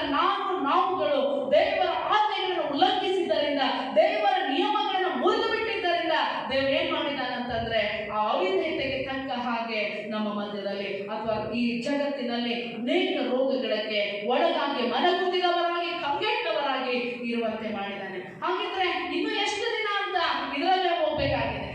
ನಾವುಗಳು ದೇವರ ಆಜ್ಞೆಗಳನ್ನು ಉಲ್ಲಂಘಿಸಿದ್ದರಿಂದ, ದೇವರ ನಿಯಮಗಳನ್ನು ಮುರಿದು ಬಿಟ್ಟಿದ್ದರಿಂದ ದೇವರು ಏನ್ ಮಾಡಿದ್ದಾನೆ ಅಂತಂದ್ರೆ ಆ ಅವಿಧೇಯತೆಗೆ ತಕ್ಕ ಹಾಗೆ ನಮ್ಮ ಮಧ್ಯದಲ್ಲಿ ಅಥವಾ ಈ ಜಗತ್ತಿನಲ್ಲಿ ಅನೇಕ ರೋಗಗಳಿಗೆ ಒಳಗಾಗಿ ಮನಗುಂದಿದವರಾಗಿ ಕಂಗೆಟ್ಟವರಾಗಿ ಇರುವಂತೆ ಮಾಡಿದ್ದಾನೆ. ಹಾಗಿದ್ರೆ ಇನ್ನು ಎಷ್ಟು ದಿನ ಅಂತ ಇದರಲ್ಲೇ ಹೋಗ್ಬೇಕಾಗಿದೆ?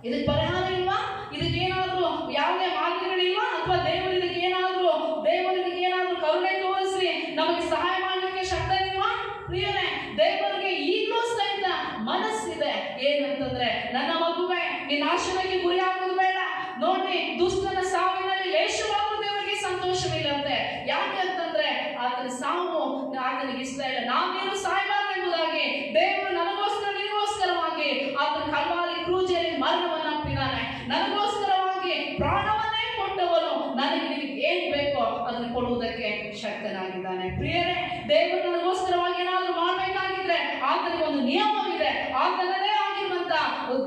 ಇದಕ್ಕೆ ಪರಿಹಾರ ಇಲ್ವಾ? ಇದಕ್ಕೇನಾದ್ರೂ ಯಾವುದೇ ಮಾರ್ಗಗಳಿಲ್ವಾ? ಅಥವಾ ದೇವರು ಇದಕ್ಕೇನಾದ್ರೂ ಕರುಣೆ ತೋರಿಸಿ ನಮಗೆ ಸಹಾಯ ಮಾಡಲಿಕ್ಕೆ ಶಕ್ತ ಇಲ್ವಾ? ಪ್ರಿಯರೇ, ದೇವರಿಗೆ ಈಗಲೂ ಸಹಿತ ಮನಸ್ಸಿದೆ. ಏನಂತಂದ್ರೆ, ನನ್ನ ಮಗುವೆ ನಿನ್ನ ನಾಶನಕ್ಕೆ ಗುರಿ ಆಗೋದು ಬೇಡ. ನೋಡಿ, ದುಷ್ಟನ ಸಾವಿನಲ್ಲಿ ಲೇಷವಾದರೂ ದೇವರಿಗೆ ಸಂತೋಷವಿಲ್ಲಂತೆ. ಯಾಕೆ ಅಂತಂದ್ರೆ ಆತನ ಸಾವು ಆತನಿಗೆ ಇಷ್ಟ ಇಲ್ಲ. ನಾವೇನು ಸಾಯಬಾರದು ಎಂಬುದಾಗಿ ದೇವರು ನನಗೋಸ್ಕರ ನಿನಗೋಸ್ಕರವಾಗಿ ಆತನ ಕಲ್ವಾರಿ ಕ್ರೂಜಲ್ಲಿ ಮರಣವನ್ನು ಅಪ್ಪಿದ್ದಾನೆ. ನನಗೋಸ್ಕರವಾಗಿ ಪ್ರಾಣವನ್ನೇ ಕೊಟ್ಟವನು ನನಗೆ ನಿನಗೆ ಏನ್ ಬೇಕೋ ಅದನ್ನು ಕೊಡುವುದಕ್ಕೆ ಶಕ್ತನಾಗಿದ್ದಾನೆ. ಪ್ರಿಯರೇ, ದೇವರು ನನಗೋಸ್ಕರವಾಗಿ ಏನಾದರೂ ಮಾಡಬೇಕಾಗಿದ್ರೆ ಆತನಿಗೆ ಒಂದು ನಿಯಮವಿದೆ. ಆತನದೇ ಆಗಿರುವಂತ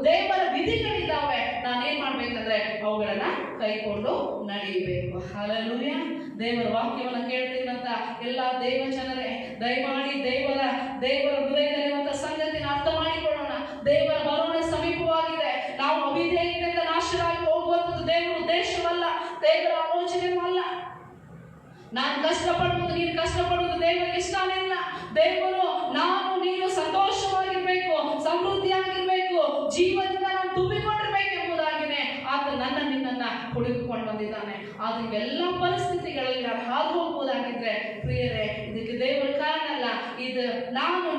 ದೇವರ ವಿಧಿಗಳಿದ್ದಾವೆ. ನಾನೇನ್ ಮಾಡ್ಬೇಕಂದ್ರೆ ಅವುಗಳನ್ನ ಕೈಕೊಂಡು ನಡೆಯಬೇಕು. ಹಲ್ಲೆಲೂಯಾ. ದೇವರ ವಾಕ್ಯವನ್ನು ಕೇಳ್ತಿರುವಂತ ಎಲ್ಲಾ ದೇವ ಜನರೇ, ದಯಮಾಡಿ ದೇವರ ಹೃದಯದಲ್ಲಿರುವಂತ ಸಂಗತಿನ ಅರ್ಥ ಮಾಡಿಕೊಳ್ಳೋಣ. ದೇವರ ಬರೋಣ ಸಮೀಪವಾಗಿದೆ. ನಾವು ಅವಿಧೇಯತೆಯಿಂದ ನಾಶರಾಗಿ ಹೋಗುವಂಥದ್ದು ದೇವರ ಉದ್ದೇಶವಲ್ಲ, ದೇವರ ಆಲೋಚನೆಯೂ ಅಲ್ಲ. ನಾನು ಕಷ್ಟಪಡುವುದು, ನೀನು ಕಷ್ಟಪಡುವುದು ದೇವರಿಗೆ ಇಷ್ಟನೇ ಇಲ್ಲ. ದೇವರು ನೀನು ಸಂತೋಷವಾಗಿರ್ಬೇಕು, ಸಮೃದ್ಧಿಯಾಗಿರ್ಬೇಕು, ಜೀವನದಿಂದ ನಾನು ತುಂಬಿಕೊಂಡಿರ್ಬೇಕು ಎಂಬುದಾಗಿನೇ ಆತ ನಿನ್ನನ್ನ ಹುಡುಕಿಕೊಂಡು ಬಂದಿದ್ದಾನೆ. ಆದ್ರೆ ಇವೆಲ್ಲ ಪರಿಸ್ಥಿತಿಗಳಲ್ಲಿ ನಾನು ಹಾದು ಹೋಗುವುದಾಗಿದ್ರೆ ಪ್ರಿಯರೇ, ಇದಕ್ಕೆ ದೇವರ ಕಾರಣ ಅಲ್ಲ. ಇದು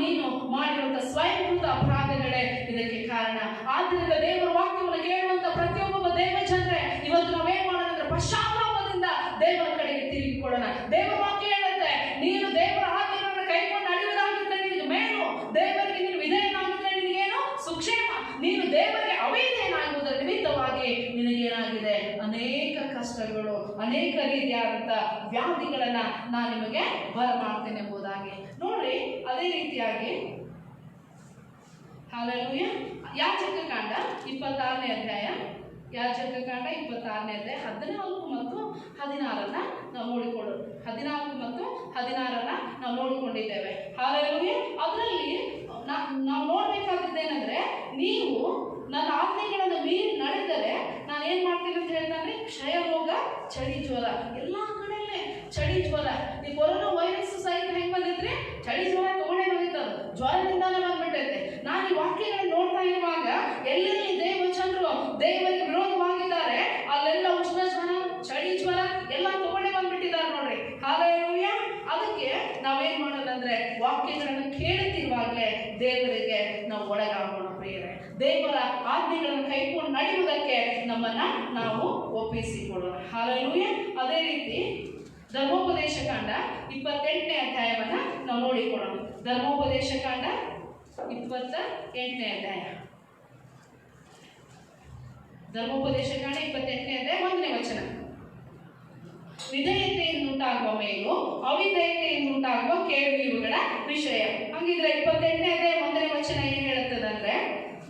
ನೀನು ಮಾಡಿರುವಂತ ಸ್ವಯಂಕೃತ ಅಪರಾಧಗಳೇ ಇದಕ್ಕೆ ಕಾರಣ. ಆದ್ರಿಂದ ದೇವರ ವಾಕ್ಯವನ್ನು ಕೇಳುವಂತ ಪ್ರತಿಯೊಬ್ಬ ದೇವ ಜನರೇ, ಇವತ್ತು ನಾವೇನ್ ಮಾಡೋದಂದ್ರೆ ಪಶ್ಚಾತ್ತಾಪದಿಂದ ದೇವರ ಕಡೆಗೆ ತಿರುಗಿಕೊಳ್ಳೋಣ. ದೇವರ ವಾಕ್ಯ ಹೇಳುತ್ತೆ, ನೀನು ದೇವರ ಆಜ್ಞೆಗಳನ್ನು ಕೈಕೊಂಡು ನಡೆಯುವುದಾಗಿದ್ರೆ ನಿನಗೆ ಮೇಲು, ದೇವರಿಗೆ ನೀನು ವಿಧೇಯನಾಗಿದ್ರೆ ನಿನಗೇನು ಸುಕ್ಷೇಮ. ನೀನು ದೇವರಿಗೆ ಅವಿಧೇಯನಾಗುವುದರ ನಿಮಿತ್ತವಾಗಿ ನಿನಗೇನಾಗಿದೆ? ಅನೇಕ ಕಷ್ಟಗಳು, ಅನೇಕ ರೀತಿಯಾದಂಥ ವ್ಯಾಧಿಗಳನ್ನ ನಾನು ನಿಮಗೆ ಬರಮಾಡ್ತೇನೆ ಎಂಬುದಾಗಿ ನೋಡ್ರಿ. ಅದೇ ರೀತಿಯಾಗಿ ಹಲ್ಲೆಲೂಯಾ. ಯಾಜಕಕಾಂಡ 26ನೇ ಅಧ್ಯಾಯ, ಯಾಜಕಕಾಂಡ 26ನೇ ಅಧ್ಯಾಯ 14 ಮತ್ತು 16 ನಾವು ನೋಡಿಕೊಳ್ಳೋಣ. 14 ಮತ್ತು 16 ನಾವು ನೋಡಿಕೊಂಡಿದ್ದೇವೆ. ಹಲ್ಲೆಲೂಯಾ. ಅದರಲ್ಲಿ ನಾವು ನೋಡ್ಬೇಕಾದದ್ದೇನೆಂದ್ರೆ, ನೀವು ನನ್ನ ಆಜ್ಞೆಗಳನ್ನು ಮೀರಿ ನಡೆದರೆ ನಾನು ಏನ್ ಮಾಡ್ತೀನಿ ಅಂತ ಹೇಳ್ತಾನೆ. ಕ್ಷಯ ರೋಗ, ಚಳಿ ಜ್ವರ, ಎಲ್ಲಾ ಕಡೆಯಲ್ಲೇ ಚಳಿ ಜ್ವರ. ಈ ಕೊರೋನಾ ವೈರಸ್ ಸಹಿತ ಹೆಂಗ್ ಬಂದಿದ್ರಿ? ಚಳಿ ಜ್ವರ ತಗೊಂಡೇ ಬಂದಿದ್ದದು, ಜ್ವರದಿಂದಾನೇ ಬಂದ್ಬಿಟ್ಟೈತೆ. ನಾನು ಈ ವಾಕ್ಯಗಳನ್ನು ನೋಡ್ತಾ ಇರುವಾಗ ಎಲ್ಲೆಲ್ಲಿ ದೇವಚಂದ್ರು ದೇವರಿಗೆ ವಿರೋಧವಾಗಿದ್ದಾರೆ ಅಲ್ಲೆಲ್ಲ ಉಷ್ಣ ಜ್ವರ, ಚಳಿ ಜ್ವರ ಎಲ್ಲ ತಗೊಂಡೇ ಬಂದ್ಬಿಟ್ಟಿದ್ದಾರೆ ನೋಡ್ರಿ. ಹಲ್ಲೆಲೂಯಾ. ಅದಕ್ಕೆ ನಾವೇನ್ ಮಾಡೋದಂದ್ರೆ ವಾಕ್ಯಗಳನ್ನು ಕೇಳುತ್ತಿರುವಾಗಲೇ ದೇವರಿಗೆ ನಾವು ಒಳಗಾಗೋಣ ಪ್ರಿಯರೇ. ದೇವರ ಆಜ್ಞೆಗಳನ್ನು ಕೈಕೊಂಡು ನಡೆಯುವುದಕ್ಕೆ ನಮ್ಮನ್ನ ನಾವು ಒಪ್ಪಿಸಿಕೊಳ್ಳೋಣ. ಹಲ್ಲೆಲೂಯಾ. ಅದೇ ರೀತಿ ಧರ್ಮೋಪದೇಶ ಕಾಂಡ 28ನೇ ಅಧ್ಯಾಯವನ್ನ ನಾವು ನೋಡಿಕೊಳ್ಳೋಣ. ಧರ್ಮೋಪದೇಶ ಕಾಂಡ 28ನೇ ಅಧ್ಯಾಯ. ಧರ್ಮೋಪದೇಶ ಕಾಂಡ 28ನೇ ಅಧ್ಯಾಯ 1ನೇ ವಚನ. ವಿಧೇಯತೆಯಿಂದುಂಟಾಗುವ ಮೇಲು, ಅವಿಧೇಯತೆಯಿಂದುಂಟಾಗುವ ಕೇಡು ಇವುಗಳ ವಿಷಯ. ಹಂಗಿದ್ರೆ 28ನೇ ಅಧ್ಯಾಯ 1ನೇ ವಚನ ಏನ್ ಹೇಳುತ್ತದಂದ್ರೆ,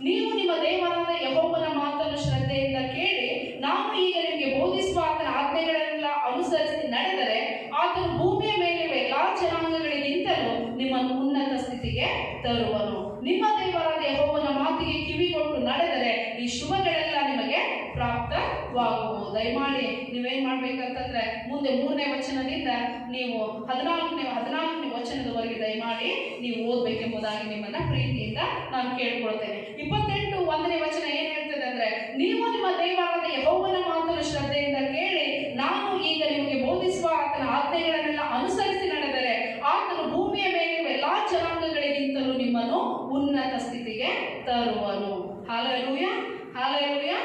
ನೀವು ನಿಮ್ಮ ದೇವರಾದ ಯೆಹೋವನ ಮಾತನ್ನು ಶ್ರದ್ಧೆಯಿಂದ ಕೇಳಿ ನಾನು ಈಗ ನಿಮಗೆ ಬೋಧಿಸುವ ಆತನ ಆಜ್ಞೆಗಳನ್ನೆಲ್ಲ ಅನುಸರಿಸಿ ನಡೆದರೆ ಆತನು ಭೂಮಿಯ ಮೇಲಿರುವ ಎಲ್ಲಾ ಜನಾಂಗಗಳಿಗಿಂತಲೂ ನಿಮ್ಮನ್ನು ಉನ್ನತ ಸ್ಥಿತಿಗೆ ತರುವನು. ನಿಮ್ಮ ದೇವರಾದ ಯೆಹೋವನ ಮಾತಿಗೆ ಕಿವಿಗೊಟ್ಟು ನಡೆದರೆ ಈ ಶುಭಗಳೆಲ್ಲ ನಿಮಗೆ ಪ್ರಾಪ್ತವಾಗುವುದು. ದಯಮಾಡಿ ನೀವೇನ್ ಮಾಡ್ಬೇಕಂತಂದ್ರೆ ಮುಂದೆ 3ನೇ ವಚನದಿಂದ ನೀವು 14ನೇ ವಚನದವರೆಗೆ ದಯಮಾಡಿ ನೀವು ಓದ್ಬೇಕೆಂಬುದಾಗಿ ನಿಮ್ಮನ್ನ ಪ್ರೀತಿಯಿಂದ ನಾನು ಕೇಳ್ಕೊಳ್ತೇನೆ. 28 ವಚನ ಏನ್ ಹೇಳ್ತದೆ ಅಂದ್ರೆ, ನೀವು ನಿಮ್ಮ ದೇವರಾದ ಯೆಹೋವನ ಮಾತನ್ನು ಶ್ರದ್ಧೆಯಿಂದ ಕೇಳಿ ನಾನು ಈಗ ನಿಮಗೆ ಬೋಧಿಸುವ ಆತನ ಆಜ್ಞೆಗಳನ್ನೆಲ್ಲ ಅನುಸರಿಸಿ ನಡೆದರೆ ಆತನು ಭೂಮಿಯ ಮೇಲಿರುವ ಎಲ್ಲಾ ಜನಾಂಗಗಳಿಗಿಂತಲೂ ನಿಮ್ಮನ್ನು ಉನ್ನತ ಸ್ಥಿತಿಗೆ ತರುವನು. ಹಲ್ಲೆಲೂಯಾ. ಹಲ್ಲೆಲೂಯಾ.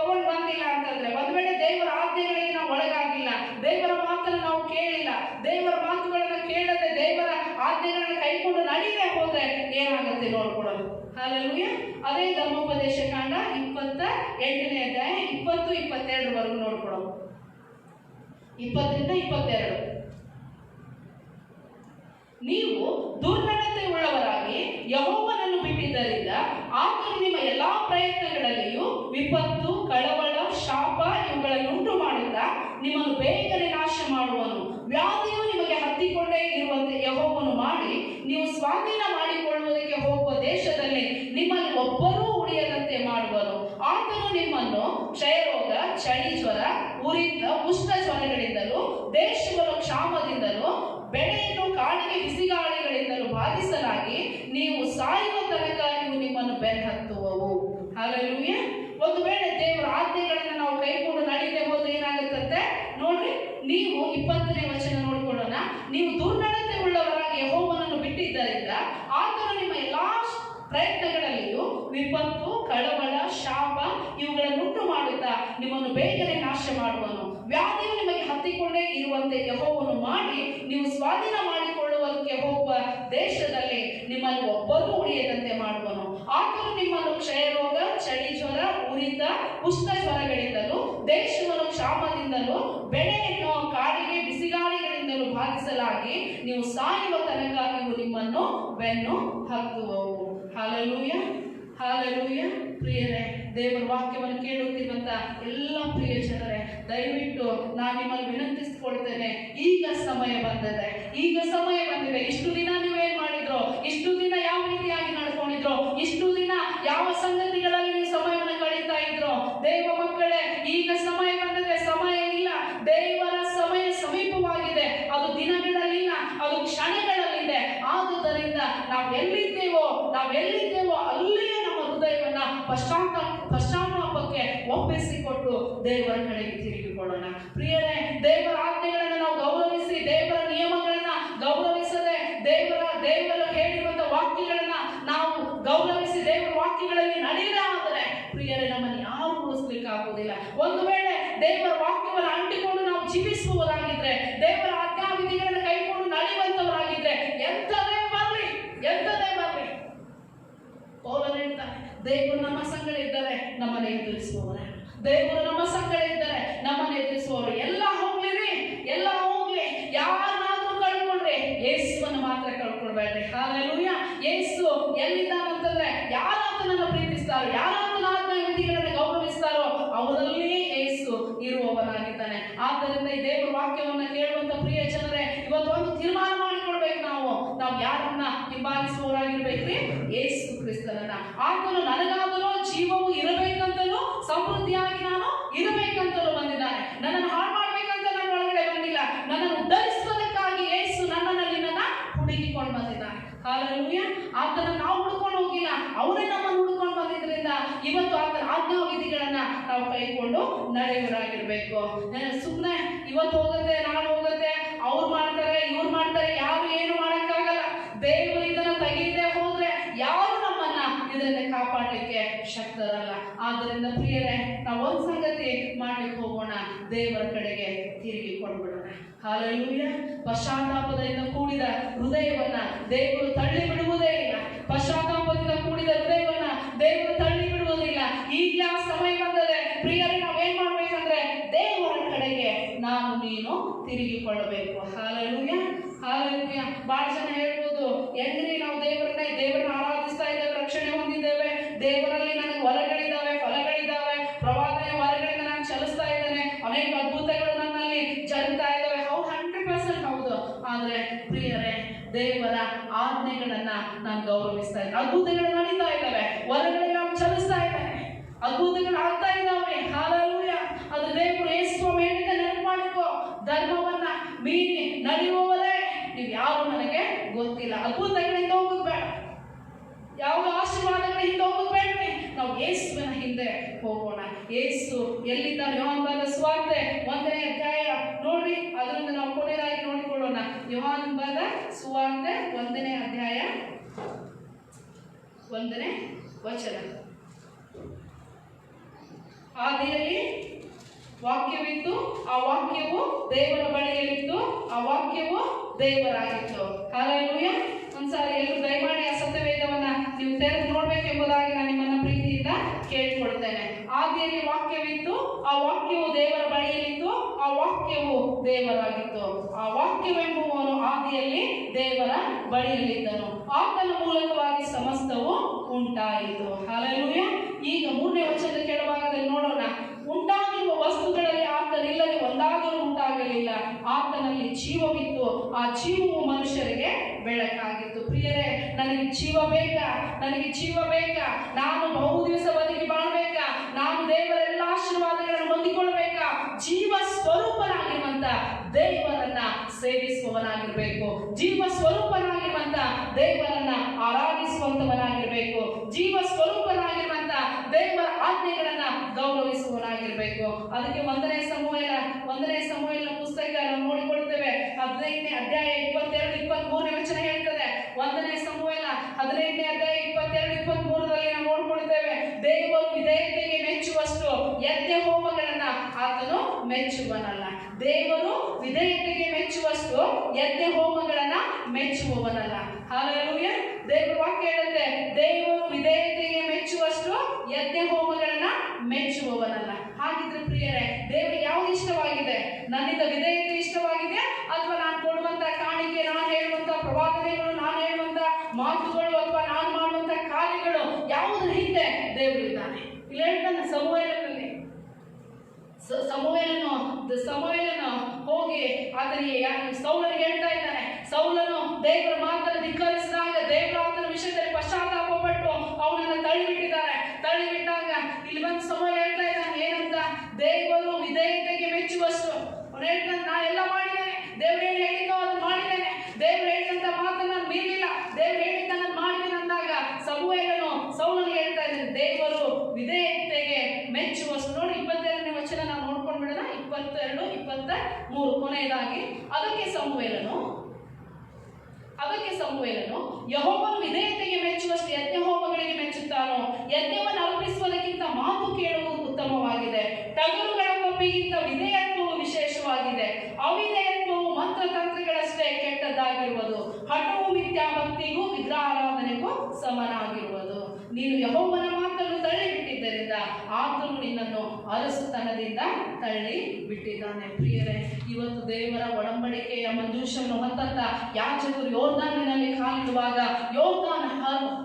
ತಗೊಂಡು ಬಂದಿಲ್ಲ ಅಂತಂದ್ರೆ, ಒಂದು ವೇಳೆ ದೇವರ ಆಜ್ಞೆಗಳಿಗೆ ನಾವು ಒಳಗಾಗಿಲ್ಲ, ದೇವರ ಮಾತನ್ನು ನಾವು ಕೇಳಿಲ್ಲ, ದೇವರ ಮಾತುಗಳನ್ನ ಕೇಳದೆ ದೇವರ ಆಜ್ಞೆಗಳನ್ನ ಕೈಕೊಂಡು ನಡೀದೇ ಹೋದ್ರೆ ಏನಾಗುತ್ತೆ ನೋಡ್ಕೊಳ್ಳೋದು. ಹಲ್ಲೆಲೂಯಾ. ಅದೇ ಧರ್ಮೋಪದೇಶ ಕಾಂಡ 28ನೇ ಅಧ್ಯಾಯ 20-22 ನೋಡ್ಕೊಳ್ಳೋದು. 20-22. ನೀವು ದುರ್ನಡತೆ ಉಳ್ಳವರಾಗಿ ಯೆಹೋವನನ್ನು ಬಿಟ್ಟಿದ್ದರಿಂದ ಆತನು ನಿಮ್ಮ ಎಲ್ಲಾ ಪ್ರಯತ್ನಗಳಲ್ಲಿಯೂ ವಿಪತ್ತು, ಕಳವಳ, ಶಾಪ ಇವುಗಳನ್ನುಂಟು ಮಾಡುತ್ತಾ ನಿಮ್ಮನ್ನು ಬೇಗನೆ ನಾಶ ಮಾಡುವನು. ವ್ಯಾಧಿಯು ನಿಮಗೆ ಹತ್ತಿಕೊಂಡೇ ಇರುವಂತೆ ಯೆಹೋವನು ಮಾಡಿ ನೀವು ಸ್ವಾಧೀನ ಮಾಡಿಕೊಳ್ಳುವುದಕ್ಕೆ ಹೋಗುವ ದೇಶದಲ್ಲಿ ನಿಮ್ಮಲ್ಲಿ ಒಬ್ಬರೂ ಉಳಿಯದಂತೆ ಮಾಡುವನು. ಆತನು ನಿಮ್ಮನ್ನು ಕ್ಷಯರೋಗ, ಚಳಿ ಜ್ವರ, ಉರಿತ, ಉಷ್ಣ ಜ್ವರಗಳಿಂದಲೂ ದೇಶಗಳು ಕ್ಷಾಮದಿಂದಲೂ ಬೆಳೆಯನ್ನು ಕಾಡಿಗೆ ಬಿಸಿಗಾಳಿಗಳಿಂದಲೂ ಬಾಧಿಸಲಾಗಿ ನೀವು ಸಾಯುವ ತನಕ ಇವು ನಿಮ್ಮನ್ನು ಬೆನ್ನಹತ್ತುವವು. ಹಲ್ಲೆಲೂಯಾ. ಒಂದು ವೇಳೆ ದೇವರ ಆಜ್ಞೆಗಳನ್ನು ನಾವು ಕೈಕೊಂಡು ನಡೀದೆ ಹೋದ್ರೆ ಏನಾಗುತ್ತಂತೆ ನೋಡ್ರಿ. ನೀವು 20ನೇ ವಚನ ನೋಡಿಕೊಳ್ಳೋಣ. ನೀವು ದುರ್ನಡತೆ ಉಳ್ಳವರಾಗಿ ಯೆಹೋವನನ್ನು ಬಿಟ್ಟಿದ್ದರಿಂದ ಆತನು ನಿಮ್ಮ ಎಲ್ಲಾ ಪ್ರಯತ್ನಗಳಲ್ಲಿಯೂ ವಿಪತ್ತು, ಕಳವಳ, ಶಾಪ ಇವುಗಳನ್ನುಂಟು ಮಾಡುತ್ತಾ ನಿಮ್ಮನ್ನು ಬೇಗನೆ ನಾಶ ಮಾಡುವನು. ವ್ಯಾಧಿಯು ನಿಮಗೆ ಹತ್ತಿಕೊಂಡೇ ಇರುವಂತೆ ಯೆಹೋವನು ಮಾಡಿ ನೀವು ಸ್ವಾಧೀನ ಮಾಡಿಕೊಳ್ಳುವುದಕ್ಕೆ ಹೋಗುವ ದೇಶದಲ್ಲಿ ನಿಮ್ಮಲ್ಲಿ ಒಬ್ಬರೂ ಉಳಿಯದಂತೆ ಮಾಡುವನು. ಆತನು ನಿಮ್ಮನ್ನು ಕ್ಷಯರೋಗ, ಚಳಿ ಜ್ವರ, ಉರಿತ, ಉಷ್ಣ ಜ್ವರಗಳಿಂದಲೂ ದೇಶವನ್ನು ಕ್ಷಾಮದಿಂದಲೂ ಬೆಳೆಯನ್ನು ಕಾಡಿಗೆ ಬಿಸಿಗಾಳಿಗಳಿಂದಲೂ ಬಾಧಿಸಲಾಗಿ ನೀವು ಸಾಯುವ ತನಕ ಇವು ನಿಮ್ಮನ್ನು ಬೆನ್ನು ಹತ್ತುವವು. Hallelujah, hallelujah. ಪ್ರಿಯರೇ, ದೇವರ ವಾಕ್ಯವನ್ನು ಕೇಳುತ್ತಿರುವಂತ ಎಲ್ಲ ಪ್ರಿಯ ಜನರೇ, ದಯವಿಟ್ಟು ನಾನು ನಿಮ್ಮಲ್ಲಿ ವಿನಂತಿಸಿಕೊಳ್ತೇನೆ, ಈಗ ಸಮಯ ಬಂದಿದೆ, ಈಗ ಸಮಯ ಬಂದಿದೆ. ಇಷ್ಟು ದಿನ ನೀವೇನ್ ಮಾಡಿದ್ರು, ಇಷ್ಟು ದಿನ ಯಾವ ರೀತಿಯಾಗಿ ನಡ್ಕೊಂಡಿದ್ರು, ಇಷ್ಟು ದಿನ ಯಾವ ಸಂಗತಿಗಳಲ್ಲಿ ನೀವು ಸಮಯವನ್ನು ಕಳೀತಾ ಇದ್ರು. ದೇವ ಮಕ್ಕಳೇ, ಈಗ ಸಮಯ ಬಂದಿದೆ, ಸಮಯ ಇಲ್ಲ. ದೇವರ ಸಮಯ ಸಮೀಪವಾಗಿದೆ. ಅದು ದಿನಗಳಲ್ಲಿಲ್ಲ, ಅದು ಕ್ಷಣಗಳಲ್ಲಿದೆ. ಆದುದರಿಂದ ನಾವೆಲ್ಲಿದ್ದೇವೋ ಅಲ್ಲಿಯೇ ನಮ್ಮ ಹೃದಯವನ್ನ ಪಶ್ಚಾತ್ತಾಪಕ್ಕೆ ಒಪ್ಪಿಸಿಕೊಟ್ಟು ದೇವರ ಕಡೆಗೆ ತಿರುಗಿಕೊಳ್ಳೋಣ. ಪ್ರಿಯರೇ, ದೇವರ ಆಜ್ಞೆಗಳನ್ನು ನಾವು ಗೌರವಿಸಿ, ದೇವರ ನಿಯಮಗಳನ್ನ ಗೌರವಿಸದೆ, ದೇವರು ಹೇಳಿರುವಂತಹ ವಾಕ್ಯಗಳನ್ನ ನಾವು ಗೌರವಿಸಿ ದೇವರ ವಾಕ್ಯಗಳಲ್ಲಿ ನಡೆಯದೇ ಆದರೆ ಪ್ರಿಯರೇ, ನಮ್ಮನ್ನು ಯಾರು ಉಳಿಸ್ಲಿಕ್ಕೆ ಆಗುವುದಿಲ್ಲ. ಒಂದು ವೇಳೆ ದೇವರ ವಾಕ್ಯವನ್ನು ಅಂಟಿಕೊಂಡು ನಾವು ಜೀವಿಸುವುದಾಗಿದ್ರೆ, ದೇವರ ಆಜ್ಞಾವಿಧಿಗಳನ್ನು ಕೈಕೊಂಡು ನಡೆಯುವಂತವರಾಗಿದ್ರೆ, ಎಂಥದೇ ಬರಲಿ ಪೌಲನು ಹೇಳ್ತಾನೆ, ದೇವರು ನಮ್ಮ ಸಂಗಡ ಇದ್ದರೆ ನಮ್ಮನ್ನು ಎದುರಿಸುವವರೇ, ದೇವರು ನಮ್ಮ ಸಂಗಡ ಇದ್ದರೆ ನಮ್ಮನ್ನು ಎದುರಿಸುವವರು. ಎಲ್ಲ ಹೋಗ್ಲಿ, ಯಾರನ್ನಾದ್ರೂ ಕಳ್ಕೊಳ್ರಿ, ಯೇಸುವನ್ನು ಮಾತ್ರ ಕಳ್ಕೊಳ್ಬೇಡ್ರಿ. ಹಲ್ಲೆಲೂಯಾ. ಯೇಸು ಎಲ್ಲಿದ್ದಾನಂತಂದ್ರೆ, ಯಾರಾತನನ್ನು ಪ್ರೀತಿಸ್ತಾರೋ, ಯಾರಾತನ ಆಜ್ಞಾವಿಧಿಗಳನ್ನು ಗೌರವಿಸ್ತಾರೋ ಅವರಲ್ಲಿಯೇ ಯೇಸು ಇರುವವನಾಗಿದ್ದಾನೆ. ಆದ್ದರಿಂದ ಈ ದೇವರ ವಾಕ್ಯವನ್ನು ಕೇಳುವಂತ ಪ್ರಿಯ ಜನರೇ, ಇವತ್ತು ಒಂದು ತೀರ್ಮಾನ ಮಾಡಿಕೊಳ್ಬೇಕು. ನಾವು ಯಾರನ್ನ ಹಿಂಬಾಲಿಸುವವರಾಗಿರ್ಬೇಕ್ರಿ? ಯೇಸು ಕ್ರಿಸ್ತನನ್ನ. ಆತನು ನನಗಾದರೂ ಜೀವವು ಇರಬೇಕಂತಲೂ ಸಮೃದ್ಧಿಯಾಗಿ ನಾನು ಇರಬೇಕಂತಲೂ ಬಂದಿದ್ದಾನೆ. ನನ್ನನ್ನು ಹಾಳು ಮಾಡ್ಬೇಕಂತ ನನ್ನ ಒಳಗಡೆ ಬಂದಿಲ್ಲ. ನನ್ನನ್ನು ಉದ್ಧರಿಸುವುದಕ್ಕಾಗಿ ಯೇಸು ನಿನ್ನನ್ನ ಹುಡುಕಿಕೊಂಡು ಬಂದಿದ್ದಾನೆ. ಹಲ್ಲೆಲೂಯಾ. ಆತನ ನಾವು ಹುಡುಕೊಂಡು ಹೋಗಿಲ್ಲ, ಅವರೇ ನಮ್ಮನ್ನು ಹುಡುಕೊಂಡು ಬಂದಿದ್ರಿಂದ ಇವತ್ತು ಆತನ ಆಜ್ಞಾವಿಧಿಗಳನ್ನ ನಾವು ಕೈಕೊಂಡು ನಡೆಯುವರಾಗಿರ್ಬೇಕು. ಸುಮ್ಮನೆ ಇವತ್ತು ಹೋಗುತ್ತೆ, ನಾಳೆ ಹೋಗುತ್ತೆ, ಅವ್ರು ಮಾಡ್ತಾರೆ, ಇವ್ರು ಮಾಡ್ತಾರೆ, ಯಾರು ಏನು ಮಾಡಕ್ಕಾಗಲ್ಲ. ದೇವರು ಇದನ್ನ ತೆಗೆಯದೆ ಹೋದ್ರೆ ಯಾರು ನಮ್ಮನ್ನ ಇದರಿಂದ ಕಾಪಾಡಲಿಕ್ಕೆ ಶಕ್ತರಲ್ಲ. ಆದ್ದರಿಂದ ಪ್ರಿಯರೇ, ನಾವು ಒಂದು ಸಂಗತಿ ಮಾಡ್ಲಿಕ್ಕೆ ಹೋಗೋಣ, ದೇವರ ಕಡೆಗೆ ತಿರುಗಿಕೊಂಡ್ಬಿಡೋಣ. ಹಲ್ಲೆಲೂಯಾ. ಪಶ್ಚಾತ್ತಾಪದಿಂದ ಕೂಡಿದ ಹೃದಯವನ್ನ ದೇವರು ತಳ್ಳಿ ಬಿಡುವುದೇ ಇಲ್ಲ. ಪಶ್ಚಾತ್ತಾಪದಿಂದ ಕೂಡಿದ ಹೃದಯವನ್ನ ದೇವರು ತಳ್ಳಿ ಬಿಡುವುದಿಲ್ಲ. ಈಗಲೇ ಆ ಸಮಯ ಬಂದರೆ ಪ್ರಿಯರೇ, ನಾವೇನ್ ಮಾಡ್ಬೇಕಂದ್ರೆ ದೇವರ ಕಡೆಗೆ ನೀನು ತಿರುಗಿಕೊಳ್ಳಬೇಕು. Hallelujah, hallelujah. ಬಹಳ ಜನ ಹೇಳ್ಬೋದು, ಹೆಂಗ್ರಿ ನಾವು ದೇವರನ್ನ ಆರಾಧಿಸ್ತಾ ಇದ್ದೇವೆ, ರಕ್ಷಣೆ ಹೊಂದಿದ್ದೇವೆ, ದೇವರಲ್ಲಿ ನನಗೆ ವರಗಳಿದ್ದಾವೆ, ಫಲಗಳಿದ್ದಾವೆ, ಪ್ರವಾದನೆ ವರಗಳಿಂದ ನಾನು ಚಲಿಸ್ತಾ ಇದ್ದೇನೆ, ಅನೇಕ ಅದ್ಭುತಗಳು ನನ್ನಲ್ಲಿ ಜರುಗ್ತಾ ಇದ್ದಾವೆ. ಹೌದು, 100% ಹೌದು. ಆದ್ರೆ ಪ್ರಿಯರೇ, ದೇವರ ಆಜ್ಞೆಗಳನ್ನ ನಾನು ಗೌರವಿಸ್ತಾ ಇದ್ದೇನೆ. ಅದ್ಭುತಗಳು ನಡೀತಾ ಇದ್ದಾವೆ, ವರಗಳಿಗೆ ನಾವು ಚಲಿಸ್ತಾ ಇದ್ದೇನೆ, ಅದ್ಭುತಗಳು ಆಗ್ತಾ ಇದ್ದಾವೆ. ಹಲ್ಲೆಲೂಯಾ. ಅದು ದೇವರು ಯೇಸು ಹೇಳಿದ ನೆನಪು ಮಾಡಿಕೋ, ಧರ್ಮವನ್ನ ಮೀರಿ ನಡೆಯುವವರೇ ನೀವು ಯಾರು ನನಗೆ ಗೊತ್ತಿಲ್ಲ. ಅದ್ಭುತಗಳಿಂದ ಹೋಗೋದು ಬೇಡ, ಯಾವ ಆಶೀರ್ವಾದಗಳಿಂದ ಹೋಗೋದು ಬೇಡ್ರಿ. ನಾವು ಯೇಸುವಿನ ಹಿಂದೆ ಹೋಗೋಣ. ಯೇಸು ಎಲ್ಲಿದ್ದಾನೆ? ಯೋಹಾನನ ಸುವಾರ್ತೆ 1ನೇ ಅಧ್ಯಾಯ ನೋಡ್ರಿ, ಅದರಿಂದ ನಾವು ಕೊನೆಯದಾಗಿ ನೋಡಿಕೊಳ್ಳೋಣ. ಯೋಹಾನನ ಸುವಾರ್ತೆ 1ನೇ ಅಧ್ಯಾಯ 1ನೇ ವಚನ. ಆದಿಯಲ್ಲಿ ವಾಕ್ಯವಿತ್ತು, ಆ ವಾಕ್ಯವು ದೇವರ ಬಳಿಯಲ್ಲಿತ್ತು, ಆ ವಾಕ್ಯವು ದೇವರಾಗಿತ್ತು. ಹಲ್ಲೆಲೂಯಾ. ಒಂದ್ಸಾರಿ ಎಲ್ಲರೂ ದಯಮಾಡಿ ಆ ಸತ್ಯವೇದವನ್ನ ನೀವು ತೆರೆದು ನೋಡ್ಬೇಕೆಂಬುದಾಗಿ ನಾನು ನಿಮ್ಮನ್ನ ಪ್ರೀತಿಯಿಂದ ಕೇಳಿಕೊಳ್ತೇನೆ. ಆದಿಯಲ್ಲಿ ವಾಕ್ಯವಿತ್ತು, ಆ ವಾಕ್ಯವು ದೇವರ ಬಳಿಯಲ್ಲಿತ್ತು, ಆ ವಾಕ್ಯವು ದೇವರಾಗಿತ್ತು. ಆ ವಾಕ್ಯವೆಂಬುವನು ಆದಿಯಲ್ಲಿ ದೇವರ ಬಳಿಯಲ್ಲಿದ್ದನು, ಆತನ ಮೂಲಕವಾಗಿ ಸಮಸ್ತವು ಉಂಟಾಯಿತು. ಹಲ್ಲೆಲೂಯಾ. ಈಗ 3ನೇ ವಚನದ ಕೆಳಭಾಗದಲ್ಲಿ ನೋಡೋಣ. ಉಂಟಾಗಿರುವ ವಸ್ತುಗಳಲ್ಲಿ ಆತನಿಲ್ಲದೆ ಒಂದಾದರೂ ಉಂಟಾಗಲಿಲ್ಲ, ಆತನಲ್ಲಿ ಜೀವವಿತ್ತು, ಆ ಜೀವವು ಮನುಷ್ಯರಿಗೆ ಬೆಳಕಾಗಿತ್ತು. ಪ್ರಿಯರೇ, ನನಗೆ ಜೀವ ಬೇಕಾ? ನನಗೆ ಜೀವ ಬೇಕಾ? ನಾನು ಬಹು ದಿವಸ ಬದುಕಿ ಬಾಳ್ಬೇಕಾ? ನಾನು ದೇವರ ಎಲ್ಲ ಆಶೀರ್ವಾದಗಳನ್ನು ಹೊಂದಿಕೊಳ್ಬೇಕಾ? ಜೀವ ಸ್ವರೂಪನಾಗಿರುವಂತ ದೇವರನ್ನ ಸೇವಿಸುವವನಾಗಿರ್ಬೇಕು, ಜೀವ ಸ್ವರೂಪನಾಗಿರುವಂತ ದೇವರನ್ನ ಆರಾಧಿಸುವಂತವನಾಗಿರ್ಬೇಕು, ಜೀವ ಸ್ವರೂಪನಾಗಿರುವಂತ ದೇವರ ಆಜ್ಞೆಗಳನ್ನ ಗೌರವಿಸುವವನಾಗಿರ್ಬೇಕು. ಅದಕ್ಕೆ 1ನೇ ಸಮುವೇಲ ಪುಸ್ತಕ ನಾವು ನೋಡಿಕೊಳ್ತೇವೆ. 15ನೇ ಅಧ್ಯಾಯ 22-23ನೇ ವಚನ ಹೇಳ್ತದೆ. 1ನೇ ಸಮುವೇಲ 15ನೇ ಅಧ್ಯಾಯ 22-23ರಲ್ಲಿ ನಾವು ನೋಡ್ಕೊಳ್ತೇವೆ. ದೇವರು ವಿಧೇಯತೆಗೆ ಮೆಚ್ಚುವಷ್ಟು ಯಜ್ಞ ಹೋಮಗಳನ್ನ ಆತನು ಮೆಚ್ಚುವನಲ್ಲ. ದೇವರು ವಿಧೇಯತೆಗೆ ಮೆಚ್ಚುವಷ್ಟು ಯಜ್ಞ ಹೋಮಗಳನ್ನ ಮೆಚ್ಚುವವನಲ್ಲ. ಹಲ್ಲೆಲೂಯಾ. ದೇವರ ವಾಕ್ಯ ಹೇಳುತ್ತೆ, ದೇವರು ವಿಧೇಯತೆಗೆ ಮೆಚ್ಚುವಷ್ಟು ಯಜ್ಞ ಹೋಮಗಳನ್ನ ಮೆಚ್ಚುವವನಲ್ಲ. ಹಾಗಿದ್ರೆ ಪ್ರಿಯರೇ, ದೇವರಿಗೆ ಯಾವುದು ಇಷ್ಟವಾಗಿದೆ? ನನ್ನಿಂದ ವಿಧೇಯತೆ ಇಷ್ಟವಾಗಿದೆ, ಅಥವಾ ನಾನು ಕೊಡುವಂತ ಕಾಣಿಕೆ, ನಾನು ಹೇಳುವಂತ ಪ್ರವಾದನೆಗಳು, ನಾನು ಹೇಳುವಂತ ಮಾತುಗಳು, ಅಥವಾ ನಾನು ಮಾಡುವಂತ ಕಾರ್ಯಗಳು, ಯಾವುದರ ಹಿಂದೆ ದೇವರಿದ್ದಾನೆ? ಇಲ್ಲಿ ಹೇಳ್ತಾನೆ ಸಮುವೇಲನಲ್ಲಿ, ಸಮುವೇಲನು ಹೋಗಿ ಆತನಿಗೆ ಸೌಲನಿಗೆ ಹೇಳ್ತಾ ಇದ್ದಾನೆ. ಸೌಲನು ದೇವರ ಮಾತನ್ನು ಧಿಕ್ಕರಿಸಿದಾಗ ದೇವರ ಆತನ ವಿಷಯದಲ್ಲಿ ಪಶ್ಚಾತ್ತಾಪ ಪಟ್ಟು ಅವನನ್ನ ತಳ್ಳಿಬಿಟ್ಟಾಗ ಇಲ್ಲಿ ಬಂದು ಸಮುವೇಲ ಹೇಳ್ತಾ ಇದ್ದಾನೆ ಏನಂತ? ದೇವರು ವಿಧೇಯತೆಗೆ ಮೆಚ್ಚುವಷ್ಟು. ಅವನು ಹೇಳ್ತಾನೆ, ನಾ ಎಲ್ಲ ಮಾಡಿದ್ದೇನೆ, ದೇವ್ರು ಏನು ಹೇಳಿದ್ದೋ ಅದನ್ನು ಮಾಡಿದ್ದೇನೆ, ದೇವ್ರು ಹೇಳಿದಂತ ಮಾತನ್ನು ನಾನು ಮೀರಿಲ್ಲ, ದೇವ್ರು ಹೇಳಿದ್ದನ್ನು ಮಾಡಿದ್ದೇನೆ ಅಂದಾಗ ಸಮುವೇಲನು ಸೌಲನಿಗೆ ಹೇಳ್ತಾ ಇದ್ದಾನೆ, ದೇವರು ವಿಧೇಯತೆಗೆ ಮೆಚ್ಚುವಷ್ಟು. ನೋಡಿ 22ನೇ ವಚನ ನಾವು ನೋಡ್ಕೊಂಡು ಬಿಡೋಣ. 22-23 ಕೊನೆಯದಾಗಿ, ಅದಕ್ಕೆ ಸಮುವೇಲನು ಯೆಹೋವನು ವಿಧೇಯತೆಗೆ ಮೆಚ್ಚುವಷ್ಟು ಯಜ್ಞ ಹೋಮಗಳಿಗೆ ಮೆಚ್ಚುತ್ತಾನೋ? ಯಜ್ಞವನ್ನು ಅರ್ಪಿಸುವುದಕ್ಕಿಂತ ಮಾತು ಕೇಳುವುದು ಉತ್ತಮವಾಗಿದೆ. ಟಗರುಗಳ ಕೊಬ್ಬಿಗಿಂತ ವಿಧೇಯತ್ವವು ವಿಶೇಷವಾಗಿದೆ. ಅವಿಧೇಯತ್ವವು ಮಂತ್ರತಂತ್ರಗಳಷ್ಟೇ ಕೆಟ್ಟದ್ದಾಗಿರುವುದು. ಹಠವು ಮಿಥ್ಯಾಭಕ್ತಿಗೂ ವಿಗ್ರಹಾರಾಧನೆಗೂ ಸಮನಾಗಿರುವುದು. ನೀನು ಯೆಹೋವನ ಮಾತನ್ನು ತಳ್ಳಿಬಿಟ್ಟಿದ್ದರಿಂದ ಆತನು ನಿನ್ನನ್ನು ಅರಸುತನದಿಂದ ತಳ್ಳಿ ಬಿಟ್ಟಿದ್ದಾನೆ. ಪ್ರಿಯರೇ, ಇವತ್ತು ದೇವರ ಒಡಂಬಡಿಕೆಯ ಮಂಜೂಷವನ್ನು ಹೊತ್ತಂತ ಯಾಜಕರು ಯೋರ್ದಾನಿನಲ್ಲಿ ಕಾಲಿಡುವಾಗ ಯೋರ್ದಾನ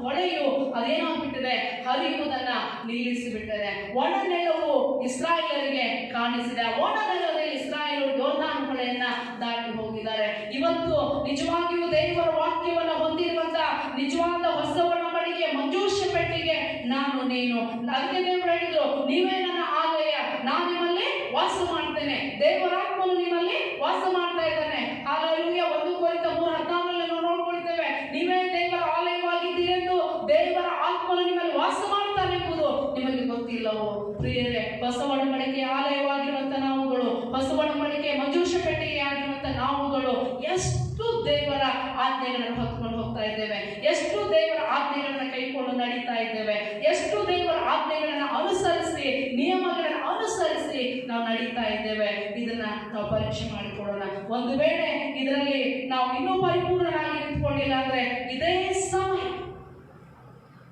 ಹೊಳೆಯು ಅದೇನಾಗ್ಬಿಟ್ಟಿದೆ? ಹರಿಯುವುದನ್ನ ನಿಲ್ಲಿಸಿಬಿಟ್ಟಿದೆ. ಒಣ ನೆಲವು ಇಸ್ರಾಯೇಲರಿಗೆ ಕಾಣಿಸಿದೆ. ಒಣ ನೆಲದಲ್ಲಿ ಇಸ್ರಾಯೇಲರು ಯೋರ್ದಾನ್ ಹೊಳೆಯನ್ನ ದಾಟಿ ಹೋಗಿದ್ದಾರೆ. ಇವತ್ತು ನಿಜವಾಗಿಯೂ ದೇವರ ವಾಕ್ಯವನ್ನು ಹೊಂದಿರುವಂತ ನಿಜವಾದ ಹೊಸ ಒಡಂಬಡಿಕೆ ಮಂಜೂಷ ಪೆಟ್ಟಿಗೆ ನಾನು ನೀನು. ಅದಕ್ಕೆ ದೇವರು ಹೇಳಿದ್ರು, ನೀವೇ ನನ್ನ ಆಲಯ, ನಾನು ನಿಮ್ಮಲ್ಲಿ ವಾಸ ಮಾಡ್ತೇನೆ. ದೇವರಾತ್ಮನು ನಿಮ್ಮಲ್ಲಿ ವಾಸ ಮಾಡ್ತಾ ಇದ್ದಾನೆ. ಹಲ್ಲೆಲೂಯಾ. 1 ಕೊರಿಂಥ 3:14 ನಾವು ನೋಡ್ಕೊಳ್ತೇವೆ, ನೀವೇ ದೇವರ ಆಲಯವಾಗಿದ್ದೀರೆಂದು ದೇವರ ಆತ್ಮನು ನಿಮ್ಮಲ್ಲಿ ವಾಸ ಮಾಡ್ತಾನೆ ಎಂಬುದು ನಿಮಗೆ ಗೊತ್ತಿಲ್ಲವೋ? ಪ್ರಿಯರೇ, ಹೊಸ ಒಡಂಬಡಿಕೆಯ ಆಲಯವಾಗಿರುವಂತ ನಾವುಗಳು, ಹೊಸ ಒಡಂಬಡಿಕೆಯ ಮಂಜೂಷ ಪೆಟ್ಟಿಗೆ ಆಗಿರುವಂತ ನಾವುಗಳು ಎಷ್ಟು ದೇವರ ಆಜ್ಞೆಗಳನ್ನು ಹೊತ್ಕೊಂಡು ಹೋಗ್ತಾ ಇದ್ದೇವೆ, ಎಷ್ಟು ದೇವರ ಆಜ್ಞೆಗಳನ್ನ ಕೈಕೊಂಡು ನಡೀತಾ ಇದ್ದೇವೆ, ಎಷ್ಟು ದೇವರ ಆಜ್ಞೆಗಳನ್ನ ಅನುಸರಿಸಿ, ನಿಯಮಗಳನ್ನು ಅನುಸರಿಸಿ ನಾವು ನಡೀತಾ ಇದ್ದೇವೆ. ಇದನ್ನ ನಾವು ಪರೀಕ್ಷೆ ಮಾಡಿಕೊಳ್ಳೋಣ. ಒಂದು ವೇಳೆ ಇದರಲ್ಲಿ ನಾವು ಇನ್ನೂ ಪರಿಪೂರ್ಣರಾಗಿ ನಿಂತ್ಕೊಂಡಿಲ್ಲ ಅಂದ್ರೆ ಇದೇ ಸಮಯ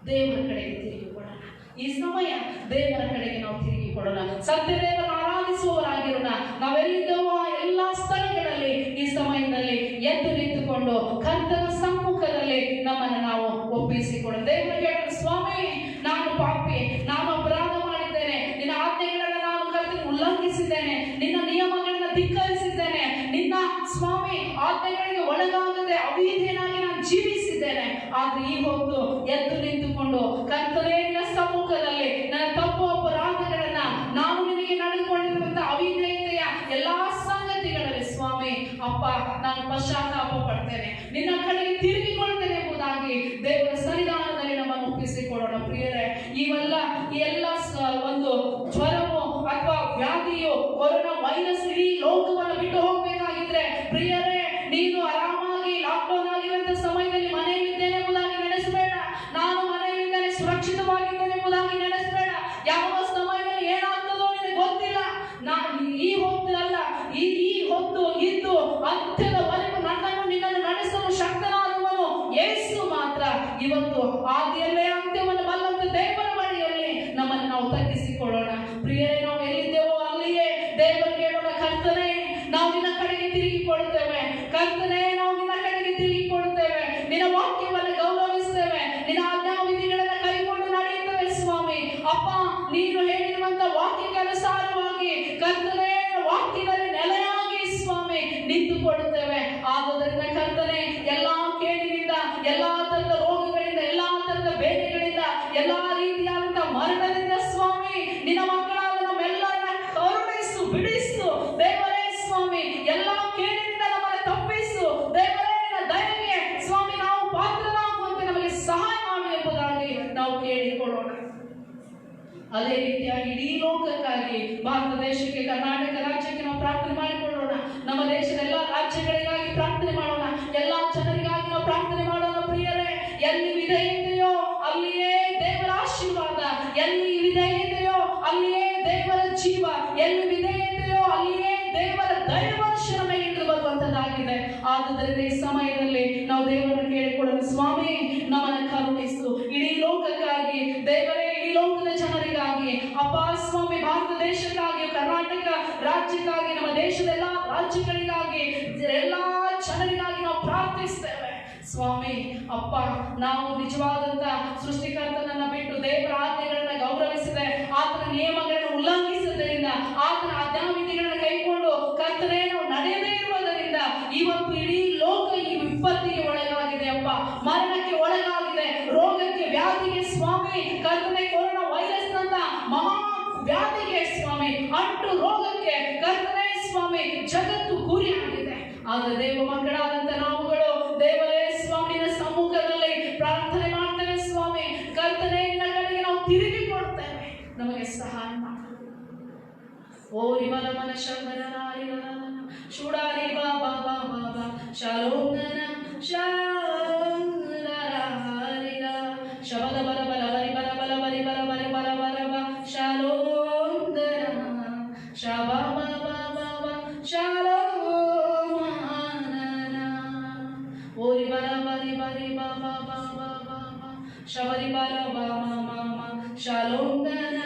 ದೇವರ ಕಡೆಗೆ ತಿರುಗಿಕೊಳ್ಳೋಣ. ಈ ಸಮಯ ದೇವರ ಕಡೆಗೆ ನಾವು ತಿರುಗಿಕೊಳ್ಳೋಣ. ಸತ್ಯ ದೇವರ ಆರಾಧಿಸುವವರಾಗಿರೋಣ. ನಾವೆಲ್ಲಿದ್ದವೋ ಎಲ್ಲಾ ಸ್ಥಳಗಳಲ್ಲಿ ಈ ಸಮಯದಲ್ಲಿ ಎದ್ದು ನಿಂತುಕೊಂಡು ಕರ್ತನ ಸಮ್ಮುಖದಲ್ಲಿ ನಮ್ಮನ್ನು ನಾವು ಒಪ್ಪಿಸಿಕೊಳ್ಳೋಣ. ದೇವರಿಗೆ ಸ್ವಾಮಿ, ನಾನು ಪಾಪಿ, ನಾನು ಅಪರಾಧ ಮಾಡಿದ್ದೇನೆ, ನಿನ್ನ ಆಜ್ಞೆಗಳನ್ನು ನಾನು ಕರ್ತನ ಉಲ್ಲಂಘಿಸಿದ್ದೇನೆ, ನಿನ್ನ ನಿಯಮಗಳನ್ನ ಧಿಕ್ಕರಿಸಿದ್ದೇನೆ, ನಿನ್ನ ಸ್ವಾಮಿ ಆಜ್ಞೆಗಳಿಗೆ ಒಳಗಾಗದೆ ಅವಿಧೇಯನಾಗಿ ನಾನು ಜೀವಿಸಿದ್ದೇನೆ. ಆದ್ರೆ ಈ ಹೊತ್ತು ಎದ್ದು ನಿಂತುಕೊಂಡು ಕರ್ತನೇ ನಿನ್ನ ಸಮ್ಮುಖದಲ್ಲಿ ನನ್ನ ತಪ್ಪು ಅಪರಾಧಗಳನ್ನ, ನಾನು ನಿನಗೆ ನಡೆದುಕೊಂಡಿರುವಂತಹ ಅವಿಧೇಯತೆಯ ಎಲ್ಲಾ ಸಂಗತಿಗಳಲ್ಲಿ ಸ್ವಾಮಿ ಅಪ್ಪ ನಾನು ಪಶ್ಚಾತ್ತಾಪ ಪಡ್ತೇನೆ, ನಿನ್ನ ಕಡೆಗೆ ತಿರುಗಿಕೊಳ್ತೇನೆ ಎಂಬುದಾಗಿ ದೇವರ ಸನ್ನಿಧಾನದಲ್ಲಿ ನಮ್ಮನ್ನು ಒಪ್ಪಿಸಿಕೊಳ್ಳೋಣ. ಪ್ರಿಯರೇ, ಈ ಎಲ್ಲ ಒಂದು ಜ್ವರವು ಅಥವಾ ವ್ಯಾಧಿಯು, ಕೊರೋನಾ ವೈರಸ್ ಇಡೀ ಲೋಕವನ್ನು ಬಿಟ್ಟು ಹೋಗಬೇಕಾಗಿದ್ರೆ ಪ್ರಿಯರೇ, ನೀನು ಆರಾಮಾಗಿ ಲಾಕ್ಡೌನ್ ಆಗಿರುವಂತ ಸಮಯದಲ್ಲಿ ಮನೆಯಲ್ಲಿದ್ದೇನೆ ಎಂಬುದಾಗಿ ನೆನೆಸಬೇಡ. ನಾನು ಮನೆಯಲ್ಲಿದ್ದೇನೆ, ಸುರಕ್ಷಿತವಾಗಿದ್ದೇನೆ ಎಂಬುದಾಗಿ ನೆನೆಸಬೇಡ. ಯಾವ ಸಮಯದಲ್ಲಿ ಏನಾಗ್ತದೆ ಅಂತ್ಯದವರೆಗೂ ನನ್ನನ್ನು ನಿನ್ನನ್ನು ನಡೆಸಲು ಶಕ್ತನಾದವನು ಯೇಸು ಮಾತ್ರ. ಇವತ್ತು ಆದಿಯಲ್ಲೇ ಅಂತ್ಯವನ್ನು ಬಲ್ಲಂತ ದೇವರ ಬಳಿಯಲ್ಲಿ ನಮ್ಮನ್ನು ನಾವು ತಗ್ಗಿಸಿಕೊಳ್ಳೋಣ. ಪ್ರಿಯರೇ, ನಾವು ಎಲ್ಲಿದ್ದೇವೋ ಅಲ್ಲಿಯೇ ದೇವರಿಗೆ ಹೇಳೋಣ, ಕರ್ತನೇ ನಾವು ನಿನ್ನ ಕಡೆಗೆ ತಿರುಗಿಕೊಳ್ತೇವೆ. ಕರ್ತನೇ ನಾವು ನಿನ್ನ ಕಡೆಗೆ ತಿರುಗಿಕೊಳ್ತೇವೆ. ನಿನ್ನ ವಾಕ್ಯವನ್ನು ಗೌರವಿಸ್ತೇವೆ. ನಿನ್ನ ಆಜ್ಞಾವಿಧಿಗಳನ್ನು ಕೈಕೊಂಡು ನಡೆಯುತ್ತೇವೆ ಸ್ವಾಮಿ. ಅಪ್ಪ, ನೀನು ಹೇಳಿರುವಂತ ವಾಕ್ಯಕ್ಕೆ ಅನುಸಾರವಾಗಿ ಕರ್ತನೇ ವಾಕ್ಯದಲ್ಲಿ ನೆಲೆಯಾಗಿ ಸ್ವಾಮಿ ನಿಂತುಕೊಳ್ಳುತ್ತೇವೆ. ಆದುದರಿಂದ ಕರ್ತನೇ, ಎಲ್ಲಾ ಕೇಡಿನಿಂದ, ಎಲ್ಲಾ ತರದ ರೋಗಗಳಿಂದ, ಎಲ್ಲಾ ತರದ ಬೇನೆಗಳಿಂದ, ಎಲ್ಲಾ ರೀತಿಯಾದಂತಹ ಮರಣದಿಂದ ಸ್ವಾಮಿ ನಿನ್ನ ಮಕ್ಕಳಾದ ನಮ್ಮೆಲ್ಲರನ್ನ ಕರುಣಿಸು, ಬಿಡಿಸು ದೇವರೇ ಸ್ವಾಮಿ. ಎಲ್ಲಾ ಕೇಡಿನಿಂದ ನಮ್ಮನ್ನು ತಪ್ಪಿಸು ದೇವರೇ. ನಿನ್ನ ದಯೆಗೆ ಸ್ವಾಮಿ ನಾವು ಪಾತ್ರರಾಗುವಂತೆ ನಮಗೆ ಸಹಾಯ ಮಾಡು ಎಂಬುದಾಗಿ ನಾವು ಕೇಳಿಕೊಳ್ಳೋಣ. ಅದೇ ರೀತಿಯಾಗಿ ಇಡೀ ಲೋಕಕ್ಕಾಗಿ, ಭಾರತ ದೇಶಕ್ಕೆ, ಕರ್ನಾಟಕ ರಾಜ್ಯಕ್ಕೆ ನಾವು ಪ್ರಾರ್ಥನೆ ಮಾಡಿಕೊಳ್ಳೋಣ. ನಮ್ಮ ದೇಶದ ಎಲ್ಲಾ ರಾಜ್ಯಗಳಿಗಾಗಿ ಪ್ರಾರ್ಥನೆ ಮಾಡೋಣ. ಎಲ್ಲಾ ಜನರಿಗಾಗಿ ನಾವು ಪ್ರಾರ್ಥನೆ ಮಾಡೋಣ. ಪ್ರಿಯರೇ, ಎಲ್ಲಿ ವಿಧೇಯತೆಯೋ ಅಲ್ಲಿಯೇ ದೇವರ ಆಶೀರ್ವಾದ, ಎಲ್ಲಿ ವಿಧೇಯತೆಯೋ ಅಲ್ಲಿಯೇ ದೇವರ ಜೀವ, ಎಲ್ಲಿ ವಿಧೇಯತೆಯೋ ಅಲ್ಲಿಯೇ ದೇವರ ದೈವರ್ಷ ನಮಗೆ ಬರುವಂತದ್ದಾಗಿದೆ. ಆದುದರಿಂದ ಈ ಸಮಯದಲ್ಲಿ ನಾವು ದೇವರನ್ನು ಕೇಳಿಕೊಳ್ಳೋಣ. ಸ್ವಾಮಿ, ನಮ್ಮನ್ನು ಕರುಣಿಸು. ಇಡೀ ಲೋಕಕ್ಕಾಗಿ ದೇವರೇ, ಇಡೀ ಲೋಕದ ಜನರಿಗಾಗಿ, ಅಪ್ಪ ಸ್ವಾಮಿ, ಭಾರತ ದೇಶಕ್ಕಾಗಿ, ಕರ್ನಾಟಕ ರಾಜ್ಯಕ್ಕಾಗಿ, ನಮ್ಮ ದೇಶದ ಎಲ್ಲಾ ರಾಜ್ಯಗಳಿಗಾಗಿ, ಎಲ್ಲಾ ಜನರಿಗಾಗಿ ನಾವು ಪ್ರಾರ್ಥಿಸ್ತೇವೆ ಸ್ವಾಮಿ. ಅಪ್ಪ, ನಾವು ನಿಜವಾದಂತ ಸೃಷ್ಟಿಕರ್ತನನ್ನ ಬಿಟ್ಟು ದೇವರ ಆಜ್ಞೆಗಳನ್ನ ಗೌರವಿಸಿದೆ, ಆತನ ನಿಯಮಗಳನ್ನು ಉಲ್ಲಂಘಿಸುವುದರಿಂದ, ಆತನ ಆಜ್ಞಾವಿಧಿಗಳನ್ನು ಕೈಕೊಂಡು ಕರ್ತನೇ ನಾವು ನಡೆಯದೇ ಇರುವುದರಿಂದ ಇವತ್ತು ಇಡೀ ಲೋಕ ಈ ವಿಪತ್ತಿಗೆ ಒಳಗಾಗಿದೆ. ಅಪ್ಪ, ಮರಣಕ್ಕೆ ಒಳಗಾಗಿದೆ, ರೋಗಕ್ಕೆ, ವ್ಯಾಧಿಗೆ ಸ್ವಾಮಿ. ಕರ್ತನೆ, ಕೊರೋನಾ ವೈರಸ್ ನಂತ ಮಹಾ ವ್ಯಾಧಿಗೆ ಸ್ವಾಮಿ, ಅಂಟು ರೋಗಕ್ಕೆ ಕರ್ತನೆ ಸ್ವಾಮಿ ಜಗತ್ತು ಗುರಿಯಾಗಿದೆ. ಆದರೆ ದೇವ ಮಕ್ಕಳಾದಂತ ನಾವುಗಳು ದೇವರೇ ಸ್ವಾಮಿ ನಿನ್ನ ಸಮ್ಮುಖದಲ್ಲಿ ಪ್ರಾರ್ಥನೆ ಮಾಡ್ತೇವೆ ಸ್ವಾಮಿ. ಕರ್ತನೆ, ನಿನ್ನ ಕಡೆಗೆ ನಾವು ತಿರುಗಿ ಕೊಡ್ತೇವೆ, ನಮಗೆ ಸಹಾಯ ಮಾಡಿ. ಓ ರಿಮಲ ಮನ ಶಂಕರ ಶುಡಾರಿ ಬಾಬಾ ಬಾಬಾ ಶಾಲೋಂಗನ ಶಾಲರಾರಿರ ಶಬದ ಬಲ ಬಲ ಬರಿ ಬಲ ಬಲ ಬರಿ ಬಲ ಬರಿ ಬಲ ಬಲ ಬ ಶಾಲೋಂಗನ ಶಬಾ ಬಾಬಾ ಬಾಬಾ ಶಾಲೋಮನ ಓರಿ ಬಲ ಬರಿ ಬರಿ ಬಾಬಾ ಬಾಬಾ ಬಾಬಾ ಶಬರಿ ಬಲ ಬಾಬಾ ಮಾಮ ಶಾಲೋಂಗನ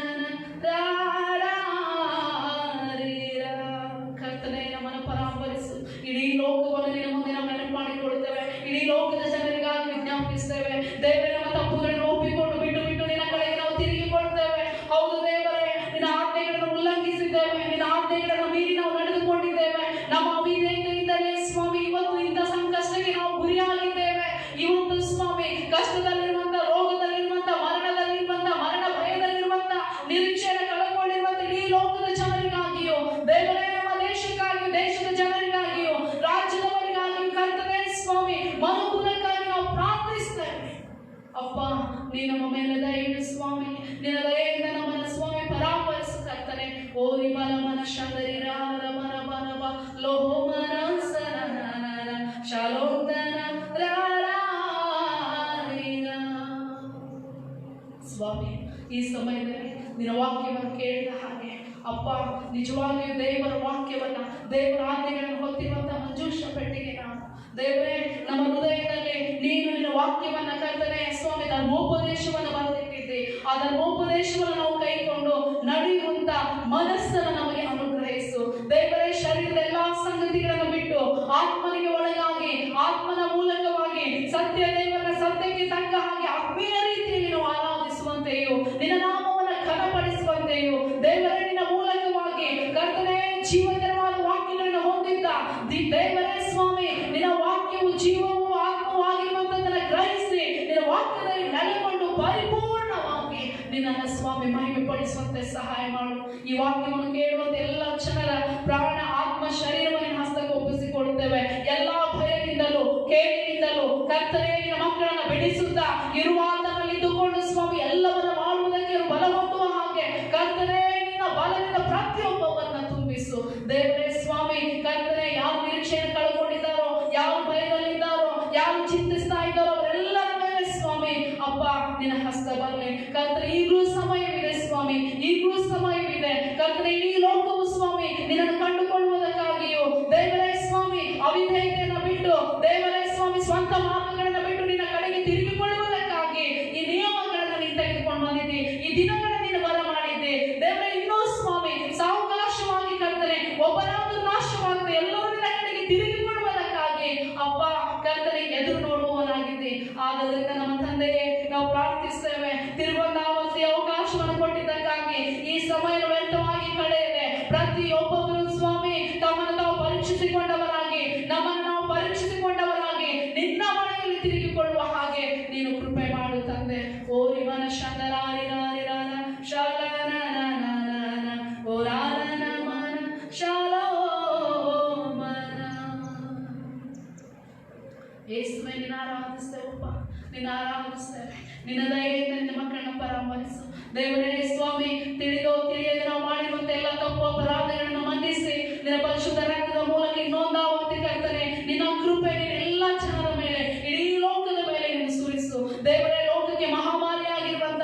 ಇಡೀ ಲೋಕವನ್ನು ನಿನ್ನ ಮುಂದೆ ನಾವು ನೆನಪು ಮಾಡಿಕೊಳ್ಳುತ್ತೇವೆ. ಇಡೀ ಲೋಕದ ಜನರಿಗಾಗಿ ವಿಜ್ಞಾಪಿಸ್ತೇವೆ. ದೇವರೇ, ನಮ್ಮ ತಪ್ಪುಗಳನ್ನು ಒಪ್ಪಿಕೊಂಡು ಬಿಟ್ಟು ಬಿಟ್ಟು ನಿನ್ನ ಕಡೆಗೆ ನಾವು ತಿರುಗಿಕೊಳ್ತೇವೆ. ಹೌದು ದೇವರೇ, ನಿನ್ನ ಆಜ್ಞೆಗಳನ್ನು ಉಲ್ಲಂಘಿಸಿದ್ದೇವೆ, ನಿನ್ನ ಆಜ್ಞೆಗಳನ್ನು ಮೀರಿ ನಾವು ನಡೆದುಕೊಂಡಿದ್ದೇವೆ. ನಮ್ಮ ಅವಿಧೇಯತೆಯಿಂದಲೇ ಸ್ವಾಮಿ ಇವತ್ತು ಇಂಥ ಸಂಕಷ್ಟಕ್ಕೆ ನಾವು ಗುರಿಯಾಗಿದ್ದೇವೆ. ಇವತ್ತು ಸ್ವಾಮಿ ಕಷ್ಟದಲ್ಲಿರುವಂತ, ರೋಗದಲ್ಲಿರುವಂತ, ಮರಣದಲ್ಲಿರುವಂತ, ಮರಣ ಭಯದಲ್ಲಿರುವಂತ, ನಿರೀಕ್ಷೆಯನ್ನು ಕಳೆದುಕೊಂಡಿರುವಂತ ಇಡೀ ಲೋಕದ ಜನರಿಗಾಗಿಯೋ ದೇವರೇ, ನಮ್ಮ ದೇಶಕ್ಕಾಗಿಯೂ, ದೇಶದ ಜನರಿಗಾಗಿಯೂ, ರಾಜ್ಯದವರಿಗಾಗಿಯೂ ಕರ್ತನೆ ಸ್ವಾಮಿ ಮನುಕುಲಕ್ಕಾಗಿ ನಾವು ಪ್ರಾರ್ಥಿಸ್ತೇವೆ. ಅಪ್ಪ, ನೀ ನಮ್ಮ ಮೇಲೆ ದಯವಿಟ್ಟು ಸ್ವಾಮಿ, ನಿನ್ನ ದಯೆಯಿಂದ ನಮ್ಮನ್ನ ಸ್ವಾಮಿ ಪರಾಮರಿಸು ಕರ್ತನೆ. ಓರಿ ಬಲ ಮನ ಶಂಕರಿ ರಾರ ಮನ ಬನ ಬ ಲೋಹೋ ಮನ ಸನ ಶಾಲೋದನ ರಾರೀರ. ಸ್ವಾಮಿ, ಈ ಸಮಯದಲ್ಲಿ ನಿನ್ನ ವಾಕ್ಯವನ್ನು ಕೇಳಿದ ಹಾಗೆ ಅಪ್ಪ, ನಿಜವಾಗಿಯೂ ದೇವರ ವಾಕ್ಯವನ್ನ, ದೇವರ ಆಜ್ಞೆಗಳನ್ನು ಹೊತ್ತಿರುವಂತಹ ಮಂಜೂಷ ಪೆಟ್ಟಿಗೆ ನಾವು ದೇವರೇ, ನಮ್ಮ ಹೃದಯದಲ್ಲಿ ನೀನು ನಿನ್ನ ವಾಕ್ಯವನ್ನ ಕರ್ತನೆ ಸ್ವಾಮಿ ಧರ್ಮೋಪದೇಶವನ್ನು ಬರೆದಿಟ್ಟಿದ್ದೆ. ಆ ಧರ್ಮೋಪದೇಶವನ್ನು ನಾವು ಕೈಕೊಂಡು ನಡೆಯುವಂತ ಮನಸ್ಸನ್ನು ನಮಗೆ ಅನುಗ್ರಹಿಸು ದೇವರೇ. ಶರೀರದ ಎಲ್ಲಾ ಸಂಗತಿಗಳನ್ನು ಬಿಟ್ಟು ಆತ್ಮನಿಗೆ ಒಳಗಾಗಿ, ಆತ್ಮನ ಮೂಲಕವಾಗಿ ಸತ್ಯ ದೇವರ ಸತ್ಯಕ್ಕೆ ತಕ್ಕ ಹಾಗೆ ಆತ್ಮೀಯ ರೀತಿಯಲ್ಲಿ ನಾವು ಆರಾಧಿಸುವಂತೆಯೂ, ನಿನ್ನ ನಾಮವನ್ನು ಘನಪಡಿಸುವಂತೆಯೂ ದೇವರೇ, ನಿನ್ನ ಮೂಲಕವಾಗಿ ಕರ್ತನೆ ಜೀವಕರವಾದ ವಾಕ್ಯಗಳನ್ನು ಹೊಂದಿದ್ದ ದೇವರೇ ಸ್ವಾಮಿ, ನಿನ್ನ ವಾಕ್ಯವು ಜೀವವು ಆತ್ಮವೂ ಆಗಿರುವಂತದನ್ನು ಗ್ರಹಿಸಿ ನಿನ್ನ ವಾಕ್ಯದಲ್ಲಿ ನೆಲೆಗೊಂಡು ಪರಿಪೂರ್ಣವಾಗಿ ನಿನ್ನನ್ನು ಸ್ವಾಮಿ ಮಹಿಮೆ ಪಡಿಸುವಂತೆ ಸಹಾಯ ಮಾಡು. ಈ ವಾಕ್ಯವನ್ನು ಕೇಳುವಂತೆ ಎಲ್ಲ ಜನರ ಪ್ರಾಣ, ಆತ್ಮ, ಶರೀರವನ್ನು ಹಸ್ತಕ್ಕೆ ಒಪ್ಪಿಸಿಕೊಡುತ್ತೇವೆ. ಎಲ್ಲಾ ಭಯದಿಂದಲೂ, ಕೇಳಿನಿಂದಲೂ ಕರ್ತನೆ ನಿನ್ನ ಮಕ್ಕಳನ್ನು ಬಿಡಿಸುತ್ತಾ ಇರುವಾತನಲ್ಲಿದ್ದುಕೊಂಡು ಸ್ವಾಮಿ ಎಲ್ಲವನ್ನ ಮಾಡುವುದಕ್ಕೆ ಬಲ ಹೊಂದುವ ಹಾಗೆ ಕರ್ತನೆ ನಿನ್ನ ಬಲದಿಂದ ಪ್ರತಿಯೊಬ್ಬವನ್ನ ತುಂಬಿಸು ದೇವರೇ ಸ್ವಾಮಿ. ಕರ್ತನೆ ಯಾವ ನಿರೀಕ್ಷೆಯನ್ನು ಕಳ್ಕೊಂಡಿದ್ದಾರೋ, ಯಾವ ಭಯದಲ್ಲಿದ್ದಾರೋ, ಯಾವ ಚಿಂತಿಸ್ತಾ ಇದ್ದಾರೋ ಅವರೆಲ್ಲರ ಮೇಲೆ ಸ್ವಾಮಿ ಅಪ್ಪ ನಿನ್ನ ಹಸ್ತ ಬರಲಿ ಕರ್ತನೆ. ಈಗಲೂ ಸಮಯವಿದೆ ಸ್ವಾಮಿ, ಈಗಲೂ ಸಮಯವಿದೆ ಕರ್ತನೆ. ಇಡೀ ಲೋಕವು ಸ್ವಾಮಿ ನಿನ್ನನ್ನು ಕಂಡುಕೊಳ್ಳುವುದಕ್ಕಾಗಿಯೂ ದೇವರೇ ಸ್ವಾಮಿ ಅವಿಧ ಪ್ರಾರ್ಥಿಸ್ತೇವೆ. ನಿನ್ನ ದಯೆಯಿಂದ ನಿನ್ನ ಮಕ್ಕಳನ್ನ ಪರಾಮರಿಸು ದೇವರೇ. ಸ್ವಾಮಿ, ತಿಳಿದೋ ತಿಳಿಯದೆ ನಾವು ಮಾಡಿರುವಂತ ಎಲ್ಲ ತಪ್ಪು ಅಪರಾಧಗಳನ್ನು ಮನ್ನಿಸಿ ನಿನ್ನ ಪರಿಶುದ್ಧ ರಕ್ತದ ಮೂಲಕ ಇನ್ನೊಂದಾವತಿ ಕರ್ತನೆ ನಿನ್ನ ಕೃಪೆ ಎಲ್ಲ ಜನರ ಮೇಲೆ, ಇಡೀ ಲೋಕದ ಮೇಲೆ ನೀನು ಸುರಿಸು ದೇವರೇ. ಲೋಕಕ್ಕೆ ಮಹಾಮಾರಿಯಾಗಿರುವಂತ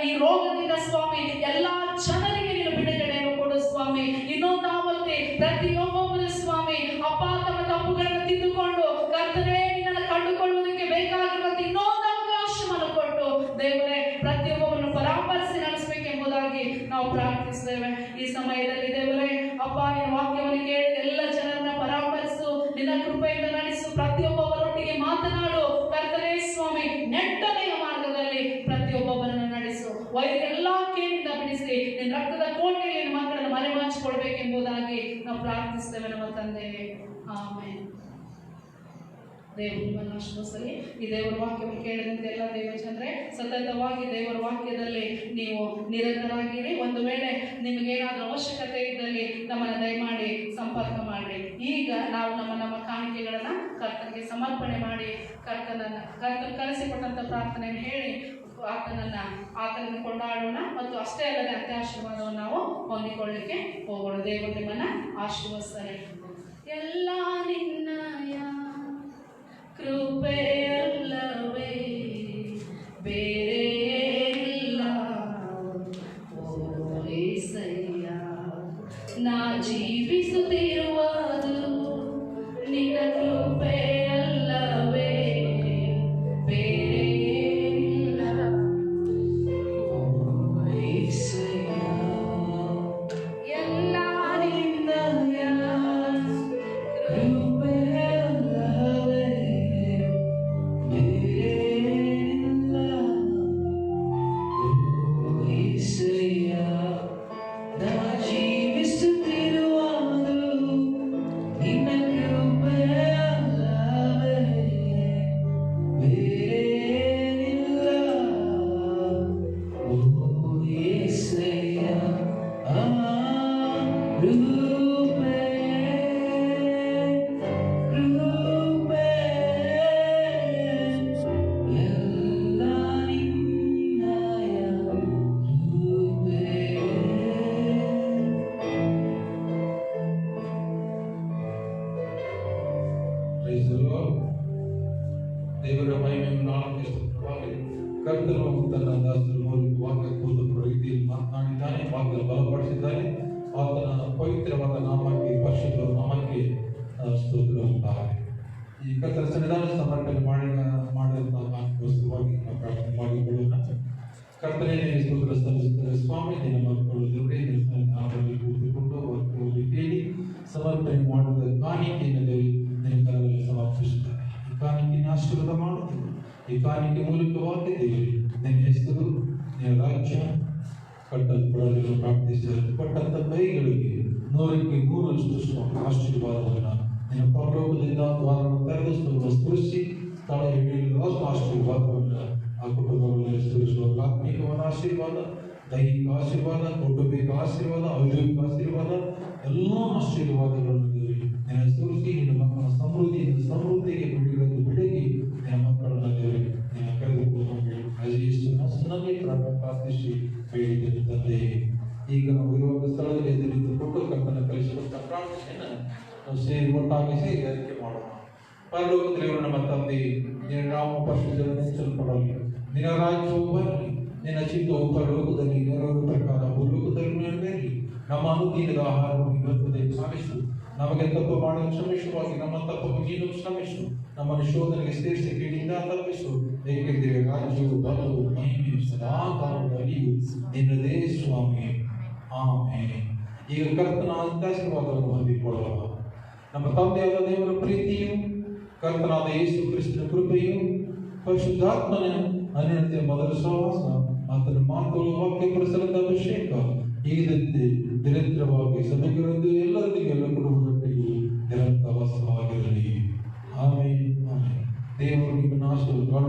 ಈ ರೋಗದಿಂದ ಸ್ವಾಮಿ ಎಲ್ಲಾ ಜನರಿಗೆ ನೀನು ಬಿಡುಗಡೆಯನ್ನು ಕೊಡು ಸ್ವಾಮಿ. ಇನ್ನೊಂದಾವತಿ ಪ್ರತಿಯೊಬ್ಬೊಬ್ಬರು ಸ್ವಾಮಿ ಅಪ್ಪ ತಮ್ಮ ತಪ್ಪುಗಳನ್ನು ತಿದ್ದುಕೊಂಡು ಕರ್ತನೆ ನಿನ್ನನ್ನು ಕಂಡುಕೊಳ್ಳುವುದಕ್ಕೆ ಬೇಕಾಗಿರುವಂತ ಇನ್ನೊಂದು ಅವಕಾಶವನ್ನು ಕೊಟ್ಟು ದೇವರೇ ಪ್ರತಿಯೊಬ್ಬರನ್ನು ಪರಾಮರಿಸಿ ನಡೆಸಬೇಕೆಂಬುದಾಗಿ ನಾವು ಪ್ರಾರ್ಥಿಸ್ತೇವೆ ಈ ಸಮಯದಲ್ಲಿ. ದೇವರೇ ಅಪ್ಪ, ನಿನ್ನ ವಾಕ್ಯವನ್ನು ಕೇಳಿ ಎಲ್ಲ ಜನರನ್ನ ಪರಾಮರಿಸು, ನಿನ್ನ ಕೃಪೆಯಿಂದ ನಡೆಸು, ಪ್ರತಿಯೊಬ್ಬೊಬ್ಬರೊಟ್ಟಿಗೆ ಮಾತನಾಡು ಕರ್ತನೇ ಸ್ವಾಮಿ. ನೆಟ್ಟನೆಯ ಮಾರ್ಗದಲ್ಲಿ ಪ್ರತಿಯೊಬ್ಬೊಬ್ಬರನ್ನು ನಡೆಸು, ವೈದ್ಯರೆಲ್ಲಾ ಕೇಳಿಂದ ಬಿಡಿಸಿ ನಿನ್ನ ರಕ್ತದ ಕೋಟೆಯಲ್ಲಿ ನಿನ್ನ ಮಕ್ಕಳನ್ನು ಮರೆಮಾಚಿಕೊಳ್ಬೇಕೆಂಬುದಾಗಿ ನಾವು ಪ್ರಾರ್ಥಿಸ್ತೇವೆ ನಮ್ಮ ತಂದೆಯೇ. ಆಮೆನ್. ದೇವರು ನಿಮ್ಮನ್ನು ಆಶೀರ್ವದಿಸಲಿ. ಈ ದೇವರ ವಾಕ್ಯವನ್ನು ಕೇಳಿದಂತೆ ಎಲ್ಲ ದೇವಜನರೇ ಸತತವಾಗಿ ದೇವರ ವಾಕ್ಯದಲ್ಲಿ ನೀವು ನಿರತರಾಗಿರಿ. ಒಂದು ವೇಳೆ ನಿಮಗೇನಾದರೂ ಅವಶ್ಯಕತೆ ಇದ್ದಲ್ಲಿ ನಮ್ಮನ್ನು ದಯಮಾಡಿ ಸಂಪರ್ಕ ಮಾಡಿ. ಈಗ ನಾವು ನಮ್ಮ ಕಾಣಿಕೆಗಳನ್ನು ಕರ್ತನಿಗೆ ಸಮರ್ಪಣೆ ಮಾಡಿ ಕರ್ತನು ಕಲಿಸಿಕೊಟ್ಟಂಥ ಪ್ರಾರ್ಥನೆಯನ್ನು ಹೇಳಿ ಆತನನ್ನು ಕೊಂಡಾಡೋಣ. ಮತ್ತು ಅಷ್ಟೇ ಅಲ್ಲದೆ ಅತ್ಯಾಶೀರ್ವಾದವನ್ನು ನಾವು ಹೊಂದಿಕೊಳ್ಳಿಕ್ಕೆ ಹೋಗೋಣ. ದೇವರು ನಿಮ್ಮನ್ನು ಆಶೀರ್ವದಿಸಲಿ. ಎಲ್ಲ ನಿನ್ನಯ ಕೃಪೆಯಲ್ಲವೇ ಬೇರೆ ಇಲ್ಲ ಓ యేసయ్య. ನಾ ಜೀವಿಸುತ್ತಿರುವುದು ನಿನ್ನ ಕೃಪೆಯಲ್ಲವೇ ಬೇರೆ ಇಲ್ಲ ಓ యేసయ్య. ಎಲ್ಲ ನಿನ್ನಯ ದೇವರ ಮಹಿಮೆಯನ್ನು ಆನಂದಿಸುತ್ತವಾಗಿ ಕರ್ತನು ತನ್ನ ದಾಸರ ಮೂಲಕ ವಾಕ್ಯ ಕೂತು ರೀತಿಯಲ್ಲಿ ಮಾತನಾಡಿದ್ದಾನೆ, ವಾಕ್ಯ ಬಲಪಡಿಸಿದ್ದಾನೆ. ಆತನ ಪವಿತ್ರವಾದ ನಾಮಕ್ಕೆ, ಪರಿಶುದ್ಧ ನಾಮಕ್ಕೆ ಸ್ತೋತ್ರ ಉಂಟಾಗಲಿ. ಈ ಕರ್ತನ ಸನ್ನಿಧಾನ ಸಮರ್ಪಣೆ ಮಾಡಿದಂತವಾಗಿ ಪ್ರಾರ್ಥನೆ ಮಾಡಿಕೊಳ್ಳೋಣ. ಕರ್ತನೇ ಸ್ತೋತ್ರ ಸಲ್ಲಿಸುತ್ತಾರೆ ಸ್ವಾಮಿ. ನಿನ್ನ ಮಕ್ಕಳು ದೇವರೇ ನಾಮದಲ್ಲಿ ಕೂತುಕೊಂಡು ವಾಕ್ಯವನ್ನು ಕೇಳಿ ಸಮರ್ಪಣೆ ಮಾಡಿದ ಕಾಣಿಕೆಯನ್ನು ನಿನ್ನ ಕರದಲ್ಲಿ ಸಮರ್ಪಿಸುತ್ತಾರೆ. ಈ ಕಾಣಿಕೆಯನ್ನು ಆಶೀರ್ವಾದ ಮಾಡುತ್ತೇವೆ. ಈ ಕಾಣಿಕೆ ಮೂಲಕವಾಗಿ ದೇವರೇ ನಿನ್ನ ಹೆಸರು, ನಿನ್ನ ರಾಜ್ಯ ಕಟ್ಟಲ್ಪಡಲು ಪ್ರಾರ್ಥಿಸಿದರೆ ಕೊಟ್ಟಂತ ಕೈಗಳಿಗೆ 100% ಆಶೀರ್ವಾದವನ್ನು ನಿನ್ನ ಪರಲೋಕದಿಂದ ದ್ವಾರವನ್ನು ತೆರೆದು ಸ್ಪೃಶಿ ಸ್ಥಳ ಹಿಡಿಯಲು ಆಶೀರ್ವಾದವನ್ನು ಆ ಕುಟುಂಬಗಳಲ್ಲಿ ಸ್ಪೃಶಿಸುವ ಆತ್ಮಿಕವಾದ ಆಶೀರ್ವಾದ, ದೈಹಿಕ ಆಶೀರ್ವಾದ, ಕೌಟುಂಬಿಕ ಆಶೀರ್ವಾದ, ಔದ್ಯೋಗಿಕ ಆಶೀರ್ವಾದ, ಎಲ್ಲ ಆಶೀರ್ವಾದಗಳನ್ನು ನಿನ್ನ ಸ್ಪೃಶಿ ನಿನ್ನ ಮಕ್ಕಳ ಸಮೃದ್ಧಿಗೆ ಬಿಡುಗಿ ನಿನ್ನ ಮಕ್ಕಳನ್ನು ನಿನ್ನ ಕರೆದುಕೊಂಡು ನಮಗೆ ಪ್ರಾರ್ಥಿಸಿ ಬೇಡಿದ್ದೇನೆ ತಂದೆ. ಈಗ ನಾವು ಇರುವ ಸ್ಥಳದಲ್ಲಿ ಎದುರಿದ್ದುಕೊಂಡು ಕರ್ತನ ಕಲಿಸಿಕೊಟ್ಟ ಪ್ರಾರ್ಥನೆಯನ್ನು ನಾವು ಒಟ್ಟಾಗಿ ಸೇರಿ ಅರಿಕೆ ಮಾಡೋಣ. ಪರಲೋಕದಲ್ಲಿ ನಮ್ಮ ತಂದೆ, ನಿನ್ನ ನಾಮ ಪರಿಶುದ್ಧಪಡಲಿ, ನಿನ್ನ ರಾಜ್ಯವು ಬರಲಿ, ನಿನ್ನ ಚಿತ್ತವು ಪರಲೋಕದಲ್ಲಿ ನೆರವೇರುವ ಪ್ರಕಾರ ಭೂಲೋಕದಲ್ಲಿ ನೆರವೇರಲಿ. ನಮ್ಮ ಅನುದಿನದ ಆಹಾರವನ್ನು ಇವತ್ತೇ ಸಾಗಿಸು. ನಮಗೆ ತಪ್ಪು ಮಾಡಲು ಕ್ಷಮಿಸುವಾಗಿ ನಮ್ಮ ತಪ್ಪನ್ನು ನೀನು ಕ್ಷಮಿಸು. ನಮ್ಮನ್ನು ಶೋಧನೆಗೆ ಸೇರಿಸಿ ಕೀಡಿಂದ ತಪ್ಪಿಸು. ಏಕೆಂದರೆ ರಾಜ್ಯವು ಬಲವು ಮಹಿಮೆಯು ಸದಾ ಕಾಲದಲ್ಲಿಯೂ ನಿನ್ನದೇ ಸ್ವಾಮಿ. ಆಮೆನ್. ಈಗ ಕರ್ತನ ಆಶೀರ್ವಾದವನ್ನು ಹೊಂದಿಕೊಳ್ಳೋಣ. ನಮ್ಮ ತಂದೆಯಾದ ದೇವರ ಪ್ರೀತಿಯು, ಕರ್ತನಾದ ಯೇಸು ಕ್ರಿಸ್ತನ ಕೃಪೆಯು, ಪರಿಶುದ್ಧಾತ್ಮನ ಅನ್ಯೋನ್ಯತೆಯ ಮೊದಲ ಸಹವಾಸ, ಆತನ ಮಾತುಗಳು, ವಾಕ್ಯ ಪ್ರಸರದ ಅಭಿಷೇಕ ಈಗಂತೆ ನಿರಂತರವಾಗಿ ಸಭೆಗಳದ್ದು ಎಲ್ಲರೊಂದಿಗೆ ಎಲ್ಲ ಕುಟುಂಬದೊಟ್ಟಿಗೂ ನಿರಂತರವಾಗಿರಲಿ. ಆಮೆನ್. ದೇವರು ನಿಮ್ಮನ್ನು ಆಶೀರ್ವಾದ.